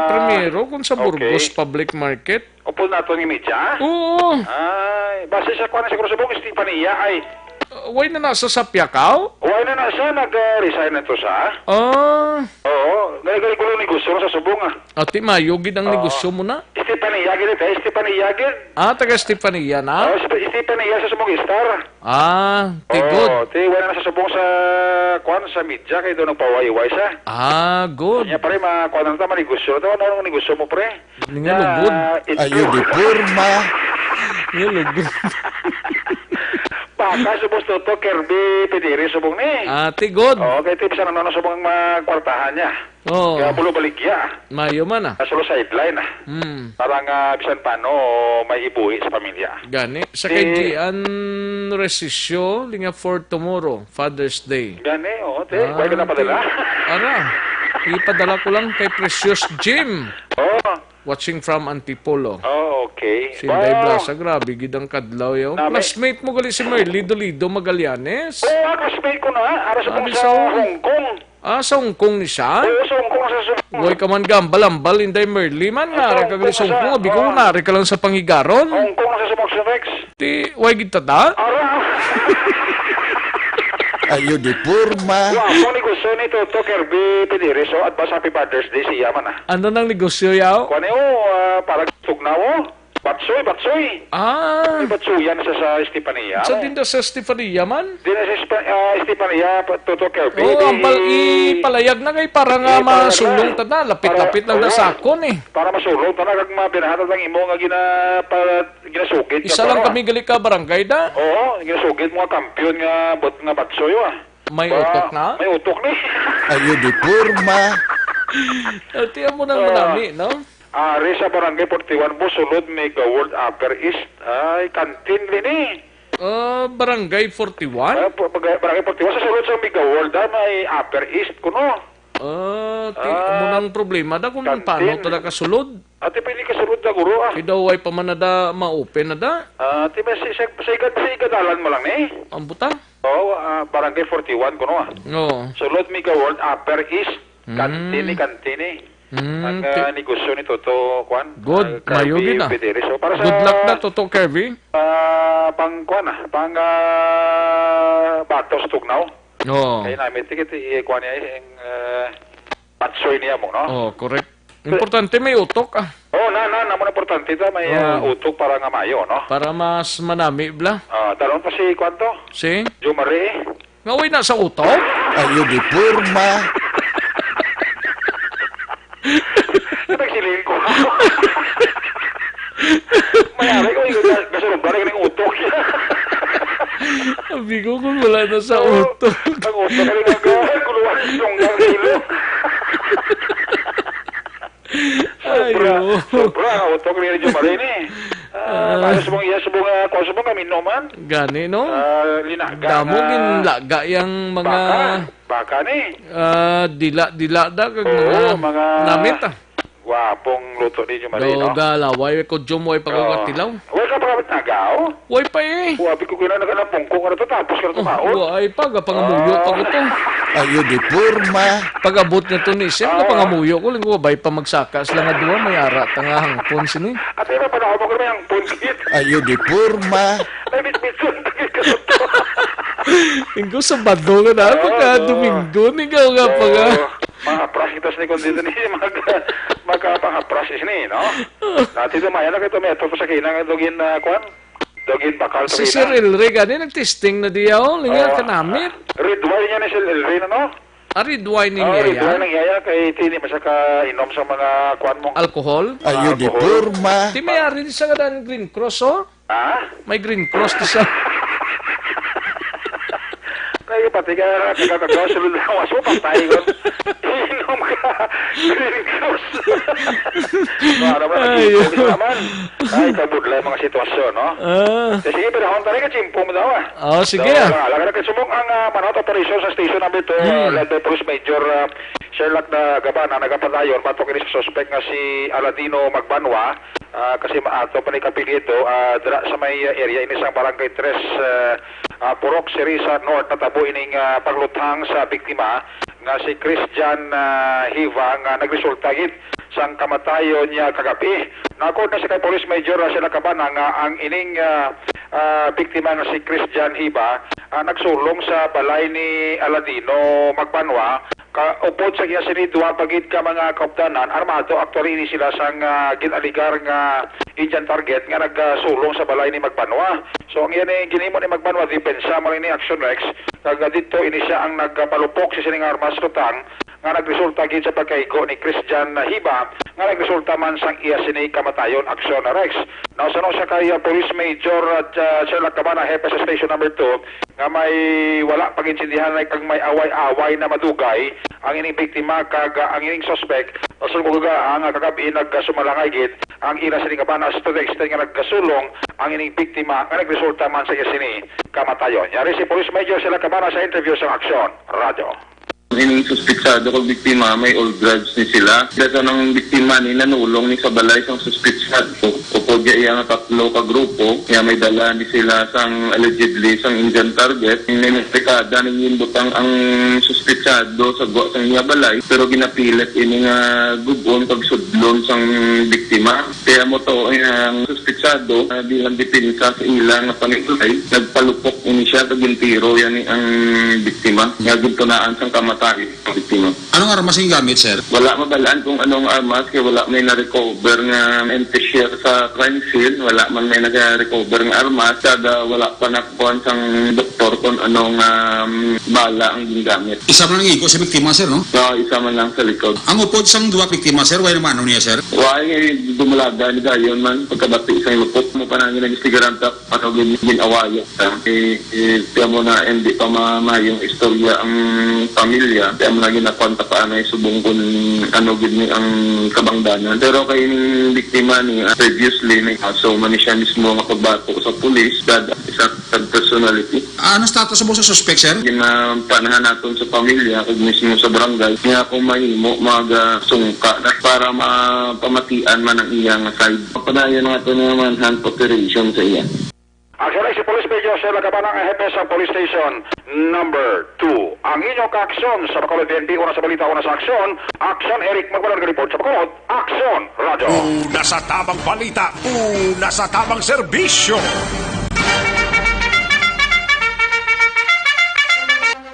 Primero, kung sa Burgos Public Market. Upol na ito ng media? Oo. Ay, base sa kuwan na siguro subong, Estefania, ay. Way na nasa sa Piakaw? Way why na siya nag-resign na to sa? Oo, ngayon ko negosyo sa subong Ati mayo gid ang negosyo mo na. Stephanie Yagin ito, Stephanie Yagin. Taga Stefania na? Stephanie Yagin sa subong star. Good. Wala na sa subong sa sa media kay doon nagpaway-way siya. Good. Kanya pare, makuha na naman negosyo. Ano ang negosyo mo, pre? Nga lugod. Ayo di porma. Nga lugod. Baka subong to Kirby Pediri subong ni. Tigod. Okay, bisa na subong kwartahan niya. Kaya pulo baligya. Mayo man Solo sideline Parang bisan paano may ibuhi sa pamilya. Gani. Sa kay Gian resisyo, linga for tomorrow, Father's Day. Gani, Why ka na padala? Ipadala ko lang kay Precious Jim. Watching from Antipolo. Okay. Si Inday Blasa, grabe, gidang kadlaw yaw. Classmate mo gali si Merly Dolido Magallanes. Classmate ko na. Ara sa Hong Kong. Sa Hong Kong ni siya? Sa Hong Kong sa Huwag ka man gambal-ambal, Inday Merly man. Nari ka gali sa Hong Kong. Abi ko, nari ka lang sa Pangigaron. Hong Kong sa Sumox Rex. Huwag gitada? Ayo di porma. Kung negosyo ni Toto Kirby Pediri, so at ba sa Happy Father's Day siya man Ano nang negosyo yaw? Kung parang tugnaw Batsoy. May batsoyan sa Estepania. Sa dinda sa Estefania man? Dinda sa Estepania, Toto Kirby. Ambal ipalayag na kay para nga masulong tada. Lapit-lapit lang na sakon Para masulong tada, kag mabinahatad lang imo nga ginasugid. Isa lang kami gali ka barangay da? Oo, ginasugid mga kampiyon nga batsoy May utok na? May utok ni. Ayo di porma. Tiyan mo nang manami, no? Ari sa Barangay 41 po, sulod Mega World Upper East. Kantin lini. Barangay 41? Barangay 41 sa sulod sa Mega World, may Upper East kuno. Mo nang problema da kung paano talaga kasulod. Ati pwede kasulod da guro Idaway pa man na da, ma-open na da. Ati ba sa igadalan mo lang Ang buta? Barangay 41 kuno Sulod Mega World Upper East. Kantini. Ang negosyo ni Toto Kwan. Good, mayo gid na. So, para sa, good luck na Toto Kirby. Pang batos tugnaw. Kaya namin tikit i-kwan niya yung patsoy niya mo, no? Correct. Importante may utok naman importante ito, may utok para nga mayo, no? Para mas manami bla. Dalon pa si Kwanto? Si? Jumari. Ngaway na sa utok? Ayo di porma. Nagsiling ko. Mayari ko, gasulong ba rin ng utok. Sabi ko kung wala na sa utok. Ang utok ka rin nagkuluan yung hilo. Sobra, ang utok rin yung marini. Subong kami noman. Gani, no? Linaga. Damo ginlaga yung mga... Baka ni. Dila da kag mga namit Wapong luto ni Marino. Galaway ko jumoy pagkatilaw. Way ka pa nagaw? Way pa Wabi ko kina nagalapungko ka to tapos ka to maon. Way pa pangamuyo pa ko to. Ayo di porma. Pagabot na to ni Sim na pangamuyo ko linggo bay pa magsakas lang nga duwa may ara tanga hangpon sini. Ate pa pa ako may hangpon kit. Ayo di porma. Nabit-bitsun Ingko sa bado ka na pagka Domingo ni ka nga mga prasitas ni kondito ni magkapangaprasis ni, no? Dati dumaya na kayo tomato pa sa kinang dogin dogin bakal to. Si Sir Elre gani nag-testing na diyaw linga kanamit. Red wine niya ni Sir Elre no? Red wine ni Yaya. Red wine ni Yaya kay tini masaka inom sa mga kwan mo. Alcohol? Ayo di porma. Di may ari sa kadan Green Cross May Green Cross di sa. Kaya pati ka kagagawa sulod na waso patay ko. Inom ka. Green Cross. Naman. Ay, kabudla yung mga sitwasyon, no? Sige, pero akong tali ka chimpong daw sige Alam ka sumong ang manot operation sa station number 2 led by Police Major Sherlock na Gabana, nagapadayon, patok ini sa suspect nga si Aladino Magbanwa, kasi maato pa ni kapilito, sa may area ini sa Barangay 3, Purok, Sirisa, North, natabo ining paglutang sa biktima nga si Christian Hiva nga nagresulta gid sang kamatayon niya kagabi. Nakod na si kay Police Major Sherlock Gabana nga ang ining biktima na si Christian Hiba, nagsulong sa balay ni Aladino Magbanwa. Upod sa iya sinidwa pagid ka mga kaupdanan, armado actually ni sila sang ginaligar nga Indian target nga nagsulong sa balay ni Magbanwa. So ang iyan ginimo ni Magbanwa, depensa mo ni Action Rex, kag dito ini siya ang nagpalupok sa sining armas rutang nga nagresulta gid sa pagkaigo ni Christian Hiba nga nagresulta man sang iya sini kamatayon Action Rex. Now sa siya kay Police Major at siya Lacabana, hepe sa Station Number 2 nga may wala paginsindihan kag may away-away na madugay ang ining biktima kag ang ining suspect. So kung ang kagabi nagsumalangay gid ang ila sini kabana to the extent nga nagkasulong ang ining biktima nga nagresulta man sa iya sini kamatayon. Yari si Police Major sila Lacabana sa interview sa Action Radio. Ining suspitsado kong biktima, may old grudge ni sila. Dito ng biktima ni nanulong ni sa balay sang suspitsado. Upod iya nga tatlo ka grupo, kaya may dala ni sila sang allegedly sang Indian target. Inimestikada ni butang ang suspitsado sa go sang iya balay, pero ginapilit ini nga gugon pag sudlon sang biktima. Kaya mo to ang suspitsado bilang dipinsa sa ilang nga panitulay, nagpalupok ini siya kag tiro yan ang biktima. Nga gintunaan sang kamatay. Anong armas yung gamit, sir? Wala mabalaan kung anong armas, kaya wala may na-recover nga empty share sa crime scene, wala man may nag-recover nga armas, kada wala pa nakukuhan sang doktor kung anong bala ang gingamit. Isa man lang iko sa biktima, sir, no? No, isa man lang sa likod. Ang upod sang duwa biktima, sir, wala naman ano niya, sir? Wala dumulaga ni Dayon man, pagkabati isang lupot mo pa nangin nag-istigaranta, ano ginawayo. Kaya mo na hindi pa mamayong istorya ang pamilya. Kaya mo lagi nakwanta pa na isubong kung ano gini ang kabangdanan. Pero kay yung biktima ni previously, so man siya mismo makapagbato sa pulis, dada isa personality. Ano status mo sa suspect, sir? Ginapanahan natin sa pamilya, kung mismo sa barangay, kaya kung mahimo, mag-sungka na para mapamatian man ang iyang side. Panayan natin naman hand operation sa iya. Actually, si Police Major Sir Lacabana ang hepe sa Police Station Number 2. Ang inyong ka-aksyon sa Bacolod PNP, una sa balita, una sa aksyon. Aksyon, Eric Magbalan, report sa Bacolod. Aksyon, Radyo. Una sa tamang balita, una sa tamang serbisyo.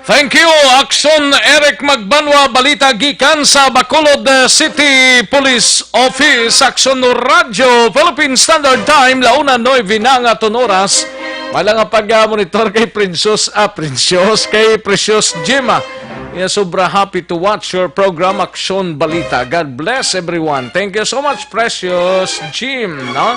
Thank you, Action Eric Magbanwa, balita gikan sa Bacolod City Police Office. Action Radio, Philippine Standard Time, launa 9 na nga oras. Wala nga pag-monitor kay Precious Gemma. Yeah, sobra happy to watch your program, Action Balita. God bless everyone. Thank you so much, Precious Jim, no?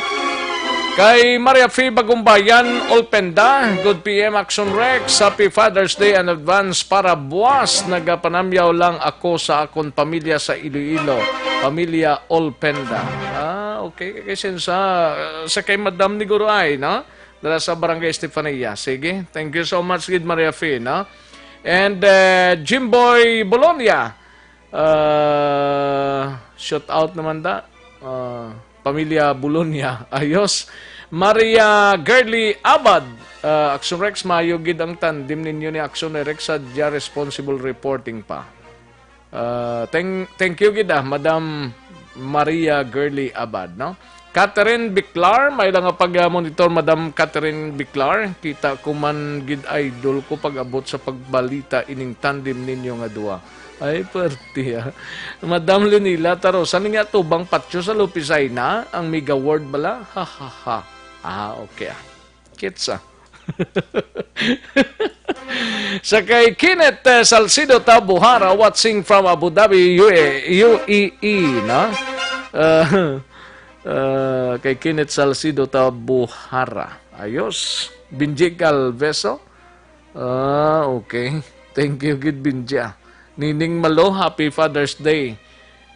Kay Maria F. Bagumbayan, Olpenda, good PM Action Rex, Happy Father's Day in advance para buwas. Nagapanamyaw lang ako sa akong pamilya sa Iloilo, pamilya Olpenda. Okay. Kasi sa kay Madam Niguro ay, no? Dala sa Barangay Estefania. Sige, thank you so much, good Maria F. No? And Jimboy Bologna, shout out naman da. Pamilya Bologna, ayos. Maria Gerly Abad, Action Rex, mayugid ang tandem ninyo ni Action Rex sa responsible reporting pa. Thank you gid Madam Maria Gerly Abad, no? Catherine Biclar, may lang pag-monitor Madam Catherine Biclar. Kita ko man gid idol ko pag-abot sa pagbalita ining tandem ninyo nga duwa. Ay, perti Madam Lunila, taro, saan nga tubang patyo sa Lupisay na? Ang mega word bala? Ha, ha, ha. Okay. Kitsa. Sa kay Kenneth Salcido Tabuhara, watching from Abu Dhabi, UAE, na? Kay Kenneth Salcido Tabuhara. Ayos. Binji Calveso? Okay. Thank you, good Binja. Nining Malo, Happy Father's Day,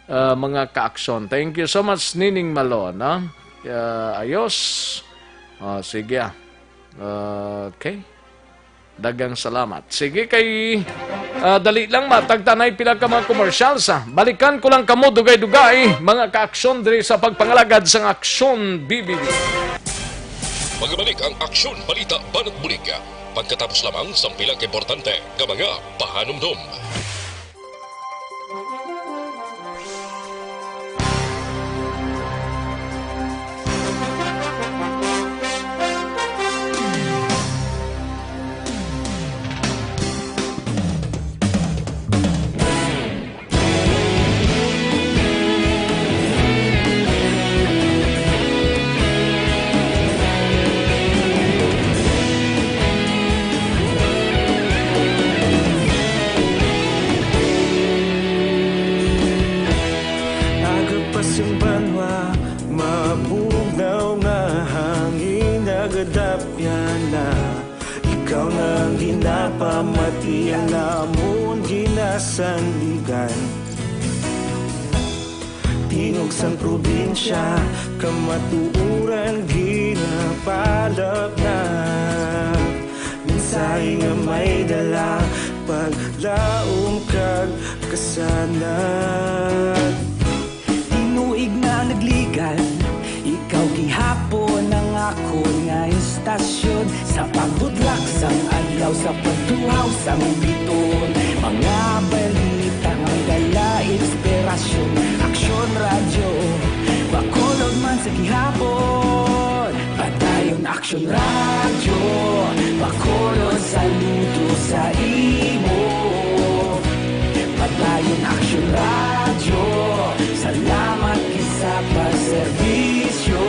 mga ka-aksyon. Thank you so much, Nining Malo. No? Ayos. Sige. Okay. Dagang salamat. Sige kay dali lang matagtanay pila ka mga commercials. Balikan ko lang kamo dugay-dugay, mga ka-aksyon diri sa pagpangalagad sa Aksyon BBB. Magbalik ang Aksyon Balita Banat Bulig. Pagkatapos lamang sa pilang importante ng mga pahanumdum. kadapya na ikaw nang ginapamatian namon ginasandigan. Tingog sang probinsya kamatuuran ginapalap na mensahe nga may dala paglaom kag kasanad. Tinuig na nagligan, ikaw gihapon ang ako nga istasyon sa pagbudlak sang adlaw sa pagtuhaw sang biton. Mga balita nga dala inspirasyon, aksyon radyo bakulog man sa gihapon. Padayon aksyon radyo bakulog saludo sa imo. Padayon aksyon radyo, salamat isa pa serbisyo.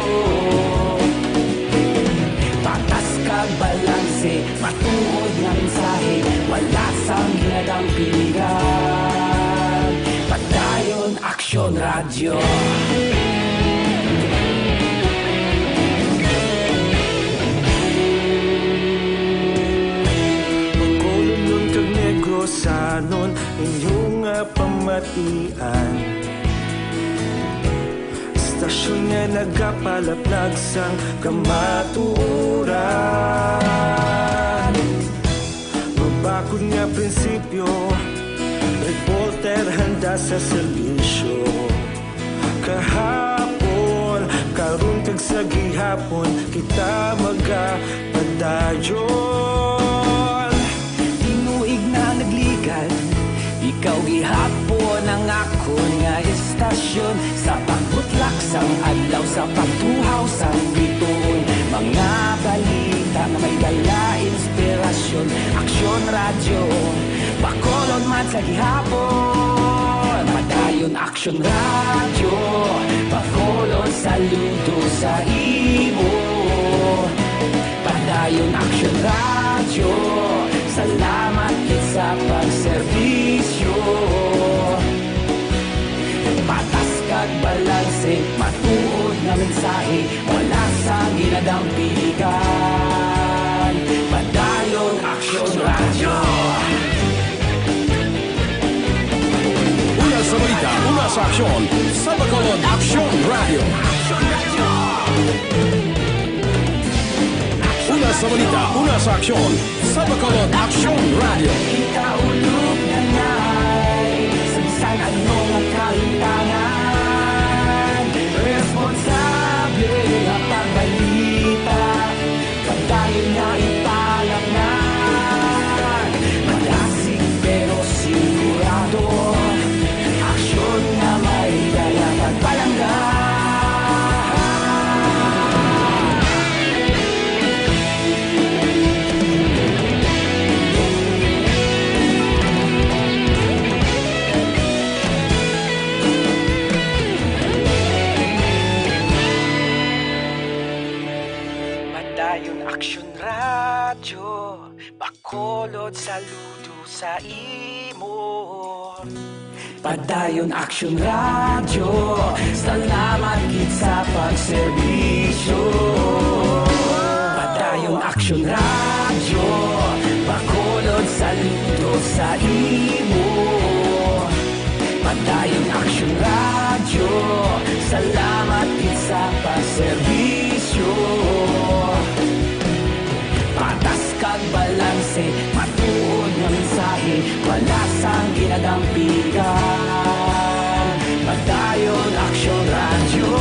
Patas kag balanse, matuod nga mensahe, wala sang ginadampingan. Padayon aksyon radyo. Magkulunod kag negosanon inyong pamatian. Stasyon nga nagapalaplag sang kamatuoran. Mabakod nga prinsipyo, reporter handa sa serbisyo. Kahapon, karon kag sa gihapon, kita magapadayon. Tinuig na nagligan, ikaw gihapon ang ako nga istasyon sa pagbutlak sang adlaw sa pagtuhaw sang biton. Mga balita nga may dala inspirasyon, aksyon radyo bakolon man sa gihapon. Padayon aksyon radyo bakolon saludo sa imo. Padayon aksyon radyo, salamat sa pagserbisyo. Patas kag balanse, matuod nga mensahe, wala sa ginadampingan. Padayon aksyon radyo. Una sa balita, una sa aksyon, sa Bacolod Aksyon Radio. Una sa balita, una sa aksyon, sa Bacolod Aksyon Radio. Ikaulog na ngay, sansan ano nga kalintangan. Responsable nga pagbalita, pagdayon na ipalangan. Malasig pero sigurado, aksyon na may dala pagpalanggan. Padayon aksyon radyo bakolod saludo sa imo. Padayon aksyon radyo, salamat gid sa pagserbisyo. Padayon aksyon radyo, bakolod saludo sa imo. Padayon aksyon radyo, salamat gid sa pagserbisyo. Patas kag balanse, matuod nga mensahe, wala sang ginadampingan. Padayon aksyon radyo.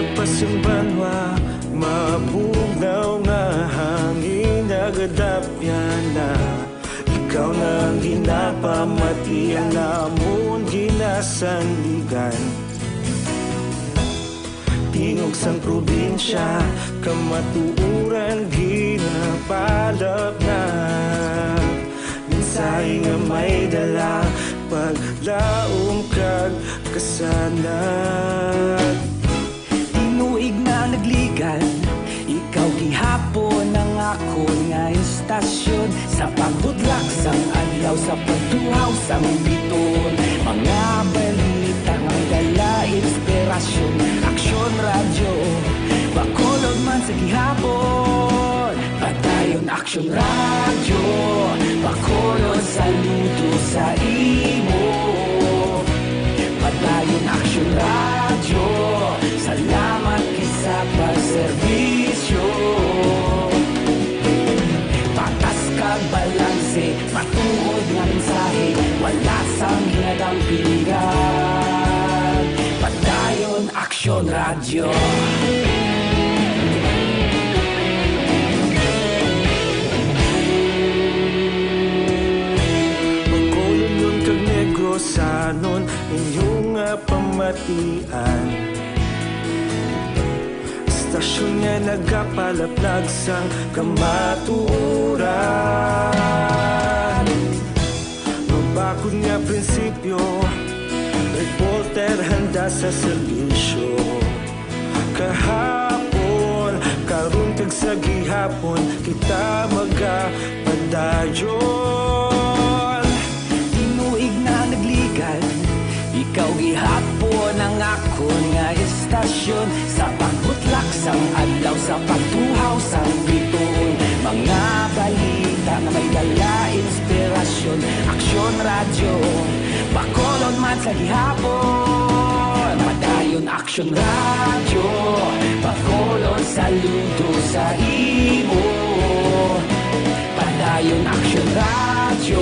Lupas ang banwa, mabugnaw nga hangin nagadapyan na. Ikaw na ang ginapamati, ang namon ginasandigan. Tingog sang probinsya, kamatuuran ginapalap na. Minsay nga may dala, paglaom kag kasanag. Tinuig na nagligan, ikaw gihapon ang ako nga istasyon. Sa pagdudlak sang adlaw, sa pagtuhaw sang biton. Mga balita nga dala inspirasyon. Aksyon radyo, bakolod man sa gihapon. Padayon aksyon radyo, bakolod saludo sa imo. Padayon aksyon radyo, salamat kisa pagserbisyo. Patas kag balanse, matuod nga mensahe, wala sang hinadang pilihan. Padayon aksyon radyo. Pagkolon kag negosanon, inyong pamatian. Stasyon nga nagapalaplag sang kamatuuran. Mabakod nga prinsipyo, reporter handa sa serbisyo. Kahapon, karon kag sa gihapon, kita magapadayon. Tinuig na nagligan, ikaw gihapon ang ako nga istasyon. Sa pagbutlak sang adlaw, sa pagtuhaw sang biton. Mga balita na may dala inspirasyon. Aksyon radyo, bakolon man sa gihapon. Padayon aksyon radyo, bakolon saludo sa imo. Padayon aksyon radyo,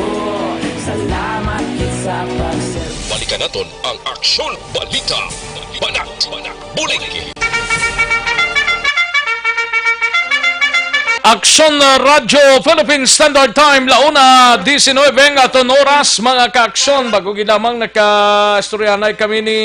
salamat kit sa pagservisyo. Balikan naton ang Aksyon Balita. Banat Bulig. Aksyon Radyo Philippine Standard Time, launa 19 aton oras mga ka-aksyon. Bago ginamang naka-istoryanay kami ni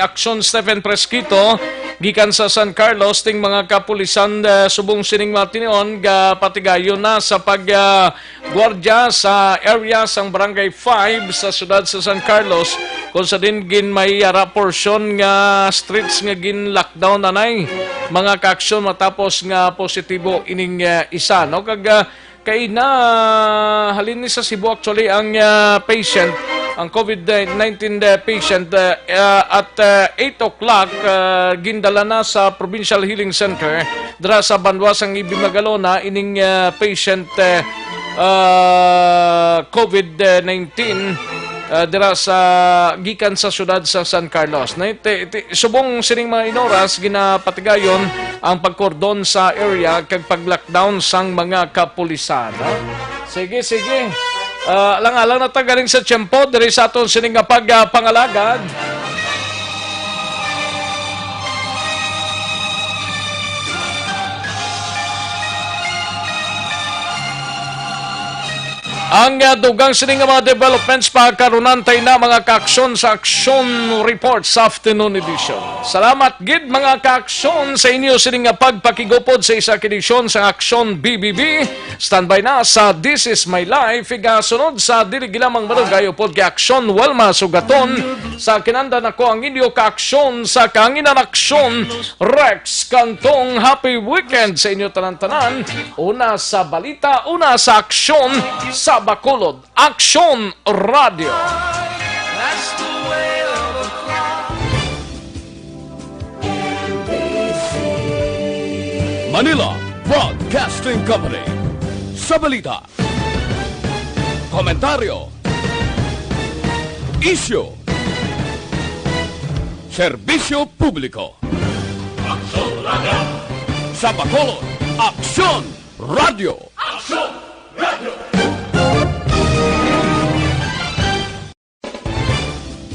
Aksyon Stephen Presquito gikan sa San Carlos, ting mga kapulisan subong sining matinion patigayon na sa pag-gwardya sa area sang Barangay 5 sa siyudad sa San Carlos, kung sa din gin may portion nga streets nga gin lockdown nanay mga ka-aksyon matapos nga positibo ining isa, no? Kay na halin ni sa Cebu actually ang patient, ang COVID-19 patient at 8 o'clock gindala na sa Provincial Healing Center dira sa Banwasang Ibimagalona ining patient COVID-19 dira sa gikan sa syudad sa San Carlos. Subong sining mga inoras ginapatigayon ang pagkordon sa area kag pag-lockdown sang mga kapulisan. Sige. Alang-alang na tagaling sa tiyempo diri sa aton sining nga pagpangalagad. Ang dugang sining mga developments pagkarunan tayo na mga ka-aksyon sa Aksyon Report sa afternoon edition. Salamat gid mga ka-aksyon sa inyo sining nga pagpakigupod sa isa kedisyon sa Aksyon BBB. Standby na sa This Is My Life. Igasunod sa diligilamang marugay upod kay Aksyon Walma Sugaton. Sa kinanda na ko ang inyo ka-aksyon sa kanginan aksyon Rex Cantong. Happy weekend sa inyo tanan-tanan. Una sa balita, una sa aksyon sa Bacolod, Aksyon Radio. Manila Broadcasting Company. Sa balita, komentaryo, isyu, serbisyo publiko. Aksyon Radio. Sa Bacolod, Aksyon Radio. Aksyon